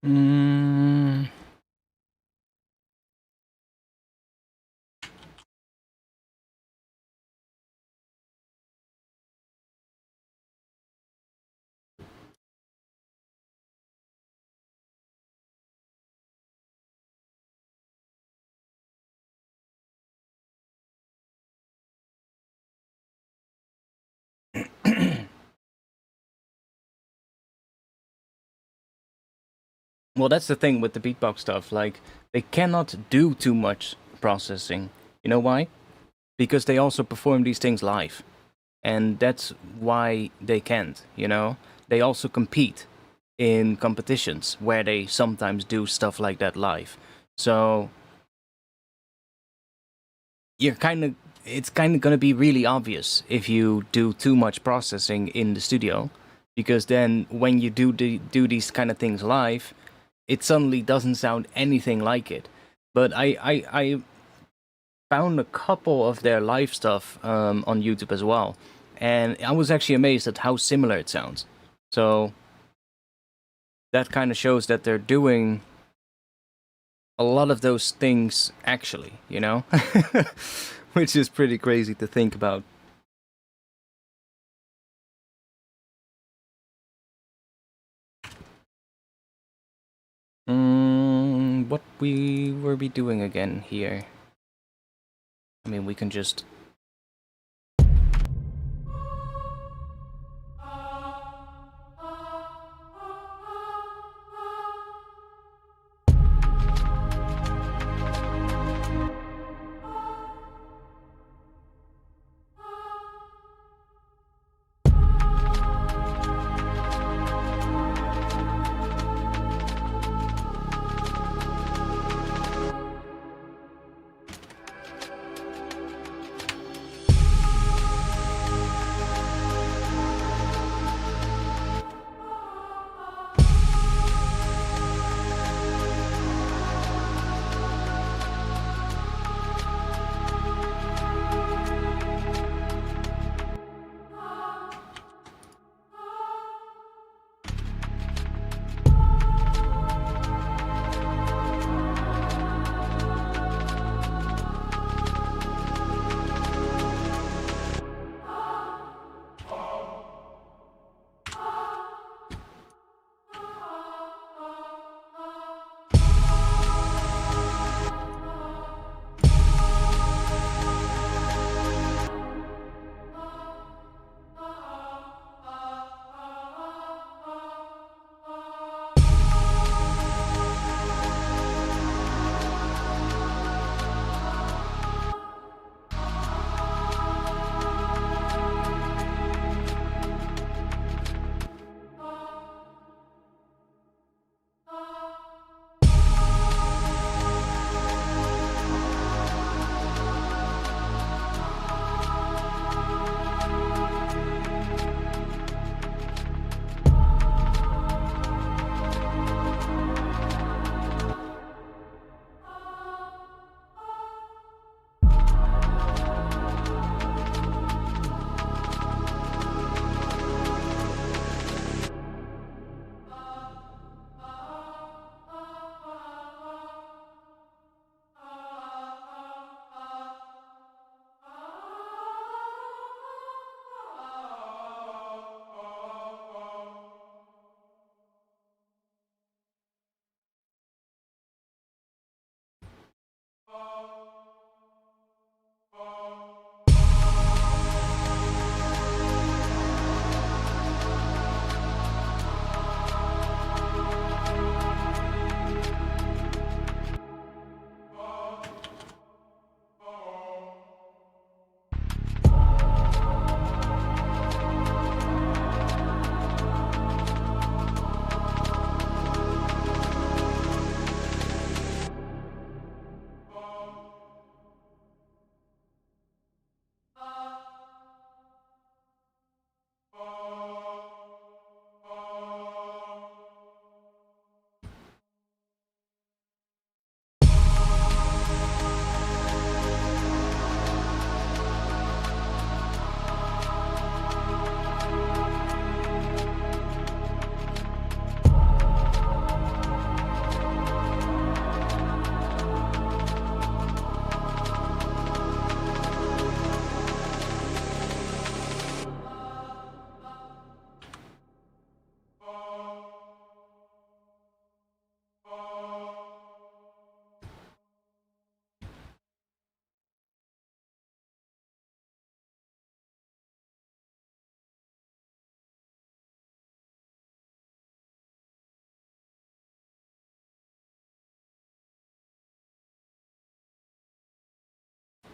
Speaker 1: Mm. Well, that's the thing with the beatbox stuff. Like, they cannot do too much processing. You know why? Because they also perform these things live. And that's why they can't, you know? They also compete in competitions where they sometimes do stuff like that live. So, it's kind of going to be really obvious if you do too much processing in the studio. Because then when you do these kind of things live, it suddenly doesn't sound anything like it. But I found a couple of their live stuff on YouTube as well, and I was actually amazed at how similar it sounds. So that kind of shows that they're doing a lot of those things actually, you know? Which is pretty crazy to think about. What were we doing again here? I mean, we can just...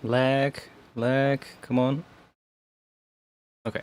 Speaker 1: Lag, come on. Okay.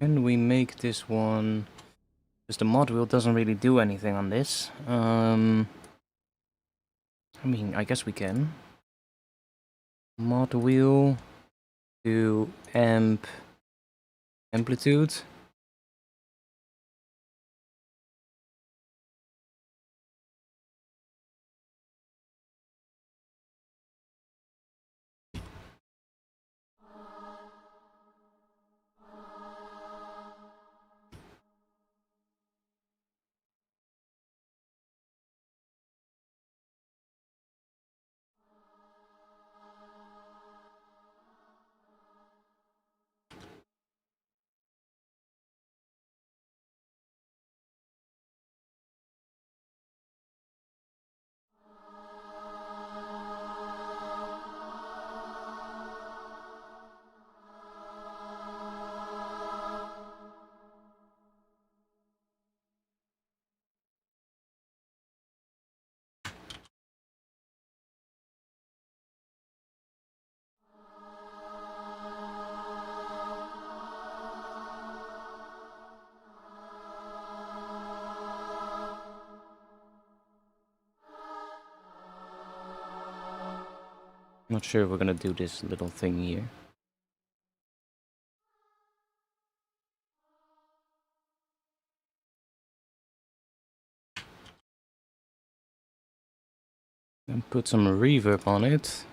Speaker 1: Can we make this one? Because the mod wheel doesn't really do anything on this. I mean, I guess we can. Mod wheel to amplitude. Not sure we're gonna do this little thing here. And put some reverb on it.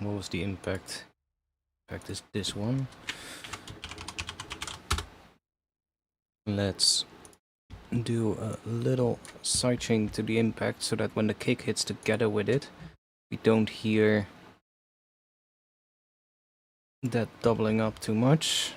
Speaker 1: What was the impact? Impact is this one. Let's do a little sidechain to the impact so that when the kick hits together with it, we don't hear that doubling up too much.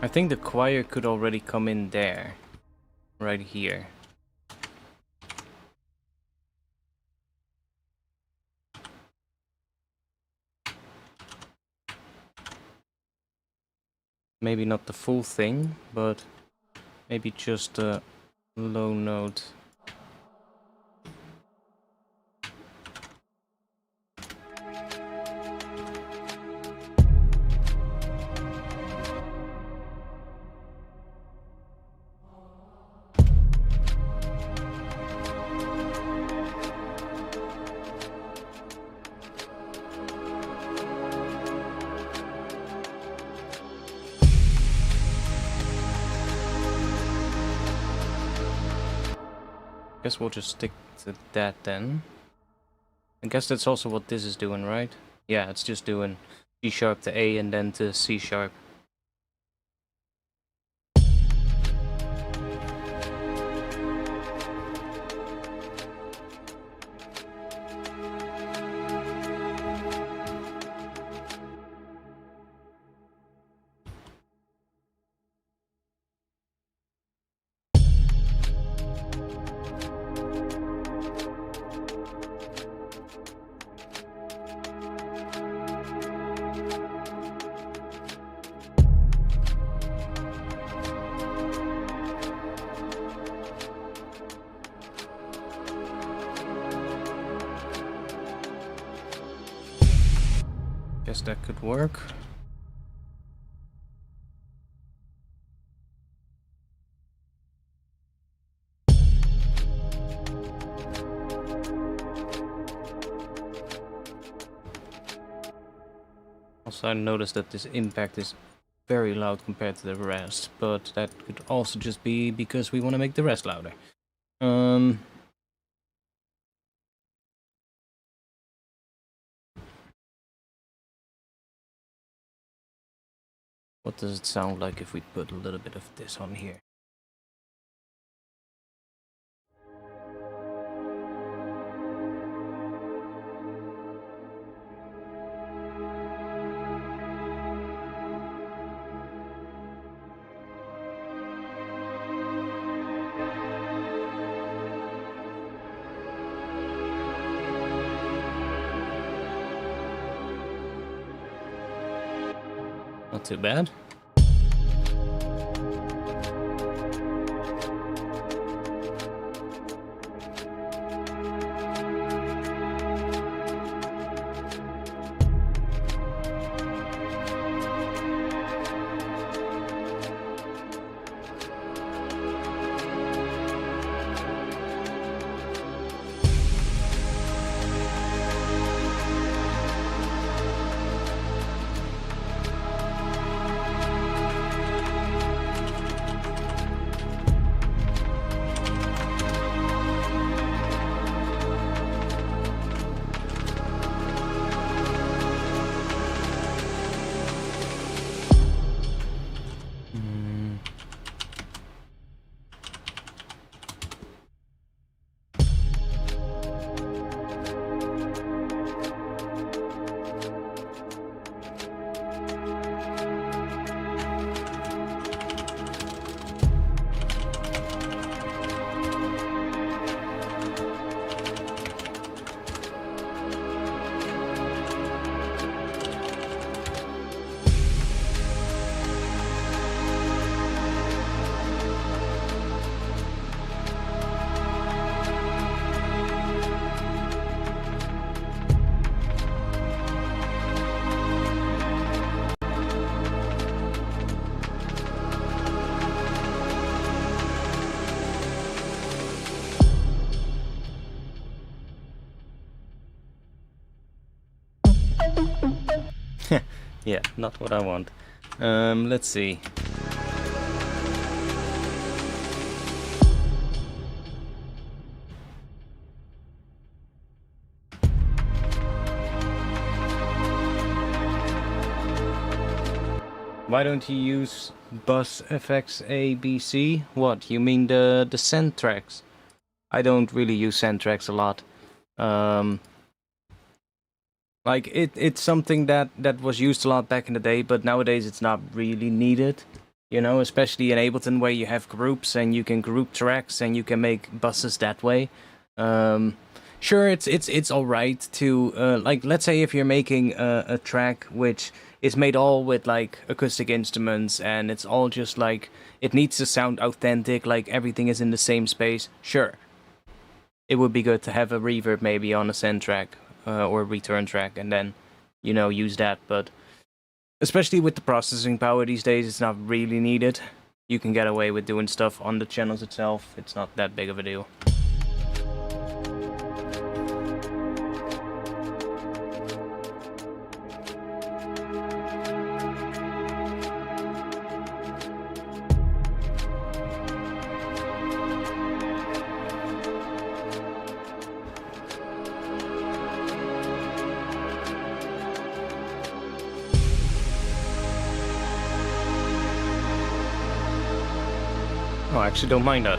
Speaker 1: I think the choir could already come in there, right here. Maybe not the full thing, but maybe just a low note. Guess we'll just stick to that then. I guess that's also what this is doing, right? Yeah, it's just doing G sharp to A and then to C sharp. Guess that could work. Also, I noticed that this impact is very loud compared to the rest, but that could also just be because we want to make the rest louder. What does it sound like if we put a little bit of this on here? Not too bad. Yeah, not what I want. Let's see. Why don't you use bus FX A, B, C? What, you mean the Synth tracks? I don't really use Synth tracks a lot. Like it's something that was used a lot back in the day, but nowadays it's not really needed. You know, especially in Ableton where you have groups and you can group tracks and you can make buses that way. Sure, it's all right to like, let's say if you're making a track which is made all with like acoustic instruments and it's all just like it needs to sound authentic, like everything is in the same space. Sure, it would be good to have a reverb maybe on a send track or a return track, and then use that. But especially with the processing power these days, it's not really needed. You can get away with doing stuff on the channels itself. It's not that big of a deal. Oh, I actually don't mind that.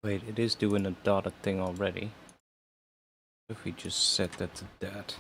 Speaker 1: Wait, it is doing a dotted thing already. If we just set that to that.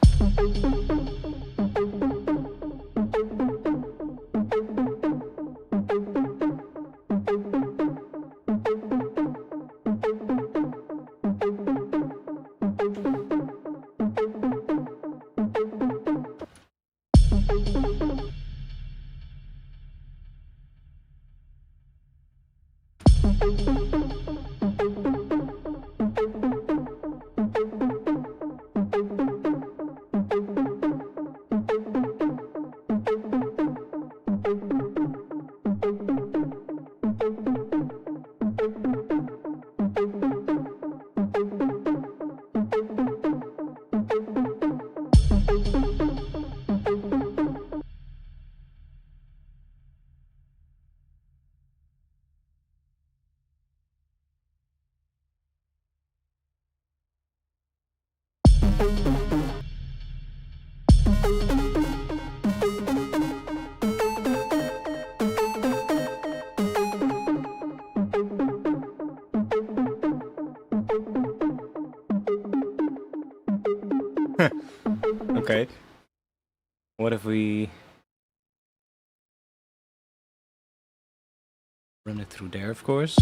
Speaker 1: Okay. What if we run it through there, of course?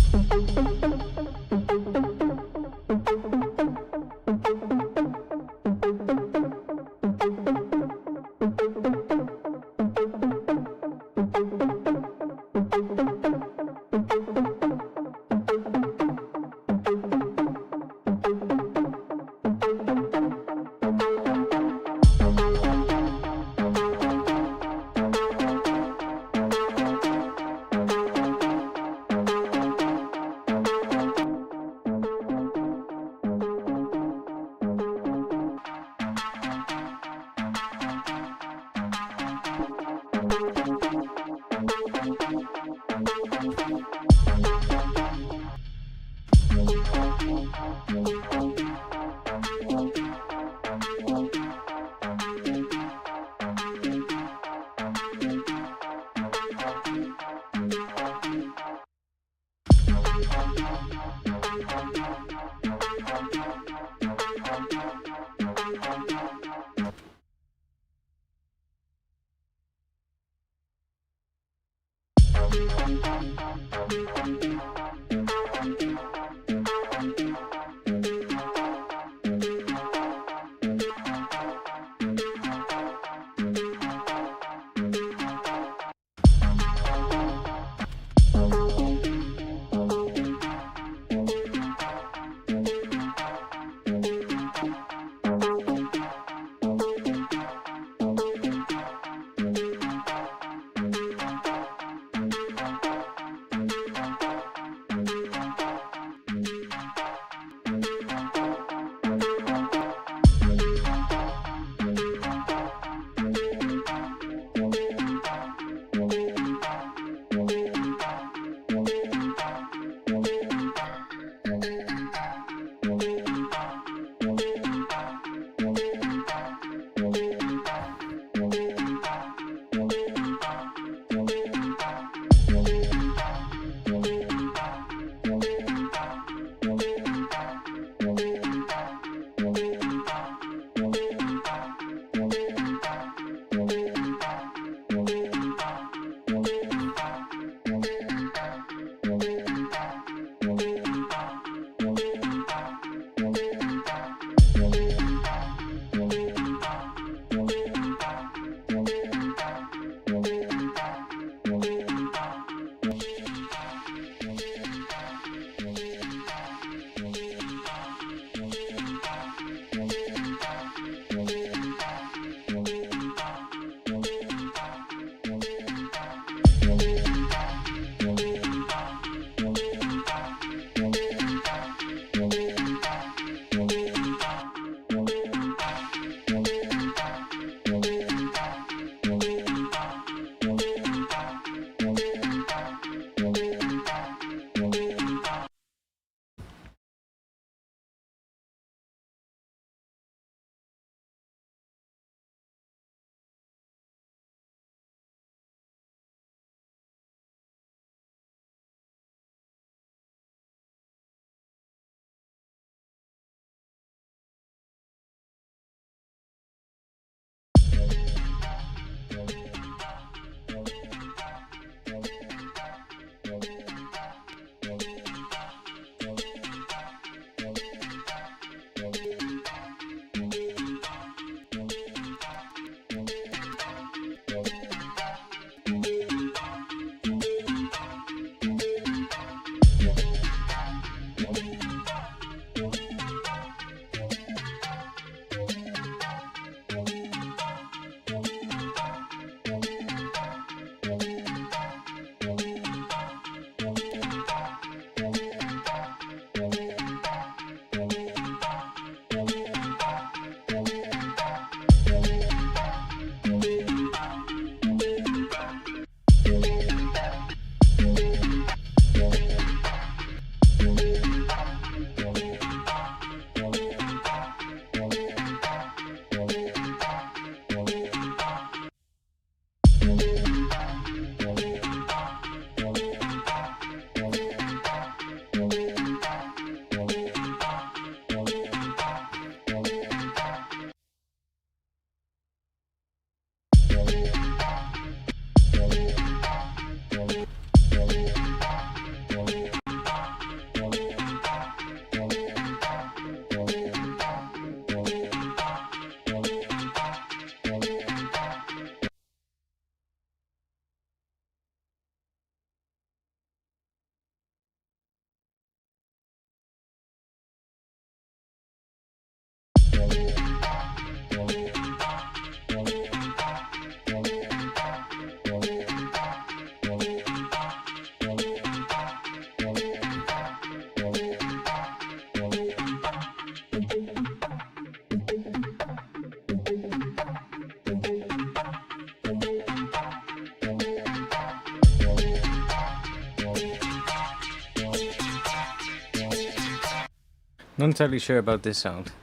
Speaker 1: Not entirely sure about this sound.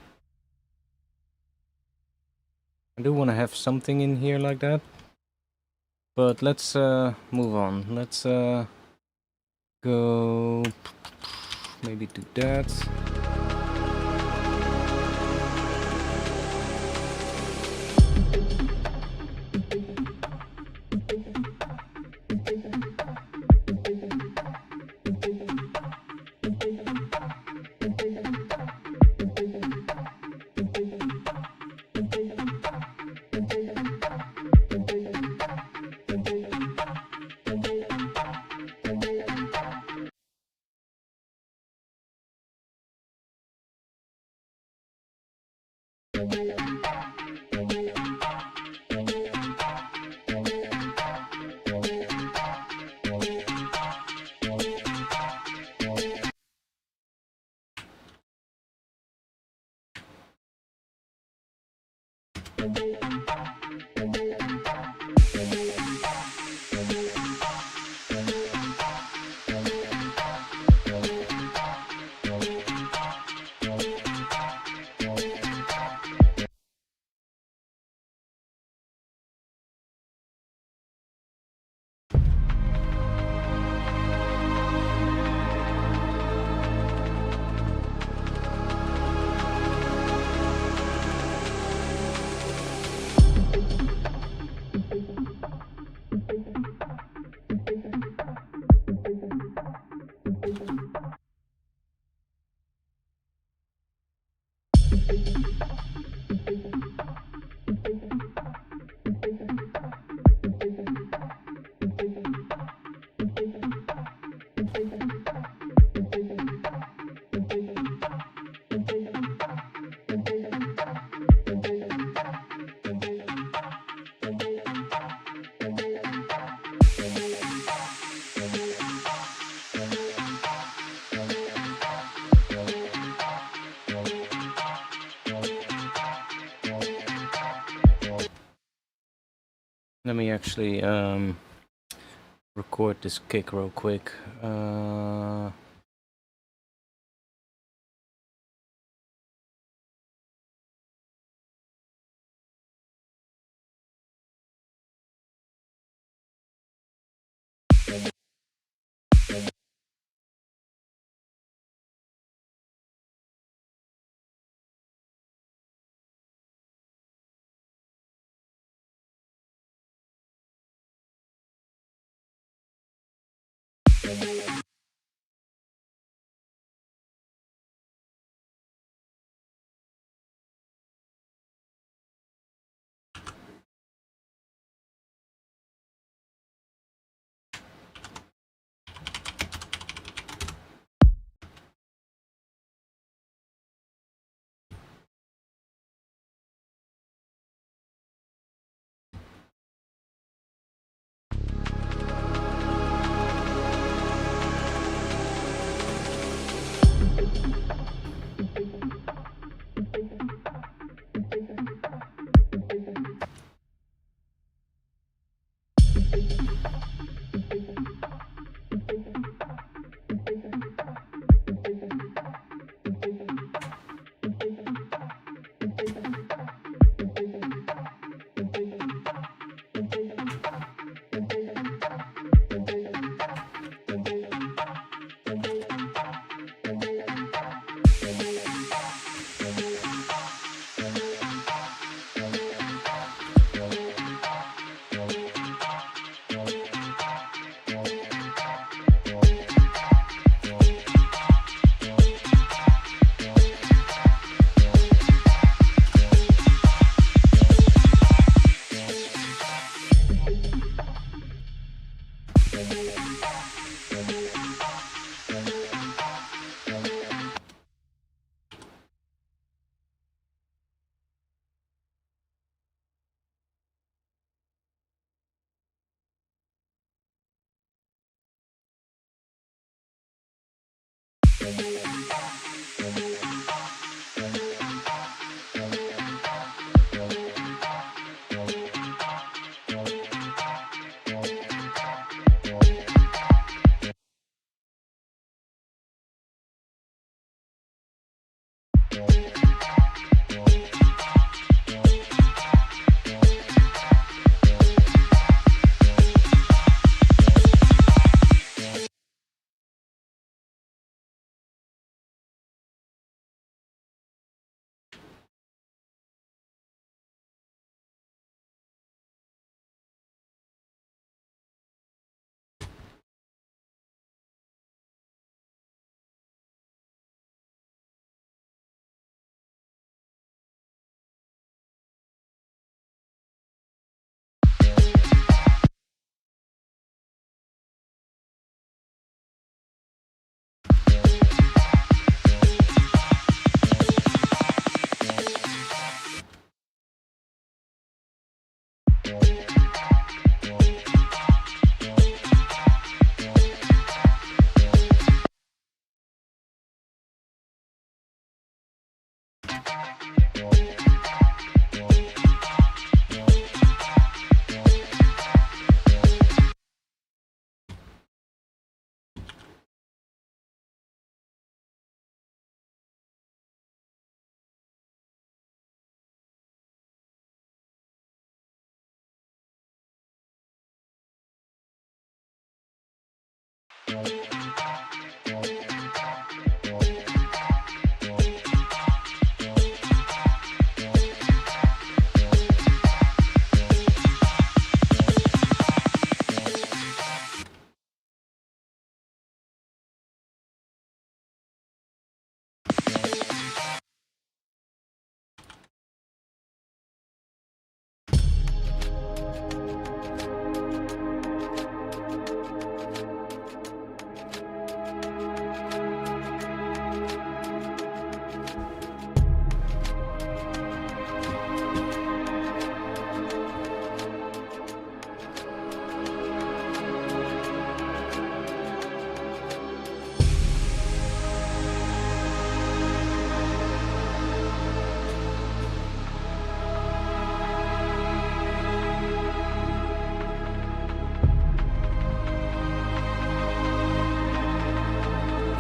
Speaker 1: I do want to have something in here like that. But let's move on. Let's go maybe do that. Let me actually record this kick real quick.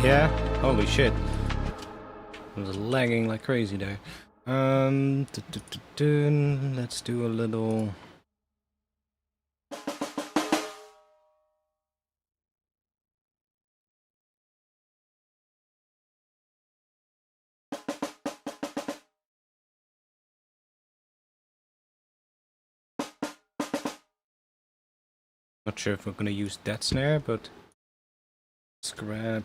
Speaker 1: Yeah, holy shit. It was lagging like crazy there. Let's do a little... Not sure if we're gonna use that snare, but let's grab...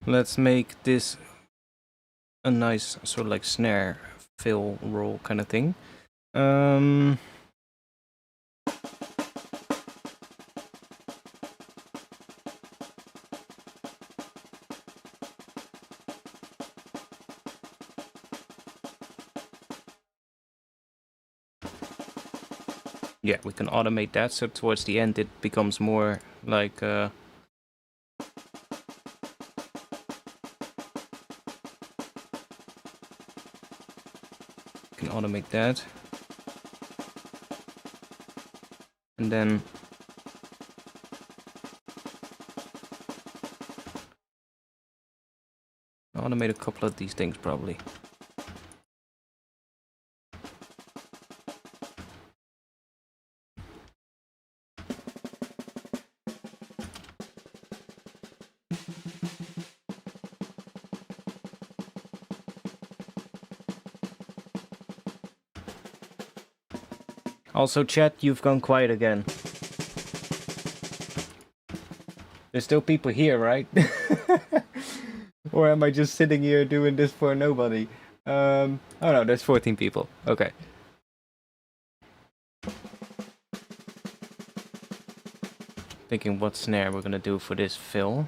Speaker 1: Let's make this a nice sort of like snare fill roll kind of thing. Yeah, we can automate that, so towards the end it becomes more like can automate that. And then automate a couple of these things probably. Also, chat, you've gone quiet again. There's still people here, right? Or am I just sitting here doing this for nobody? Oh no, there's 14 people. Okay. Thinking what snare we're gonna do for this fill.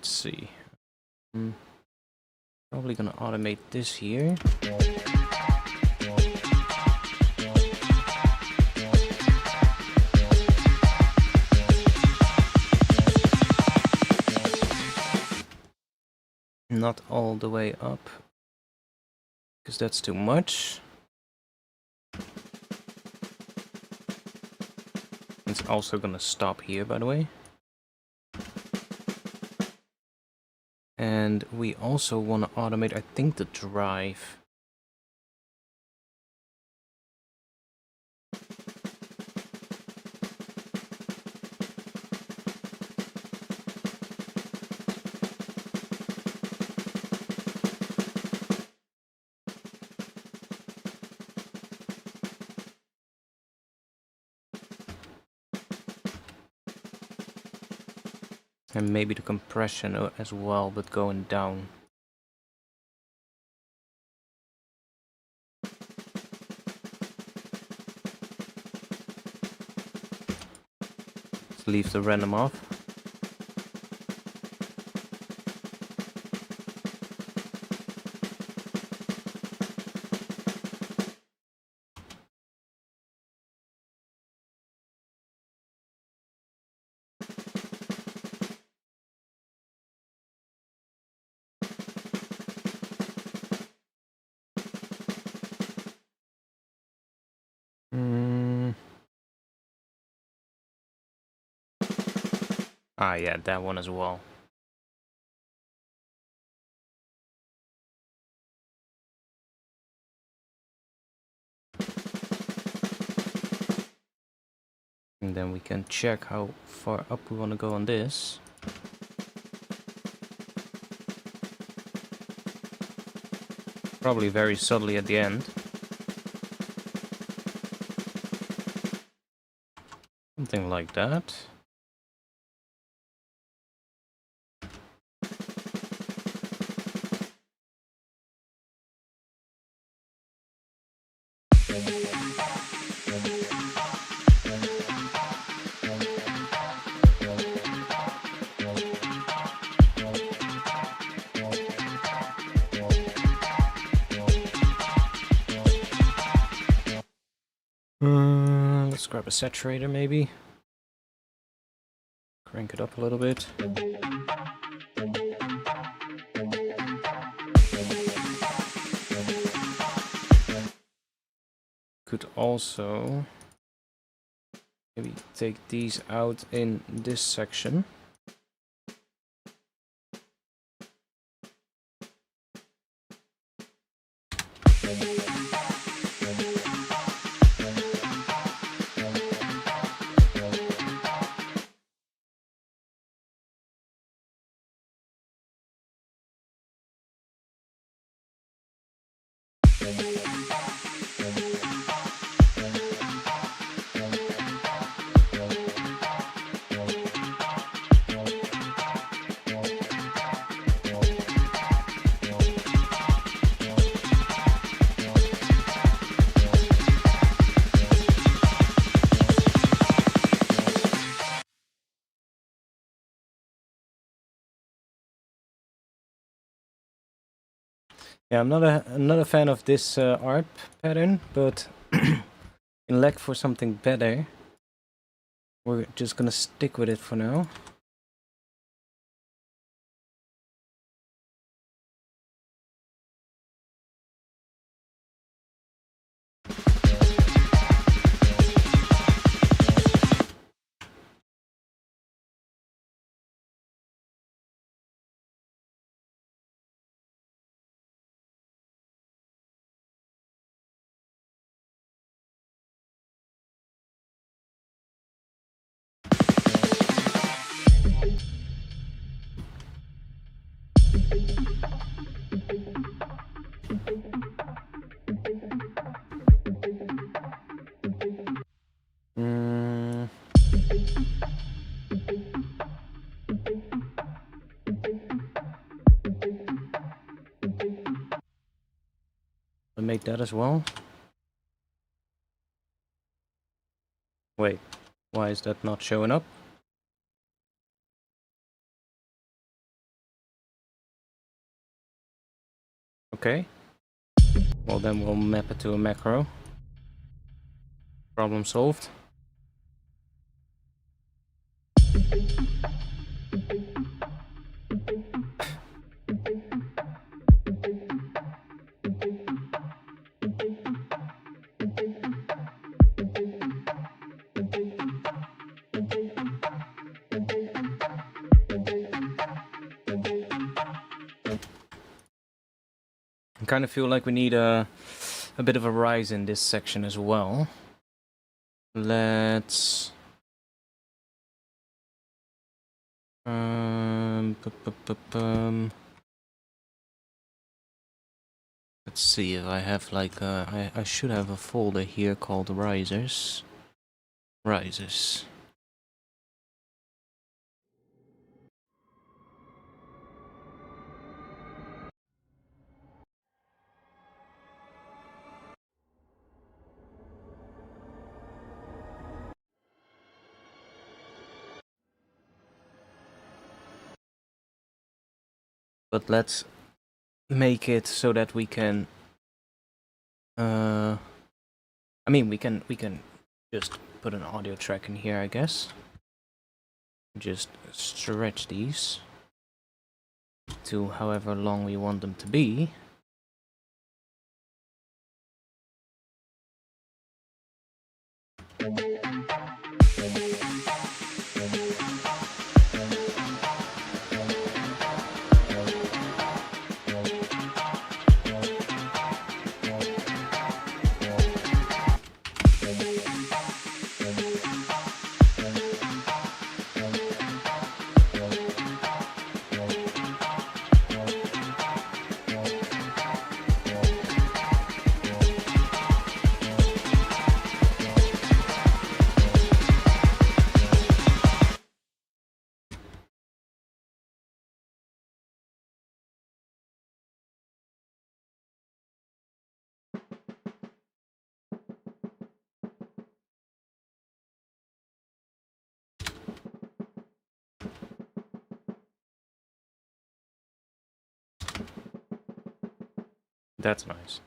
Speaker 1: See. Probably gonna automate this here. Not all the way up, because that's too much. It's also gonna stop here, by the way. And we also want to automate, I think, the drive. And maybe the compression as well, but going down. Let's leave the random off. Ah, yeah, that one as well. And then we can check how far up we want to go on this. Probably very subtly at the end. Something like that. Let's grab a saturator maybe. Crank it up a little bit. Could also maybe take these out in this section. Yeah, I'm not a fan of this ARP pattern, but in lack for something better, we're just gonna stick with it for now. I'll make that as well. Wait, why is that not showing up? Okay. Well, then we'll map it to a macro. Problem solved. I kind of feel like we need a bit of a rise in this section as well. Let's... Let's see if I have like I should have a folder here called risers. Risers. But let's make it so that we can I mean we can just put an audio track in here, I guess. Just stretch these to however long we want them to be. That's nice.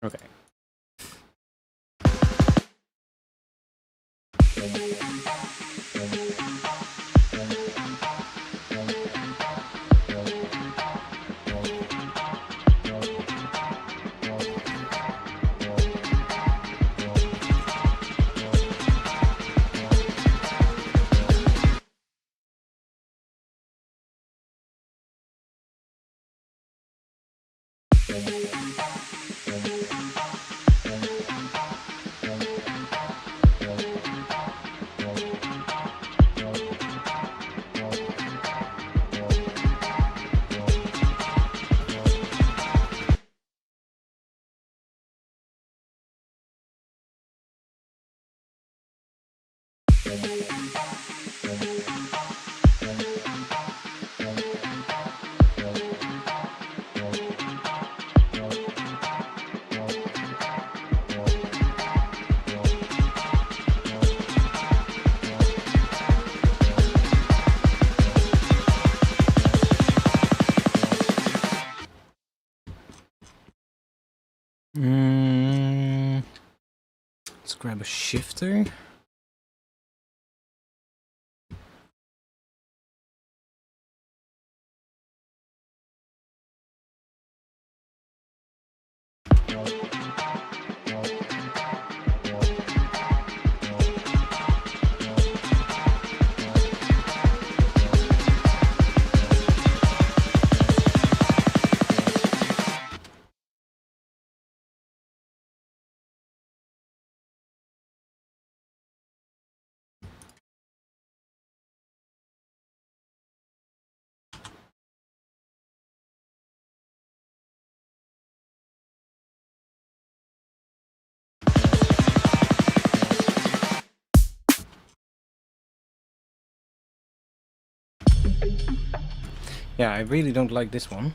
Speaker 1: Okay. Let's grab a shifter. Yeah, I really don't like this one.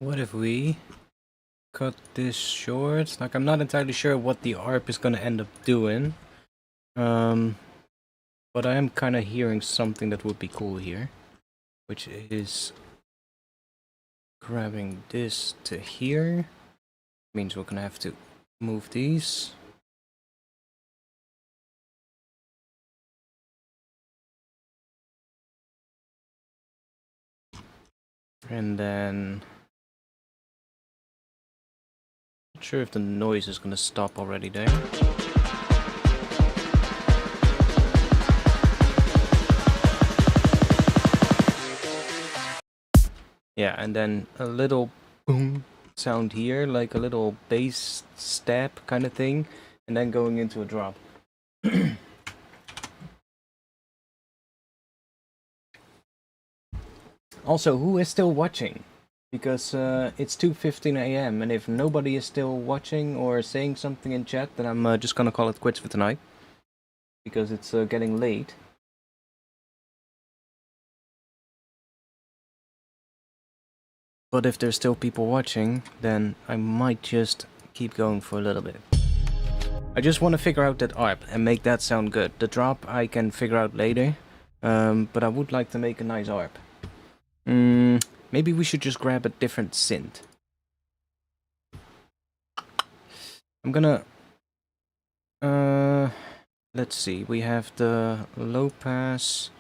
Speaker 1: What if we cut this short? Like, I'm not entirely sure what the ARP is gonna end up doing. But I am kind of hearing something that would be cool here, which is grabbing this to here. Means we're gonna have to move these. And then not sure if the noise is gonna stop already there. Yeah, and then a little boom sound here, like a little bass stab kind of thing, and then going into a drop. Also, who is still watching? Because it's 2:15 a.m. and if nobody is still watching or saying something in chat, then I'm just gonna call it quits for tonight. Because it's getting late. But if there's still people watching, then I might just keep going for a little bit. I just want to figure out that ARP and make that sound good. The drop I can figure out later, but I would like to make a nice ARP. Maybe we should just grab a different synth. I'm gonna... let's see, we have the low pass.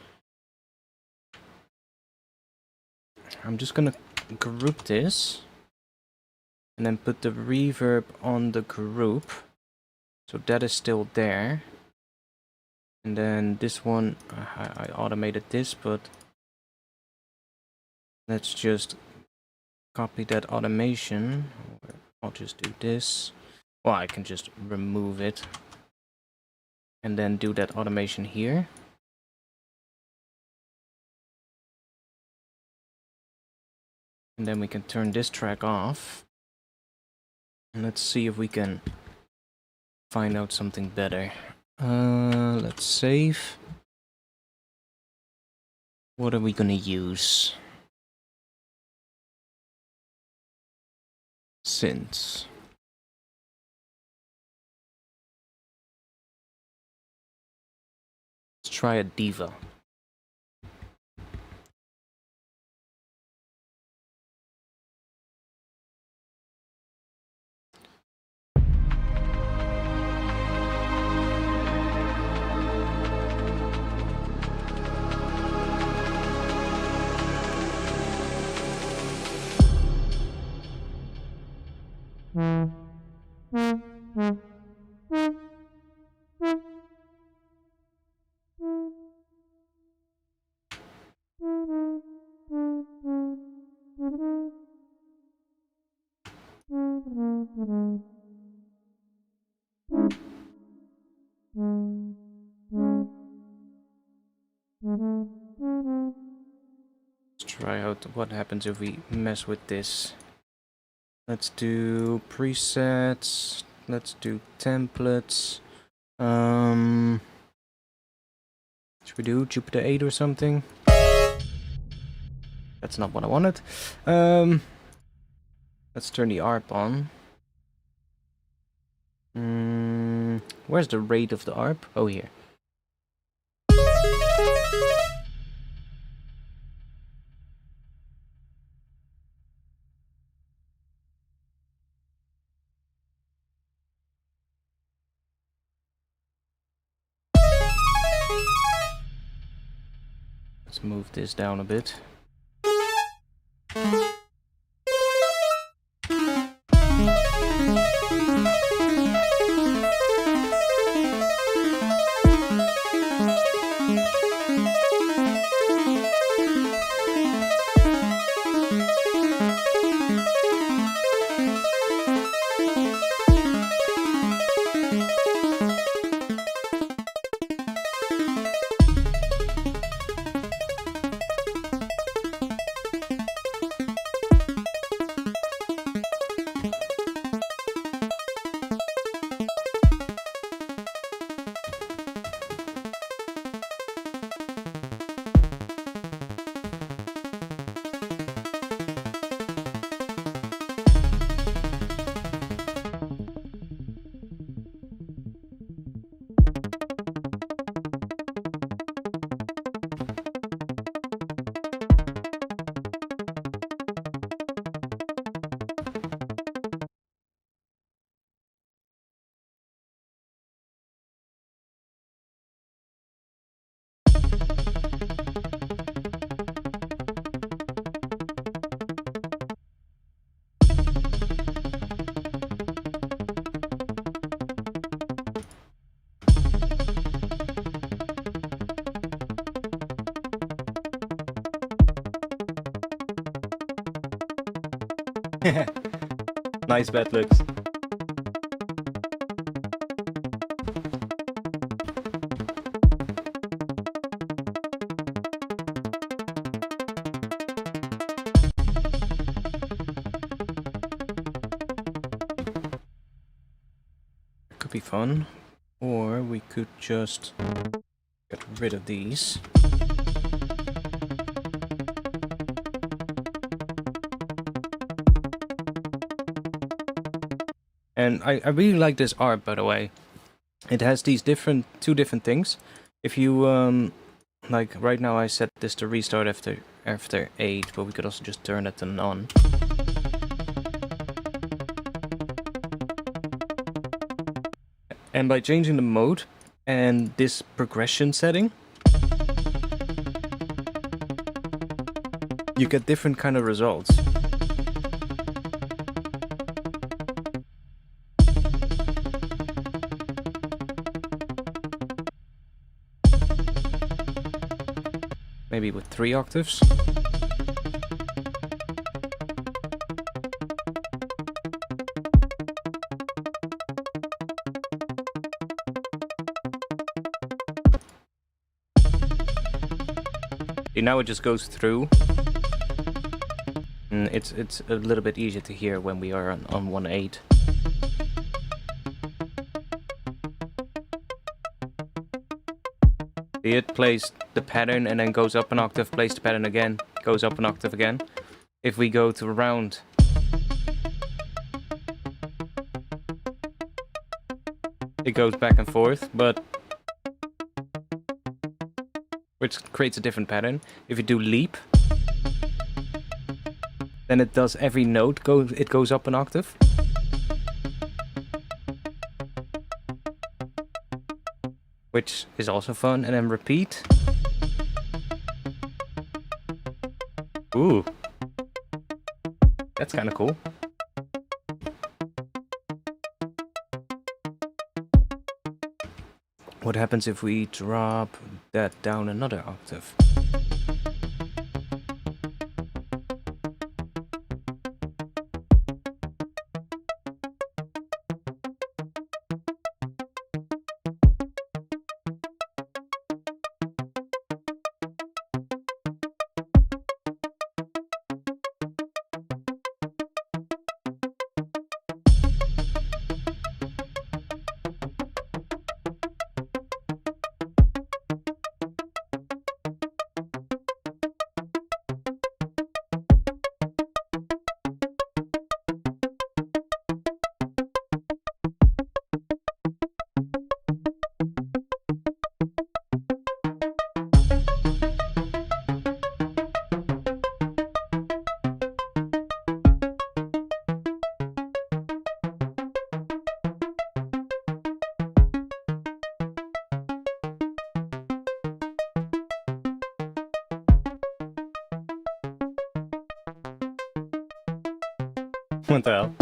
Speaker 1: I'm just gonna group this. And then put the reverb on the group. So that is still there. And then this one, I automated this, but... let's just copy that automation. I'll just do this. Well, I can just remove it. And then do that automation here. And then we can turn this track off. And let's see if we can find out something better. Let's save. What are we gonna use? Synth. Let's try a diva. Let's try out what happens if we mess with this. Let's do presets. Let's do templates. Should we do Jupiter 8 or something? That's not what I wanted. Let's turn the ARP on. Where's the rate of the ARP? Oh, here. Let's move this down a bit. Nice bad looks. Could be fun, or we could just get rid of these. And I really like this art, by the way. It has these two different things. If you like right now, I set this to restart after 8, but we could also just turn that to none. And by changing the mode and this progression setting, you get different kind of results. Maybe with 3 octaves. See, now it just goes through. It's a little bit easier to hear when we are on 1/8. It plays the pattern and then goes up an octave, plays the pattern again, goes up an octave again. If we go to round, it goes back and forth, but which creates a different pattern. If you do leap, then it does every note it goes up an octave. Which is also fun, and then repeat. Ooh. That's kind of cool. What happens if we drop that down another octave? What the hell?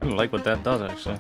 Speaker 1: I don't like what that does, actually.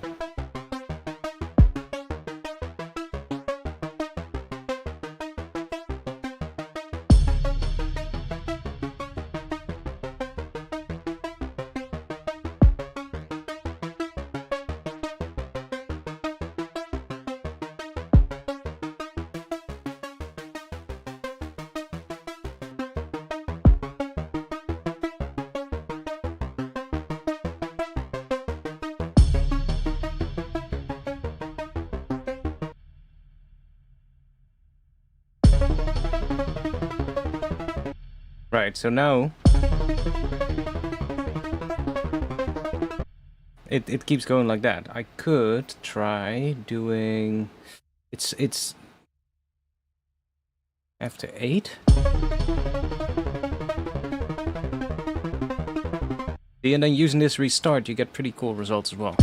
Speaker 1: Right, so now it keeps going like that. I could try doing it's after 8. And then using this restart, you get pretty cool results as well.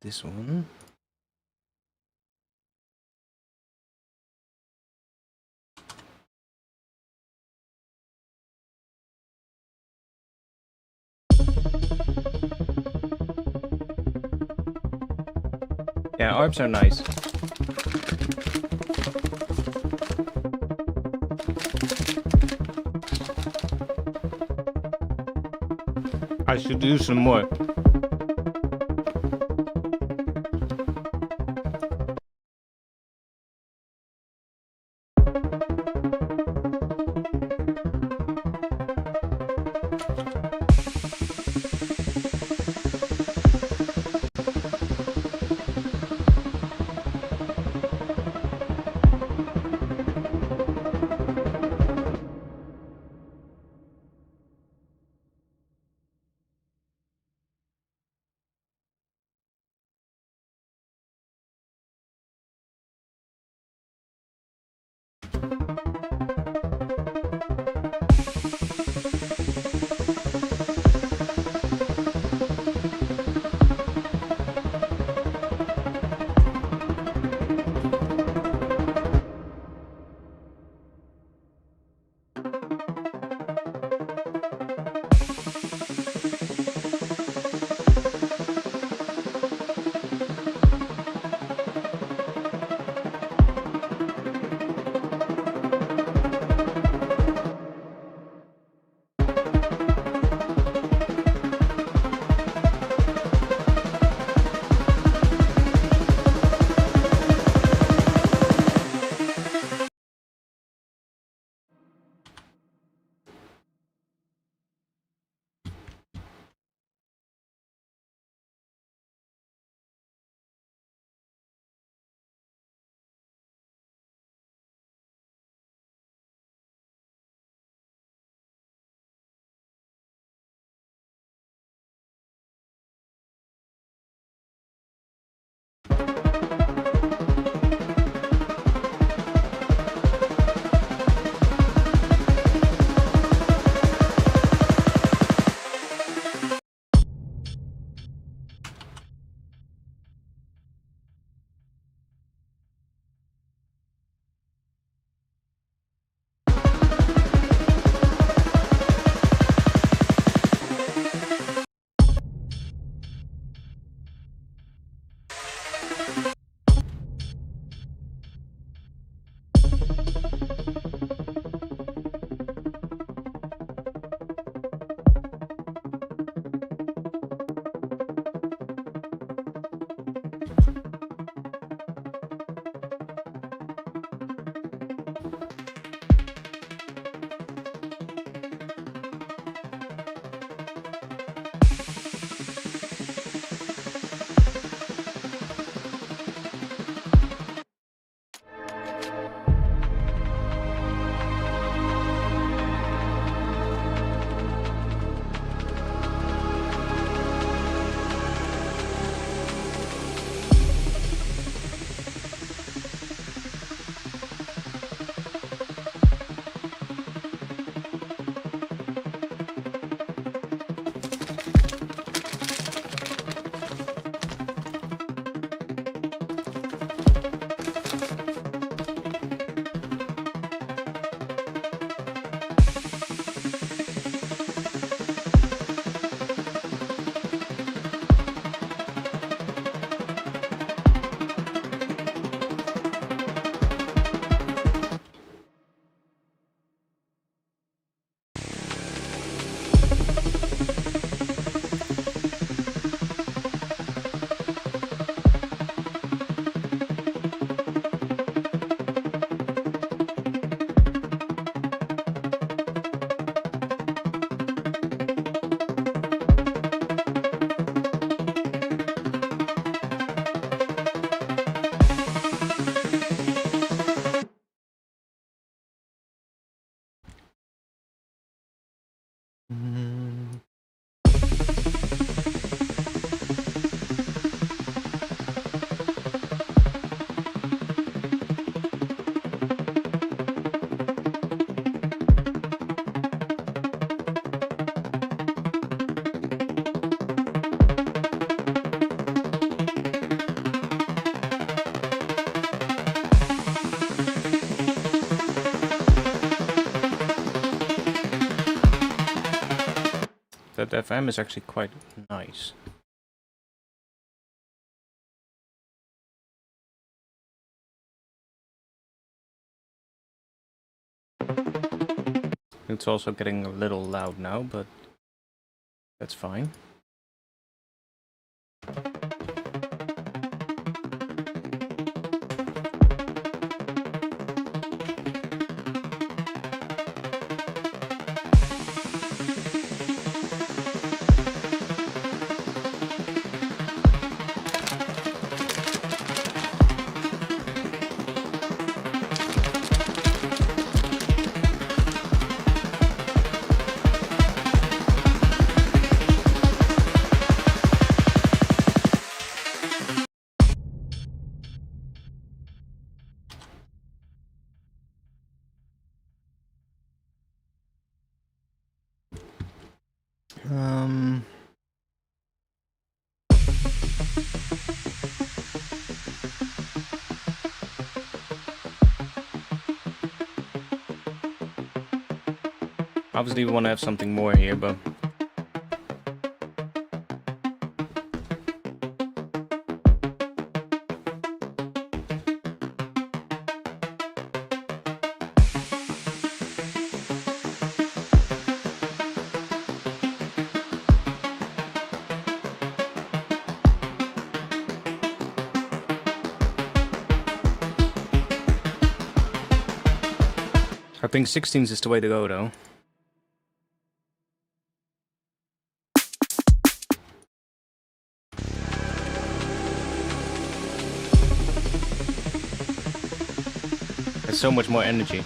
Speaker 1: this one. Yeah, arps are nice. I should do some more. FM is actually quite nice. It's also getting a little loud now, but that's fine. Obviously we want to have something more here, but I think 16s is the way to go, though. There's so much more energy.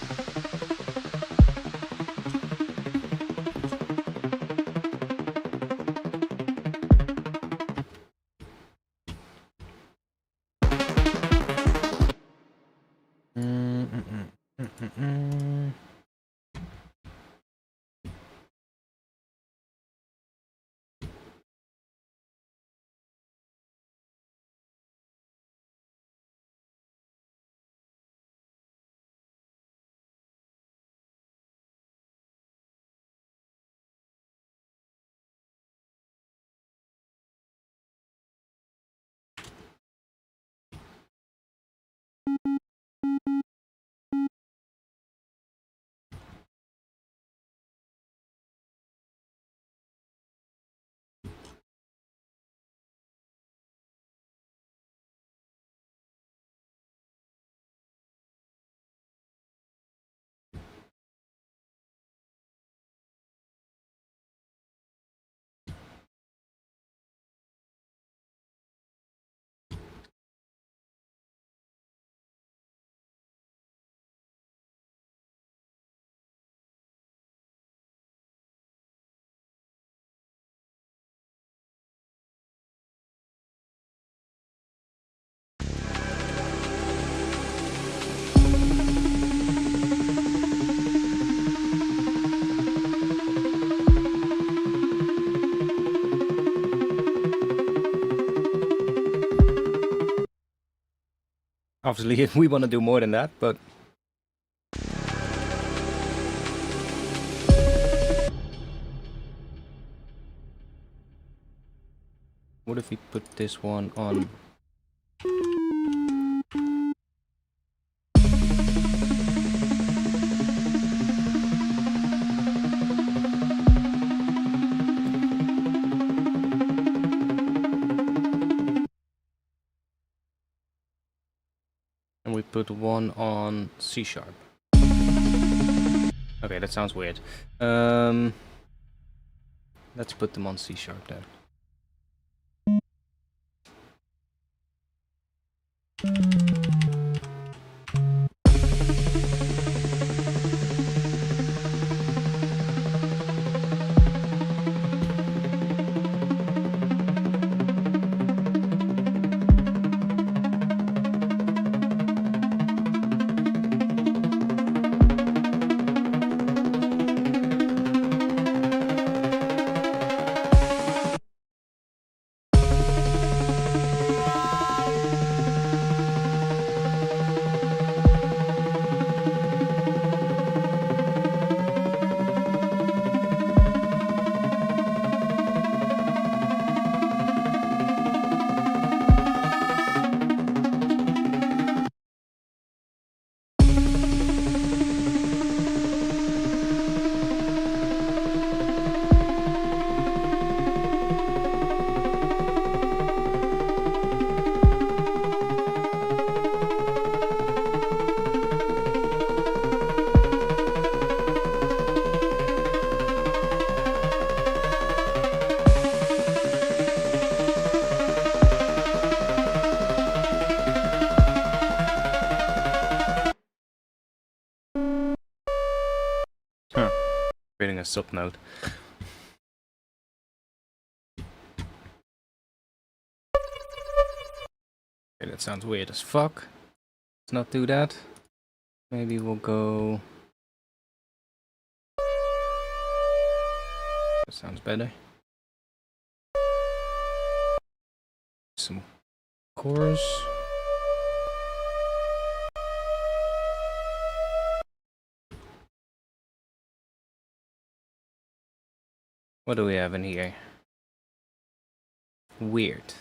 Speaker 1: Obviously, if we want to do more than that, but what if we put this one on? And we put one on C sharp. Okay, that sounds weird. Let's put them on C sharp then. a subnote. Okay, that sounds weird as fuck. Let's not do that. Maybe we'll go... That sounds better. Some chorus. What do we have in here? Weird.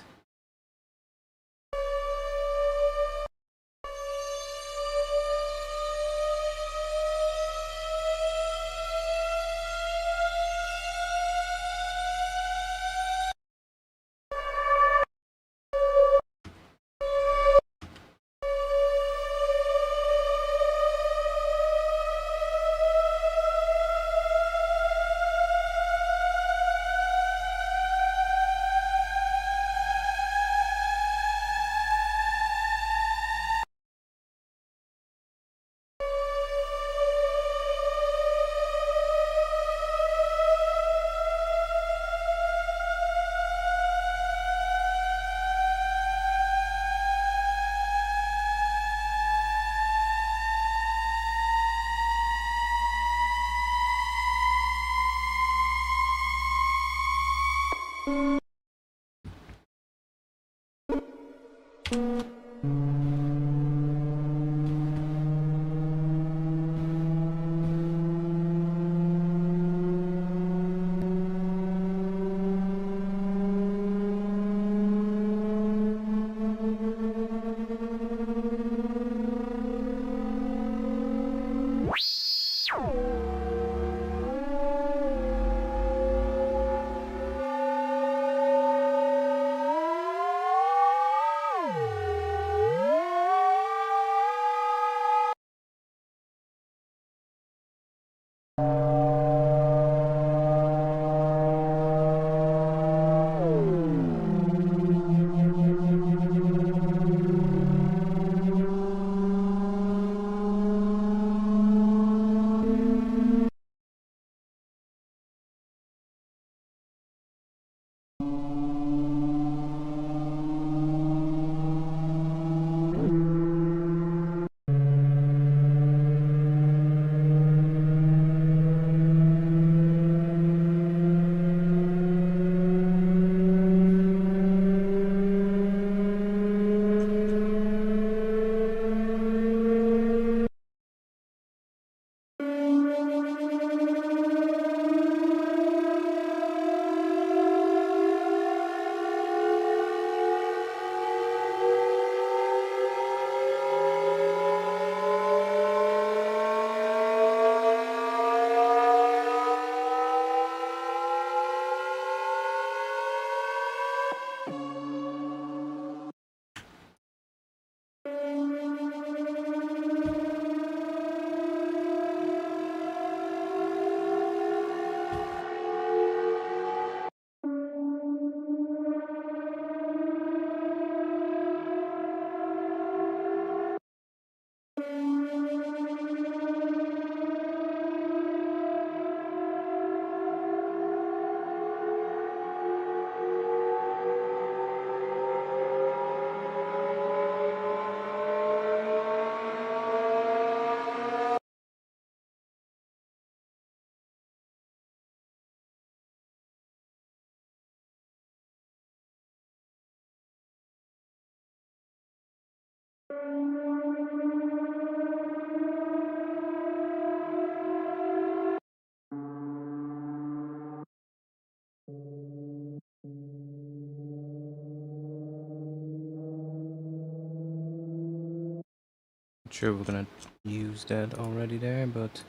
Speaker 1: Not sure we're gonna use that already there, but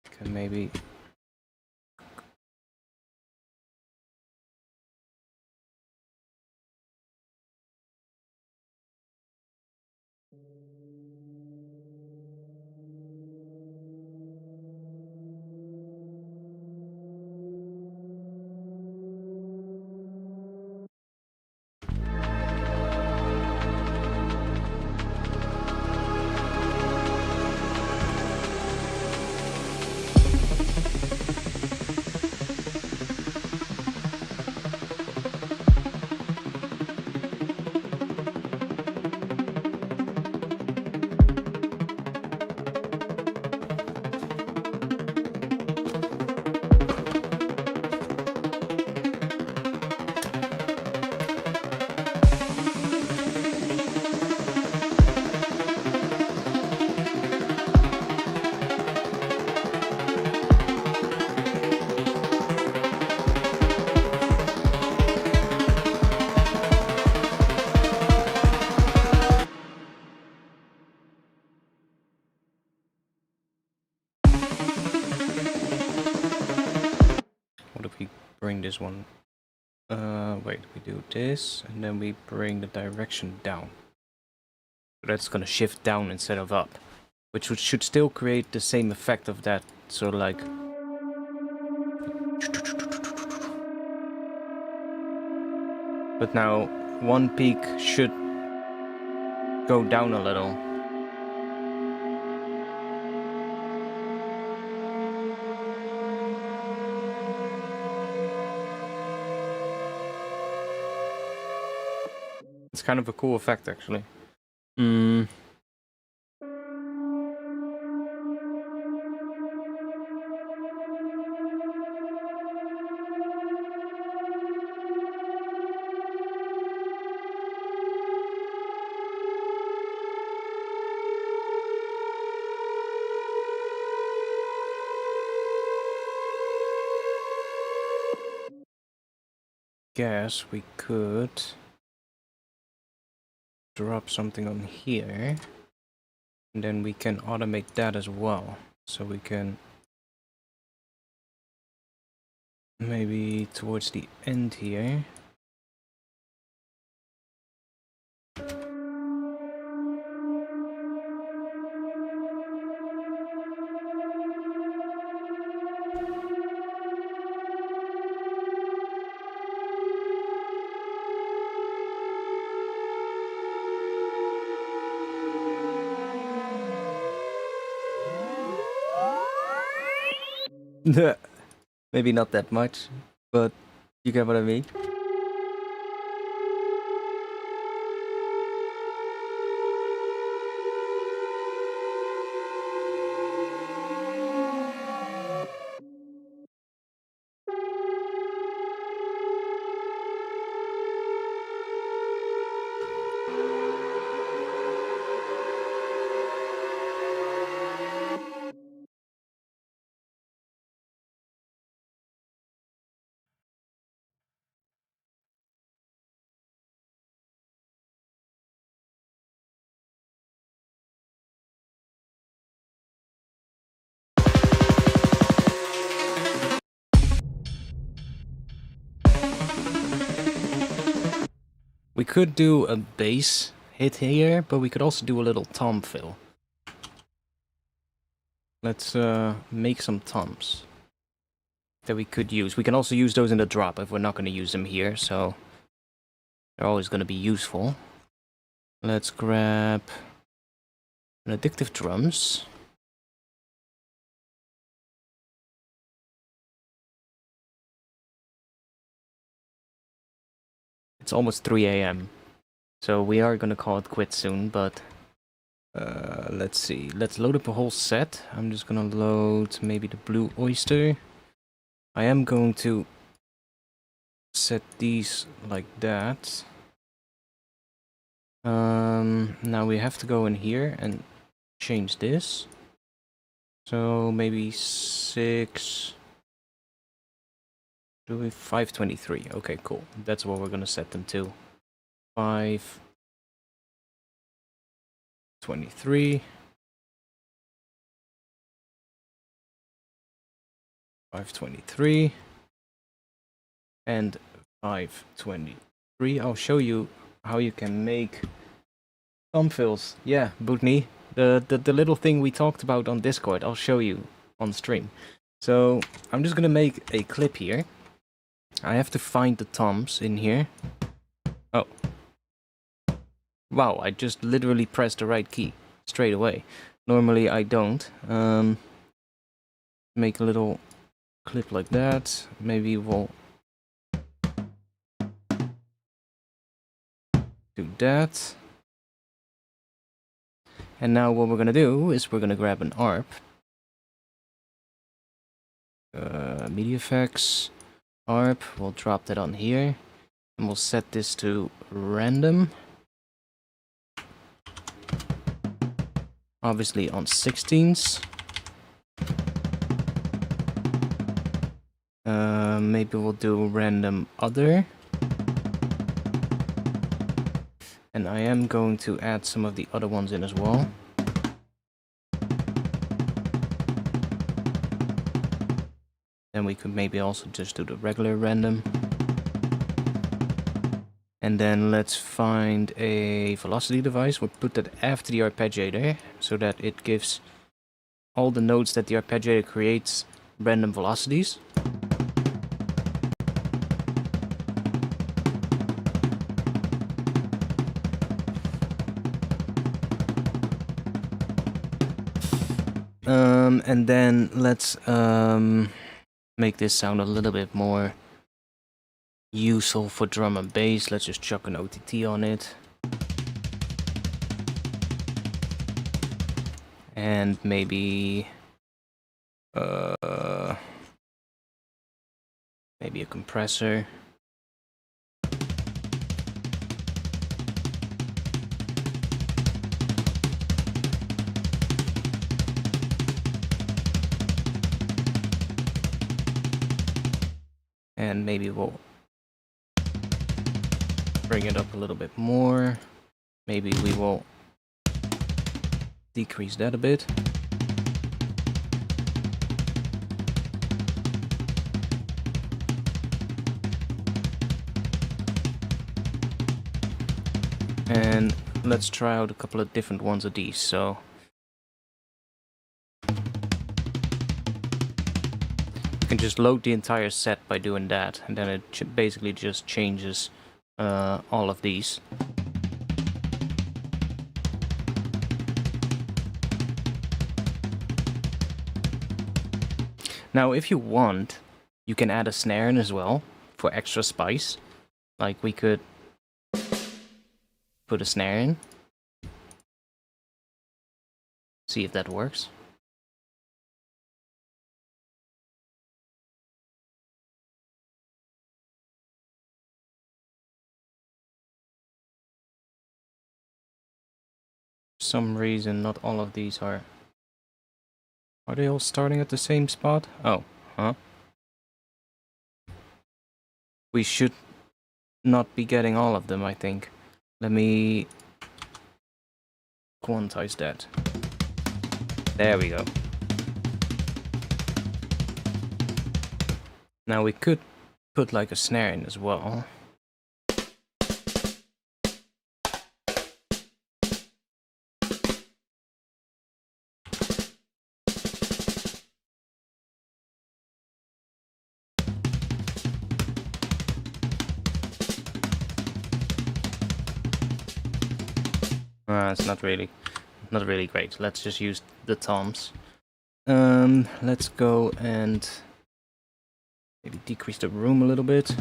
Speaker 1: can maybe bring this one. Wait, we do this, and then we bring the direction down. So that's gonna shift down instead of up, which should still create the same effect of that sort of like. But now one peak should go down a little. It's kind of a cool effect, actually. Guess we could drop something on here, and then we can automate that as well. So we can maybe towards the end here. Maybe not that much, but you get what I mean. We could do a bass hit here, but we could also do a little tom fill. Let's make some toms that we could use. We can also use those in the drop if we're not going to use them here, so they're always going to be useful. Let's grab an addictive drums. It's almost 3 AM, so we are gonna call it quits soon, but let's see. Let's load up a whole set. I'm just gonna load maybe the Blue Oyster. I am going to set these like that. Now we have to go in here and change this. So maybe 6... Do we 523? Okay, cool. That's what we're gonna set them to. 523. 523. And 523. I'll show you how you can make thumb fills. Yeah, Bootney. The little thing we talked about on Discord. I'll show you on stream. So I'm just gonna make a clip here. I have to find the toms in here. Oh. Wow, I just literally pressed the right key straight away. Normally I don't. Make a little clip like that. Maybe we'll do that. And now what we're gonna do is we're gonna grab an ARP. MIDI effects. ARP, we'll drop that on here, and we'll set this to random. Obviously on 16s. Maybe we'll do random other. And I am going to add some of the other ones in as well. Then we could maybe also just do the regular random. And then let's find a velocity device. We'll put that after the arpeggiator so that it gives all the notes that the arpeggiator creates random velocities. And then let's make this sound a little bit more useful for drum and bass. Let's just chuck an OTT on it. And maybe maybe a compressor. And maybe we'll bring it up a little bit more. Maybe we will decrease that a bit. And let's try out a couple of different ones of these. So you can just load the entire set by doing that, and then it basically just changes all of these. Now, if you want, you can add a snare in as well for extra spice. Like we could put a snare in. See if that works. For some reason, not all of these are... Are they all starting at the same spot? Oh, huh? We should not be getting all of them, I think. Let me quantize that. There we go. Now we could put like a snare in as well. It's not really great. Let's just use the toms. Let's go and maybe decrease the room a little bit.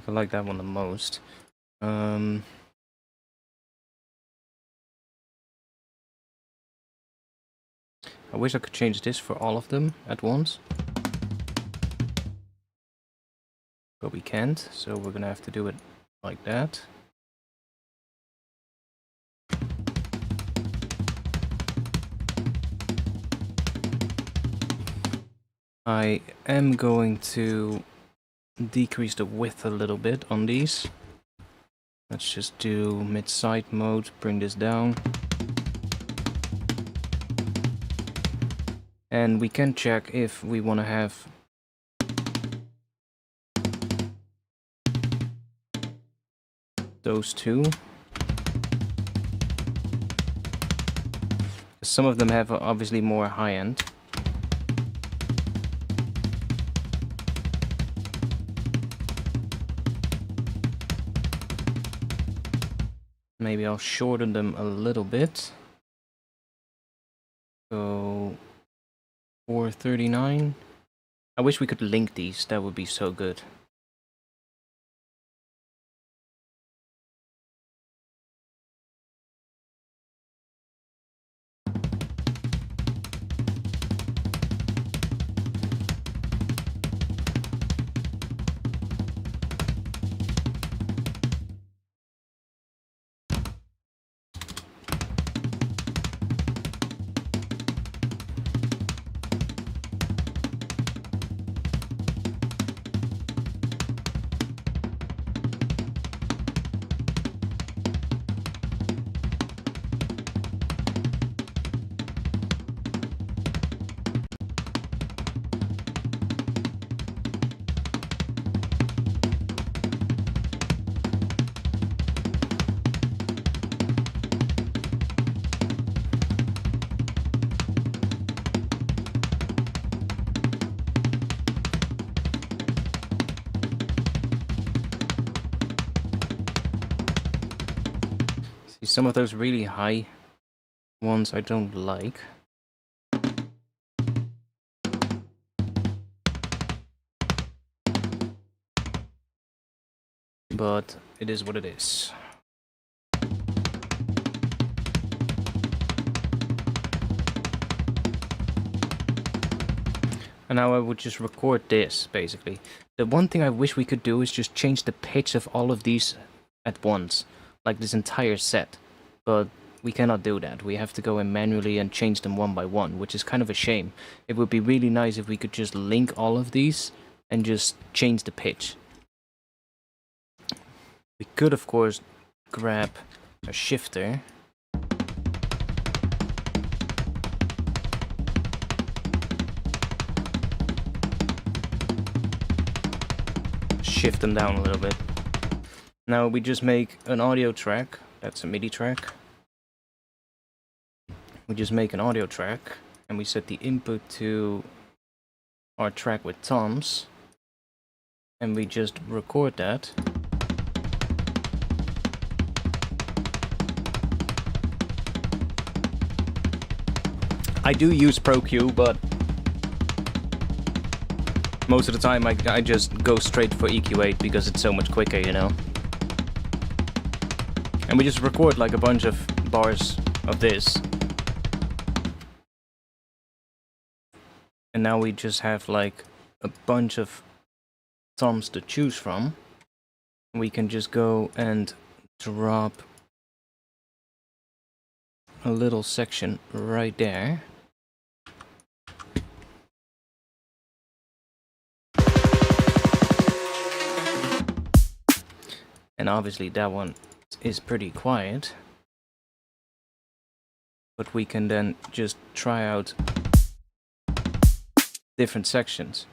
Speaker 1: I like that one the most. I wish I could change this for all of them at once. But we can't, so we're gonna have to do it like that. I am going to decrease the width a little bit on these. Let's just do mid-side mode, bring this down. And we can check if we want to have those two. Some of them have obviously more high-end. maybe I'll shorten them a little bit. So 439. I wish we could link these, that would be so good. Some of those really high ones I don't like. But it is what it is. And now I would just record this, basically. The one thing I wish we could do is just change the pitch of all of these at once. Like this entire set. But we cannot do that. We have to go in manually and change them one by one, which is kind of a shame. It would be really nice if we could just link all of these and just change the pitch. We could, of course, grab a shifter. Shift them down a little bit. Now we just make an audio track. That's a MIDI track. We just make an audio track and we set the input to our track with toms. And we just record that. I do use ProQ, but most of the time I just go straight for EQ8 because it's so much quicker, you know. And we just record like a bunch of bars of this. And now we just have like a bunch of toms to choose from. We can just go and drop a little section right there. And obviously that one is pretty quiet. But we can then just try out different sections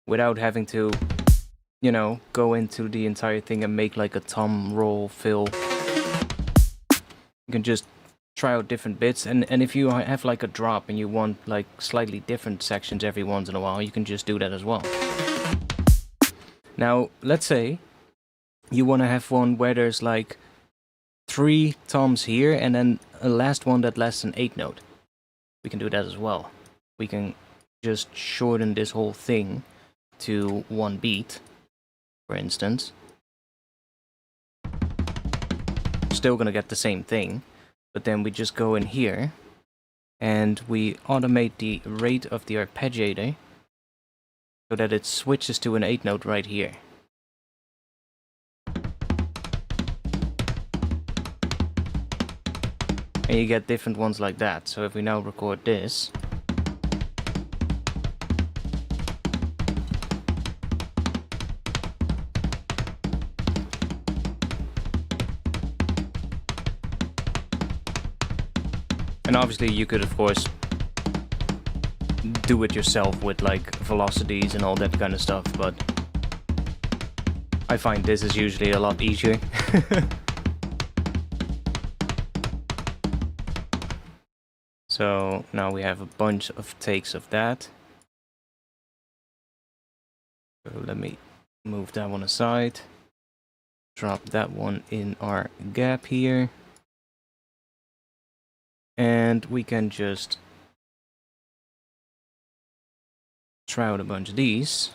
Speaker 1: without having to, you know, go into the entire thing and make like a tom roll fill. You can just try out different bits, and if you have like a drop and you want like slightly different sections every once in a while, you can just do that as well. Now let's say you want to have one where there's like 3 toms here and then a last one that lasts an 8 note. We can do that as well. We can just shorten this whole thing to 1 beat, for instance. Still gonna get the same thing, but then we just go in here and we automate the rate of the arpeggiator so that it switches to an 8 note right here. And you get different ones like that. So if we now record this, and obviously you could of course do it yourself with like velocities and all that kind of stuff, but I find this is usually a lot easier. So now we have a bunch of takes of that. So let me move that one aside. Drop that one in our gap here. And we can just try out a bunch of these.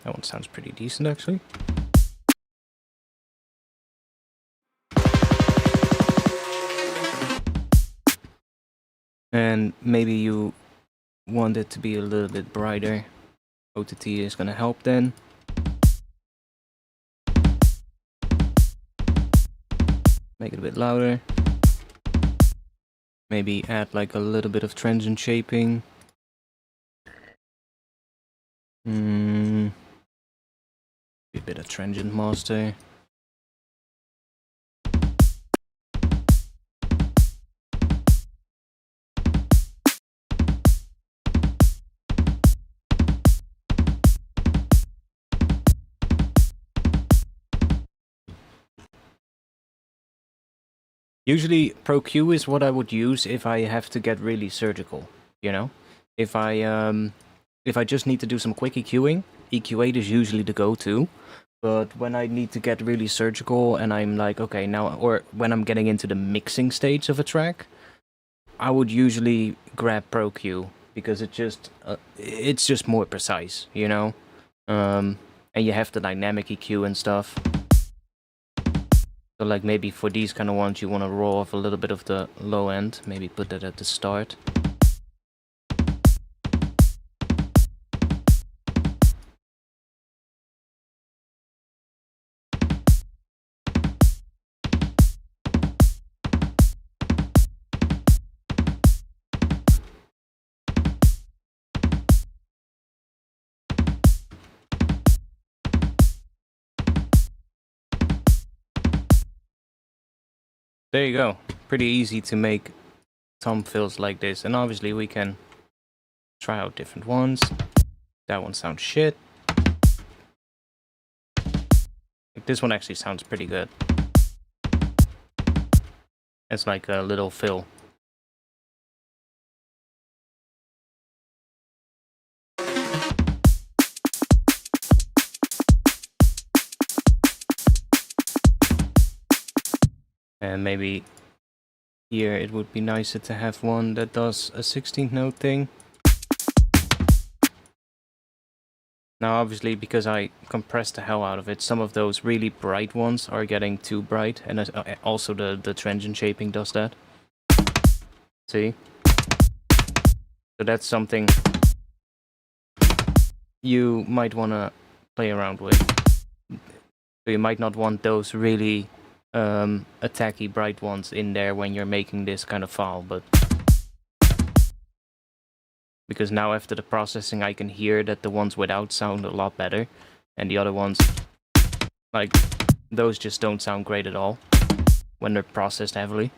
Speaker 1: That one sounds pretty decent, actually. And maybe you want it to be a little bit brighter. OTT is gonna help then. Make it a bit louder. Maybe add like a little bit of transient shaping. A bit of transient master. Usually Pro Q is what I would use if I have to get really surgical, you know? If I just need to do some quick EQing, EQ8 is usually the go-to. But when I need to get really surgical and I'm like, okay, now, or when I'm getting into the mixing stage of a track, I would usually grab Pro Q because it's just more precise, you know? And you have the dynamic EQ and stuff. So like maybe for these kind of ones you want to roll off a little bit of the low end, maybe put that at the start. There you go. Pretty easy to make tom fills like this, and obviously we can try out different ones. That one sounds shit. This one actually sounds pretty good. It's like a little fill. And maybe here it would be nicer to have one that does a 16th note thing. Now obviously because I compressed the hell out of it, some of those really bright ones are getting too bright, and also the transient shaping does that. See? So that's something you might want to play around with. So you might not want those really attacky bright ones in there when you're making this kind of file, but because now after the processing I can hear that the ones without sound a lot better, and the other ones, like, those just don't sound great at all when they're processed heavily.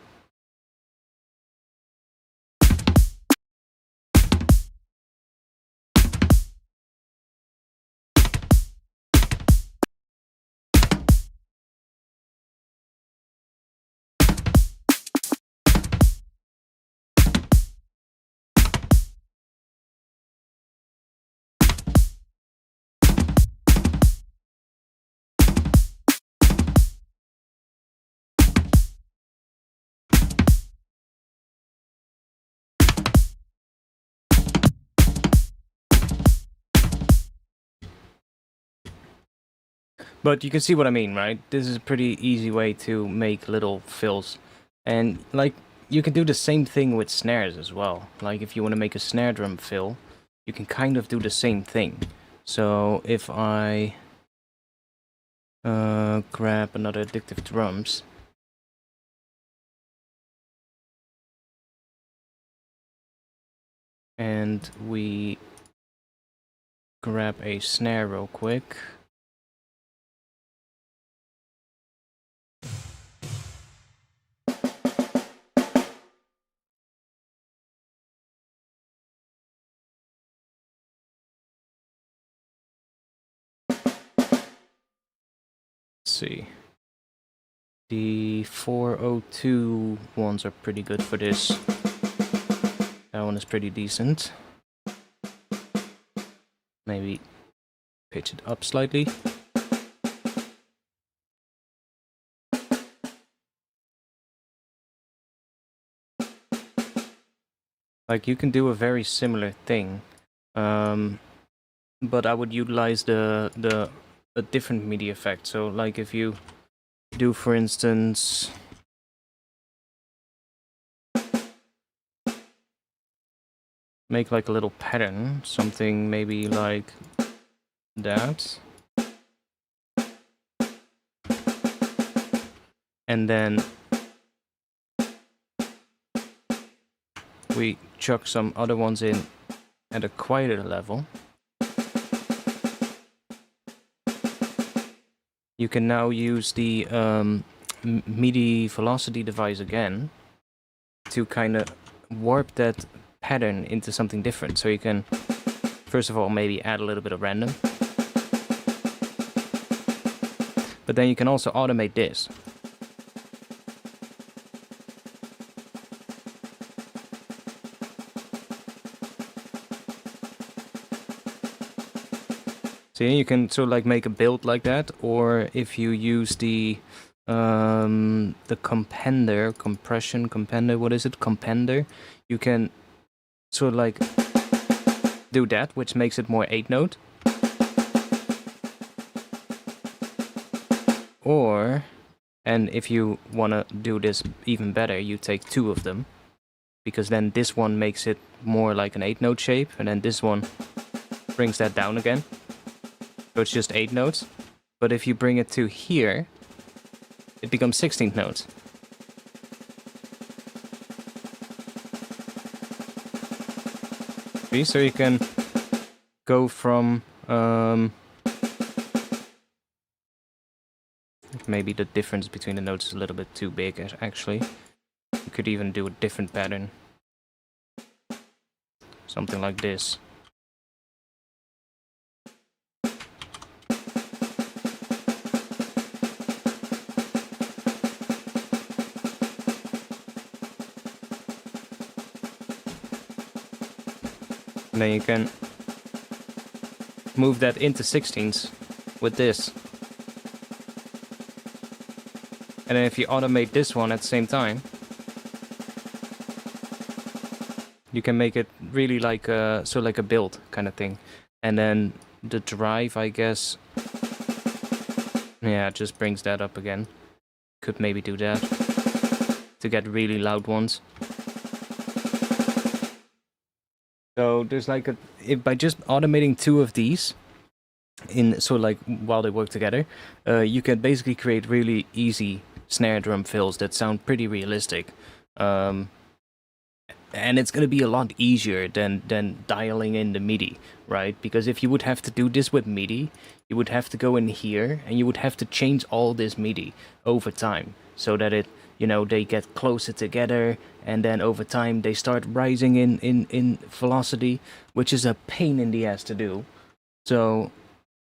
Speaker 1: But you can see what I mean, right? This is a pretty easy way to make little fills. And, like, you can do the same thing with snares as well. Like, if you want to make a snare drum fill, you can kind of do the same thing. So, if I grab another addictive drums, and we grab a snare real quick. Let's see. The 402 ones are pretty good for this. That one is pretty decent. Maybe pitch it up slightly. Like, you can do a very similar thing, but I would utilize a different MIDI effect. So, like, if you do, for instance, make like a little pattern, something maybe like that, and then we chuck some other ones in at a quieter level. You can now use the MIDI velocity device again to kind of warp that pattern into something different. So you can, first of all, maybe add a little bit of random. But then you can also automate this. So you can sort of like make a build like that, or if you use the compender, what is it? Compender, you can sort of like do that, which makes it more 8-note. Or, and if you want to do this even better, you take 2 of them, because then this one makes it more like an 8-note shape, and then this one brings that down again. So it's just 8 notes. But if you bring it to here, it becomes 16 notes. See, so you can go from maybe the difference between the notes is a little bit too big, actually. You could even do a different pattern. Something like this. And then you can move that into 16ths with this. And then if you automate this one at the same time, you can make it really like a, so like a build kind of thing. And then the drive, I guess, yeah, it just brings that up again. Could maybe do that to get really loud ones. So there's like by just automating 2 of these, in so like while they work together, you can basically create really easy snare drum fills that sound pretty realistic. And it's gonna be a lot easier than dialing in the MIDI, right? Because if you would have to do this with MIDI, you would have to go in here and you would have to change all this MIDI over time so that it, you know, they get closer together, and then over time they start rising in velocity, which is a pain in the ass to do. So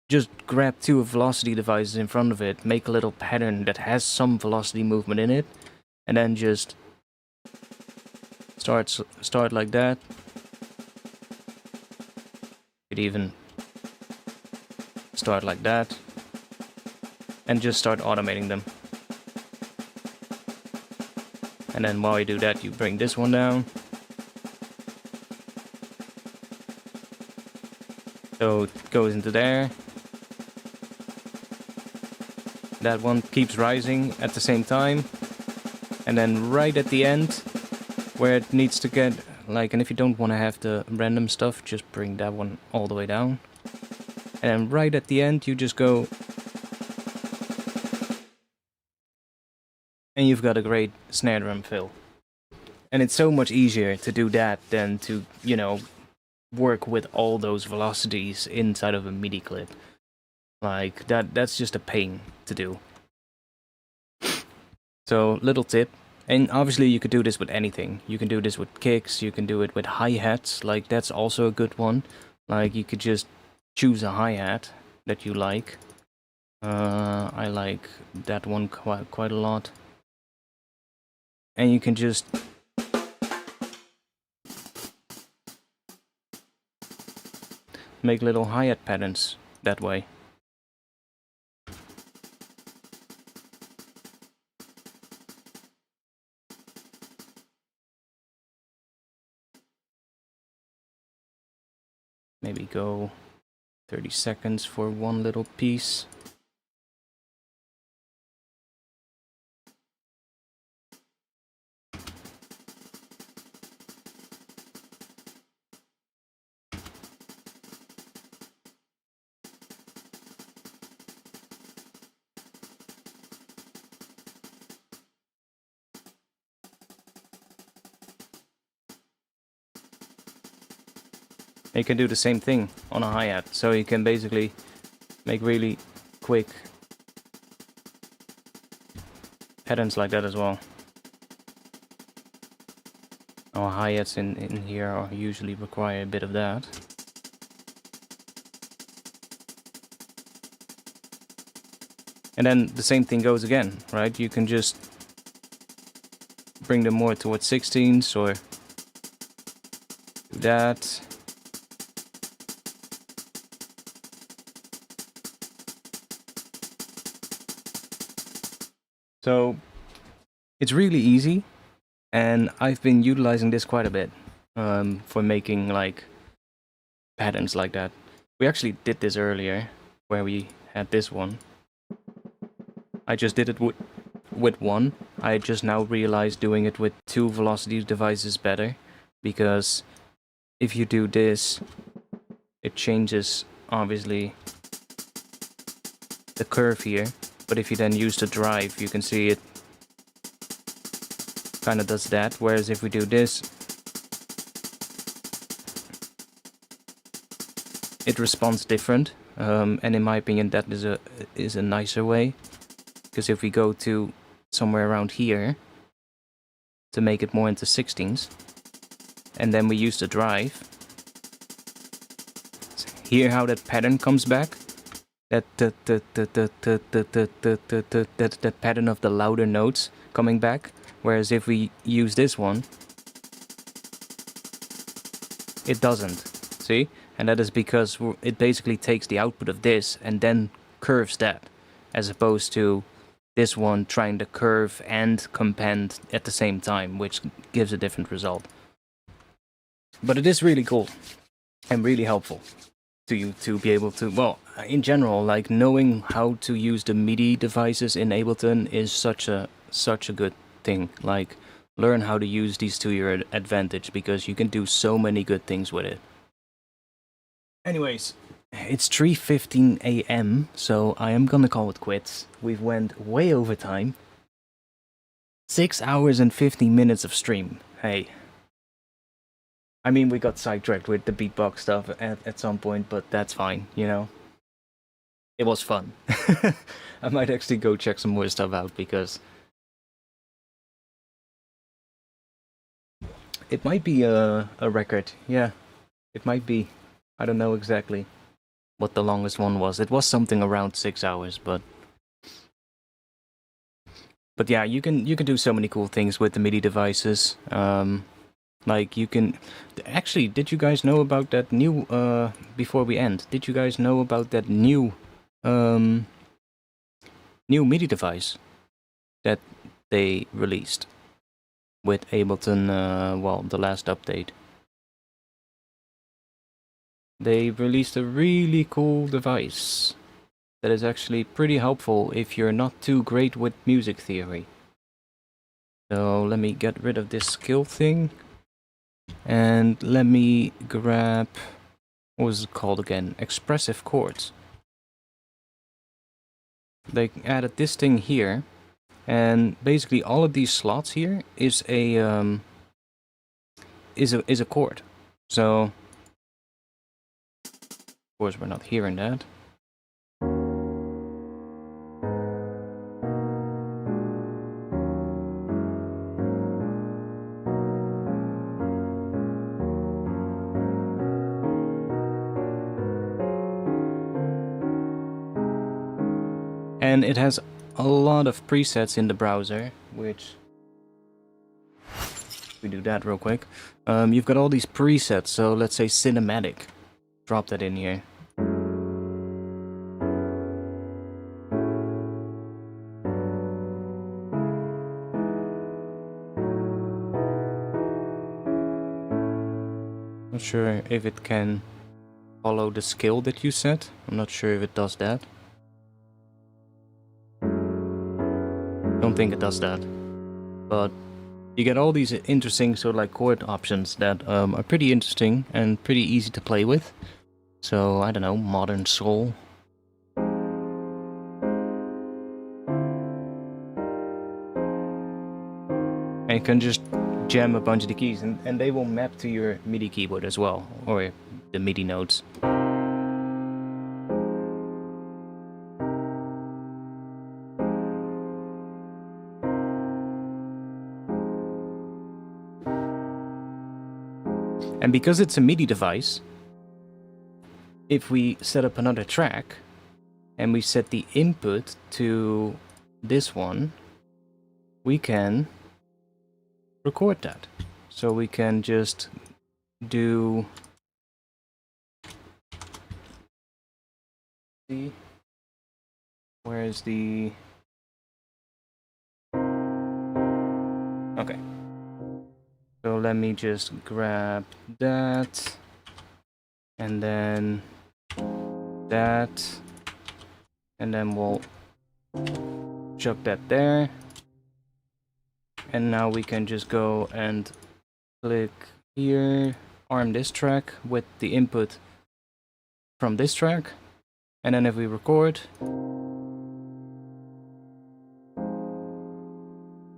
Speaker 1: just grab 2 velocity devices in front of it, make a little pattern that has some velocity movement in it, and then just start like that. Could even start like that, and just start automating them. And then while you do that, you bring this one down. So it goes into there. That one keeps rising at the same time. And then right at the end, where it needs to get, like, and if you don't want to have the random stuff, just bring that one all the way down. And then right at the end, you just go, and you've got a great snare drum fill. And it's so much easier to do that than to, you know, work with all those velocities inside of a MIDI clip. Like, that's just a pain to do. So, little tip. And obviously you could do this with anything. You can do this with kicks, you can do it with hi-hats, like that's also a good one. Like, you could just choose a hi-hat that you like, I like that one quite a lot. And you can just make little hi-hat patterns that way. Maybe go 30 seconds for one little piece. You can do the same thing on a hi-hat, so you can basically make really quick patterns like that as well. Our hi-hats in here are usually require a bit of that. And then the same thing goes again, right? You can just bring them more towards 16s or do that. So it's really easy, and I've been utilizing this quite a bit for making like patterns like that. We actually did this earlier, where we had this one. I just did it with one. I just now realized doing it with two velocity devices better, because if you do this, it changes obviously the curve here. But if you then use the drive, you can see it kind of does that. Whereas if we do this, it responds different. And in my opinion, that is a nicer way. Because if we go to somewhere around here to make it more into 16s, and then we use the drive, hear how that pattern comes back? That pattern of the louder notes coming back. Whereas if we use this one, it doesn't. See? And that is because it basically takes the output of this and then curves that, as opposed to this one trying to curve and compend at the same time, which gives a different result. But it is really cool and really helpful to you to be able to, well, in general, like knowing how to use the MIDI devices in Ableton is such a good thing. Like, learn how to use these to your advantage, because you can do so many good things with it. Anyways, it's 3:15 a.m., so I am gonna call it quits. We've went way over time. 6 hours and 15 minutes of stream. Hey. I mean, we got sidetracked with the beatbox stuff at some point, but that's fine, you know? It was fun. I might actually go check some more stuff out, because it might be a record. Yeah, it might be. I don't know exactly what the longest one was. It was something around 6 hours, but yeah, you can do so many cool things with the MIDI devices. Like you can actually, did you guys know about that new before we end? Did you guys know about that new new MIDI device that they released with Ableton? Well, the last update. They released a really cool device that is actually pretty helpful if you're not too great with music theory. So let me get rid of this skill thing. And let me grab, what was it called again? Expressive chords. They added this thing here, and basically all of these slots here is a chord. So of course we're not hearing that. And it has a lot of presets in the browser, which... we do that real quick. You've got all these presets, so let's say cinematic. Drop that in here. Not sure if it can follow the scale that you set. I'm not sure if it does that. Don't think it does that. But you get all these interesting sort of like chord options that are pretty interesting and pretty easy to play with. So, I don't know, modern soul. And you can just jam a bunch of the keys and they will map to your MIDI keyboard as well, or the MIDI notes. And because it's a MIDI device, if we set up another track and we set the input to this one, we can record that. So we can just do... see, where is the... okay. So let me just grab that, and then that, and then we'll chuck that there. And now we can just go and click here, arm this track with the input from this track. And then if we record...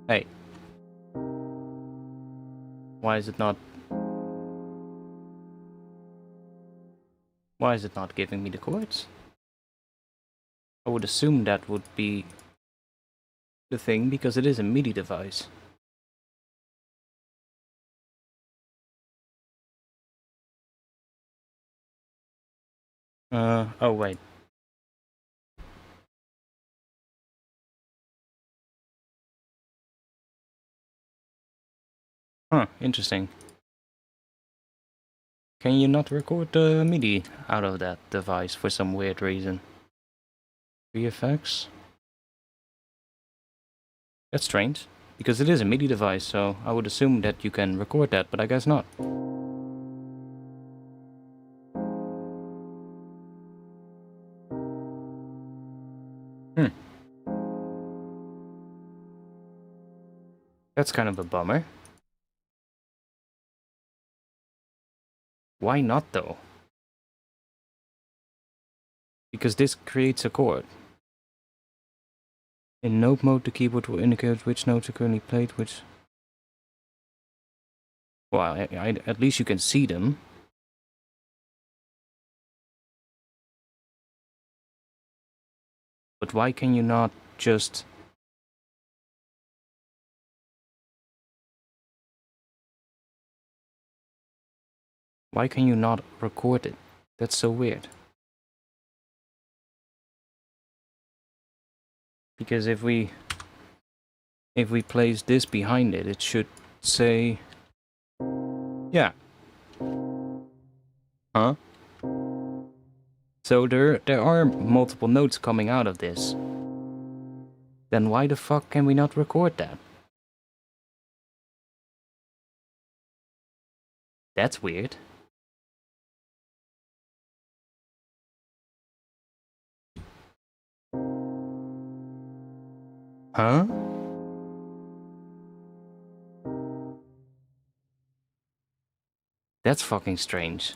Speaker 1: hey. Why is it not... why is it not giving me the chords? I would assume that would be the thing, because it is a MIDI device. Oh wait. Huh, interesting. Can you not record the MIDI out of that device for some weird reason? VFX? That's strange, because it is a MIDI device, so I would assume that you can record that, but I guess not. That's kind of a bummer. Why not, though? Because this creates a chord. In note mode, the keyboard will indicate which notes are currently played, which... well, at least you can see them. But why can you not just... why can you not record it? That's so weird. Because if we place this behind it, it should say... yeah. Huh? So there are multiple notes coming out of this. Then why the fuck can we not record that? That's weird. Huh? That's fucking strange.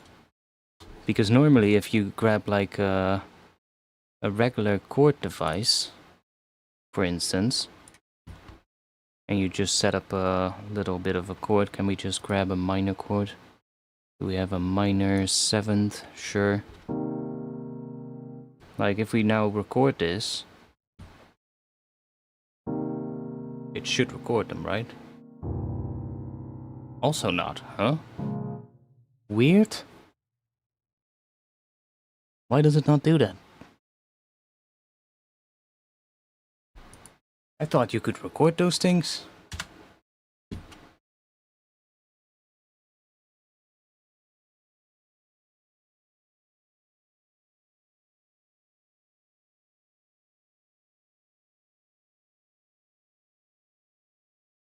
Speaker 1: Because normally if you grab like a regular chord device, for instance, and you just set up a little bit of a chord, can we just grab a minor chord? Do we have a minor 7th? Sure. Like if we now record this, it should record them, right? Also not, huh? Weird? Why does it not do that? I thought you could record those things.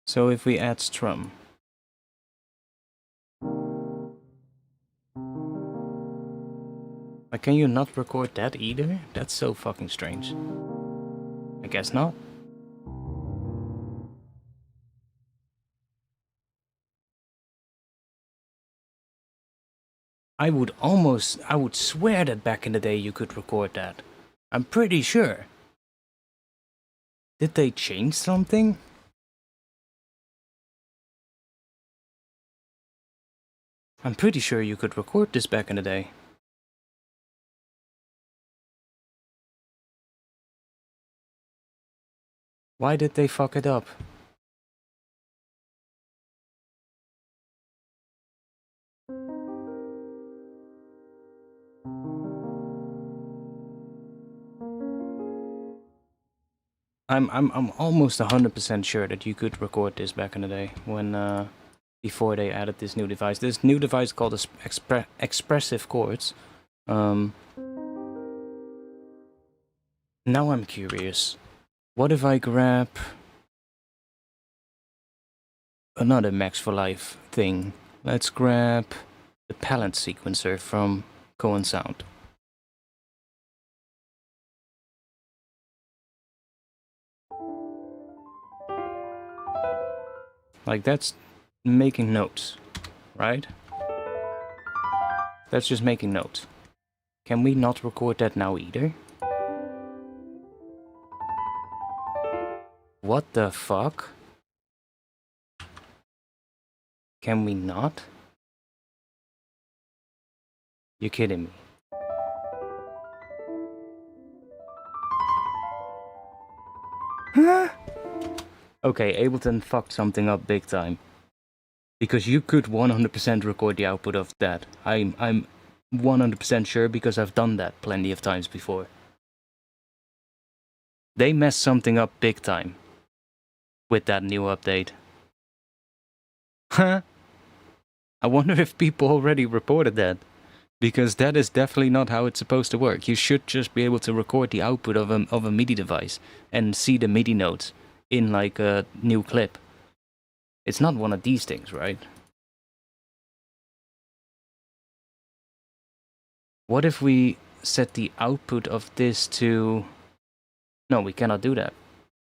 Speaker 1: So if we add strum. Like, can you not record that either? That's so fucking strange. I guess not. I would swear that back in the day you could record that. I'm pretty sure. Did they change something? I'm pretty sure you could record this back in the day. Why did they fuck it up? I'm almost 100% sure that you could record this back in the day when before they added this new device. This new device called Expressive Chords. Now I'm curious. What if I grab another Max for Life thing? Let's grab the palette sequencer from Cohen Sound. Like, that's making notes, right? That's just making notes. Can we not record that now either? What the fuck? Can we not? You're kidding me. Huh? Okay, Ableton fucked something up big time. Because you could 100% record the output of that. I'm 100% sure because I've done that plenty of times before. They messed something up big time with that new update. Huh? I wonder if people already reported that. Because that is definitely not how it's supposed to work. You should just be able to record the output of a MIDI device and see the MIDI notes in like a new clip. It's not one of these things, right? What if we set the output of this to... No, we cannot do that.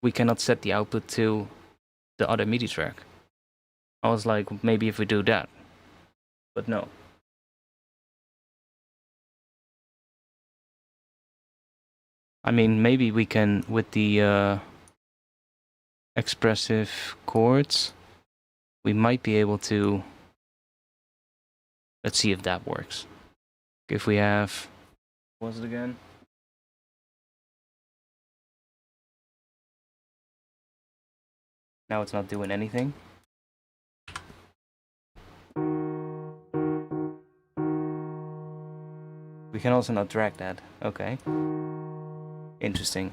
Speaker 1: We cannot set the output to the other MIDI track. I was like, maybe if we do that. But no. I mean, maybe we can, with the expressive chords, we might be able to... Let's see if that works. If we have... What was it again? Now it's not doing anything. We can also not drag that. Okay. Interesting.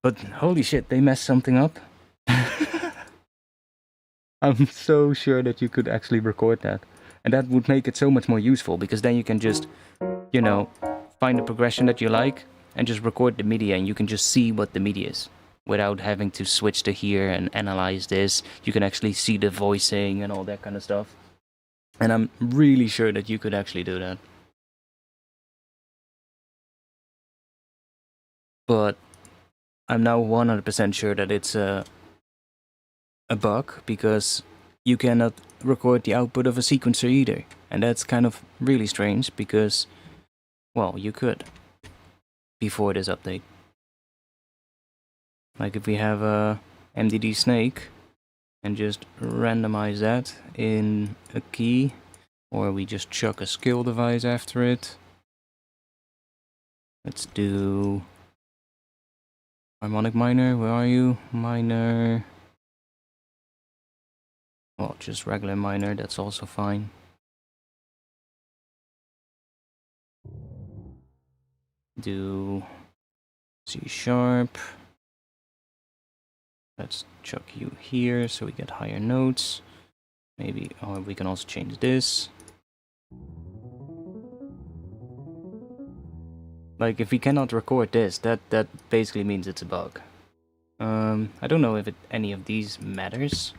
Speaker 1: But holy shit, they messed something up. I'm so sure that you could actually record that. And that would make it so much more useful, because then you can just, you know, find a progression that you like and just record the MIDI, and you can just see what the MIDI is without having to switch to here and analyze this. You can actually see the voicing and all that kind of stuff. And I'm really sure that you could actually do that. But I'm now 100% sure that it's a bug, because you cannot record the output of a sequencer either. And that's kind of really strange, because, well, you could before this update. Like if we have a MDD snake and just randomize that in a key, or we just chuck a skill device after it. Let's do harmonic minor. Where are you? Minor. Well, just regular minor, that's also fine. Do C sharp. Let's chuck you here so we get higher notes. Maybe, or we can also change this. Like, if we cannot record this, that basically means it's a bug. I don't know if any of these matters.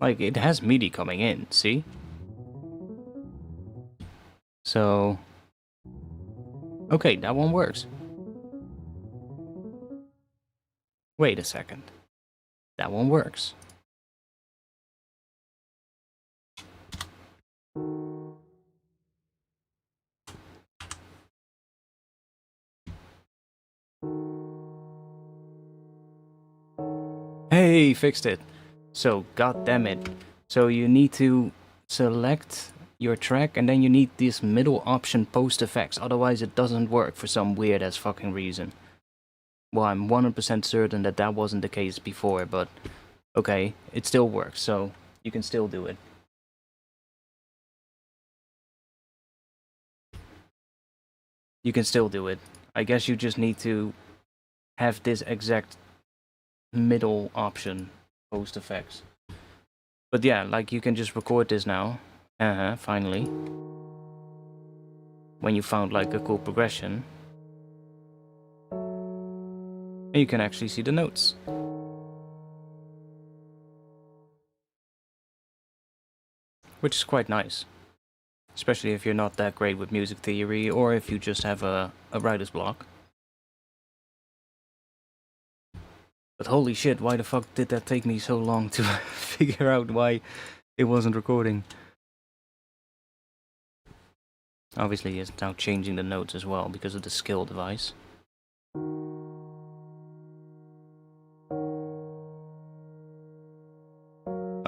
Speaker 1: Like, it has MIDI coming in, see? So... okay, that one works. Wait a second. That one works. Hey, fixed it. So, goddammit. So you need to select your track and then you need this middle option post effects. Otherwise it doesn't work for some weird ass fucking reason. Well, I'm 100% certain that that wasn't the case before, but okay, it still works, so you can still do it. You can still do it. I guess you just need to have this exact middle option post effects. But yeah, like you can just record this now. Finally. When you found like a cool progression. And you can actually see the notes. Which is quite nice. Especially if you're not that great with music theory or if you just have a writer's block. But holy shit, why the fuck did that take me so long to figure out why it wasn't recording? Obviously it's now changing the notes as well because of the skill device.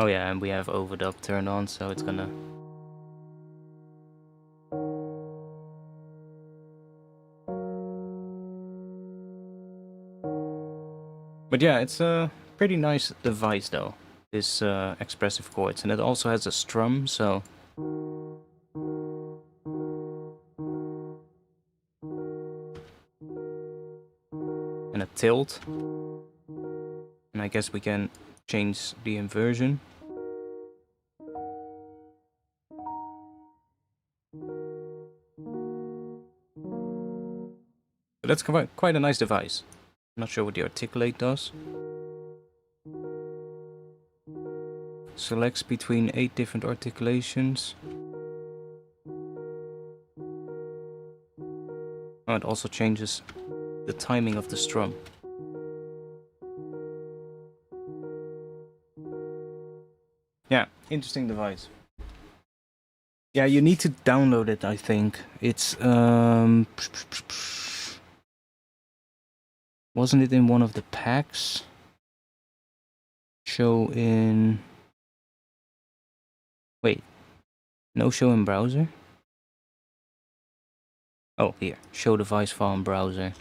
Speaker 1: Oh yeah, and we have overdub turned on, so it's gonna... But yeah, it's a pretty nice device though, this Expressive Chords, and it also has a strum, so... and a tilt. And I guess we can change the inversion. But that's quite a nice device. I'm not sure what the articulate does. Selects between 8 different articulations. Oh, it also changes the timing of the strum. Yeah, interesting device. Yeah, you need to download it, I think. It's, wasn't it in one of the packs? Show in... wait. No show in browser? Oh, here. Show device file in browser.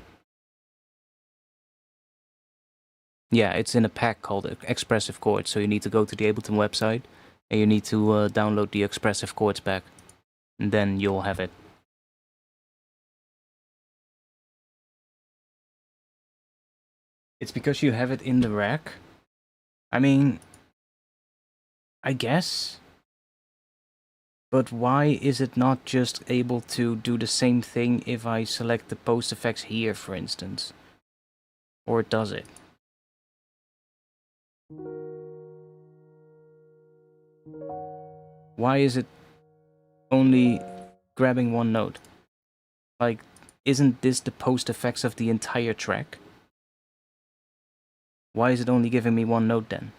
Speaker 1: Yeah, it's in a pack called Expressive Chords, so you need to go to the Ableton website and you need to download the Expressive Chords pack, and then you'll have it. It's because you have it in the rack? I mean, I guess. But why is it not just able to do the same thing if I select the post effects here, for instance? Or does it? Why is it only grabbing one note? Like, isn't this the post effects of the entire track? Why is it only giving me one note then?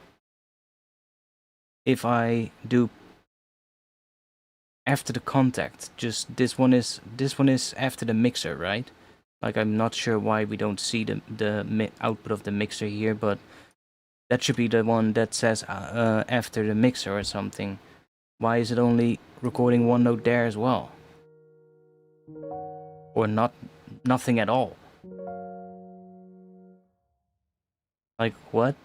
Speaker 1: If I do after the contact, just this one is after the mixer, right? Like, I'm not sure why we don't see the output of the mixer here, but that should be the one that says after the mixer or something. Why is it only recording one note there as well? Or nothing at all? Like, what?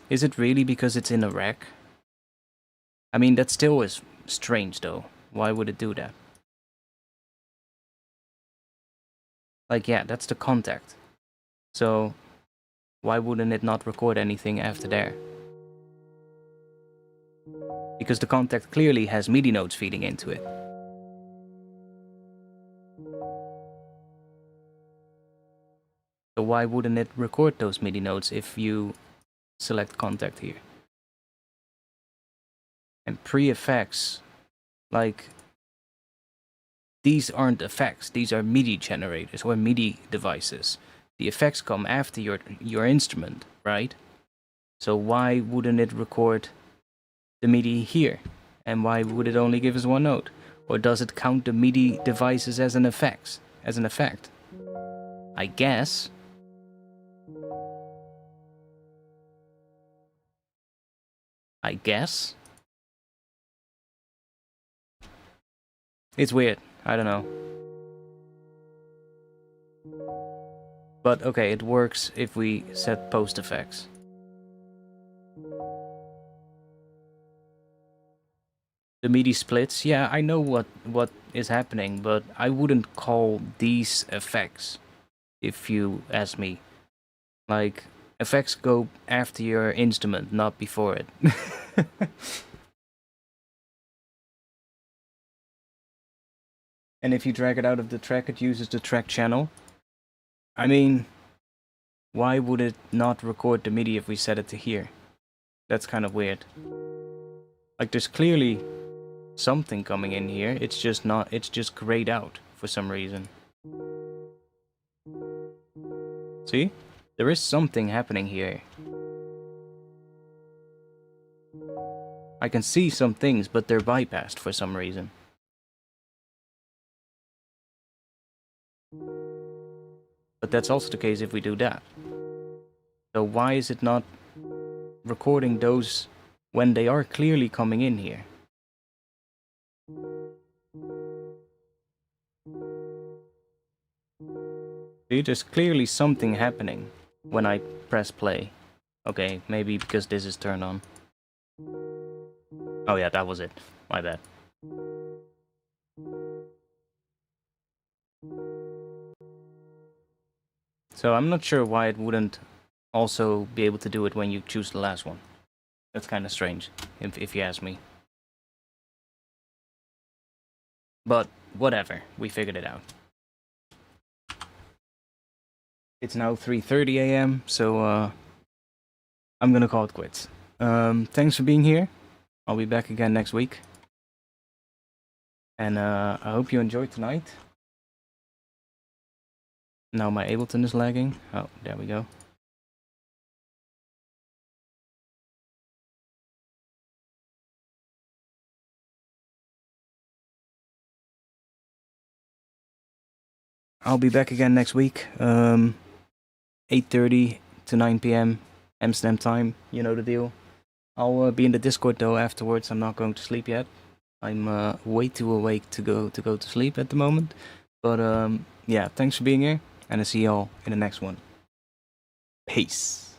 Speaker 1: Is it really because it's in a rack? I mean, that still is strange though. Why would it do that? Like, yeah, that's the contact. So why wouldn't it not record anything after there? Because the contact clearly has MIDI notes feeding into it. So why wouldn't it record those MIDI notes if you select contact here? And pre-effects, like, these aren't effects, these are MIDI generators or MIDI devices. The effects come after your instrument, right? So why wouldn't it record the MIDI here? And why would it only give us one note? Or does it count the MIDI devices as an effect? I guess. It's weird. I don't know. But okay, it works if we set post effects. The MIDI splits, yeah, I know what is happening, but I wouldn't call these effects, if you ask me. Like, effects go after your instrument, not before it. And if you drag it out of the track, it uses the track channel. I mean, why would it not record the MIDI if we set it to here? That's kind of weird. Like, there's clearly something coming in here, it's just grayed out for some reason. See? There is something happening here. I can see some things, but they're bypassed for some reason. But that's also the case if we do that. So why is it not recording those when they are clearly coming in here? See, there's clearly something happening when I press play. Okay, maybe because this is turned on. Oh yeah, that was it. My bad. So I'm not sure why it wouldn't also be able to do it when you choose the last one. That's kind of strange, if you ask me. But whatever, we figured it out. It's now 3:30 a.m., so I'm gonna call it quits. Thanks for being here. I'll be back again next week. And I hope you enjoyed tonight. Now my Ableton is lagging. Oh, there we go. I'll be back again next week. 8:30 to 9 p.m. Amsterdam time. You know the deal. I'll be in the Discord though afterwards. I'm not going to sleep yet. I'm way too awake to go to sleep at the moment. But yeah, thanks for being here, and I'll see y'all in the next one. Peace.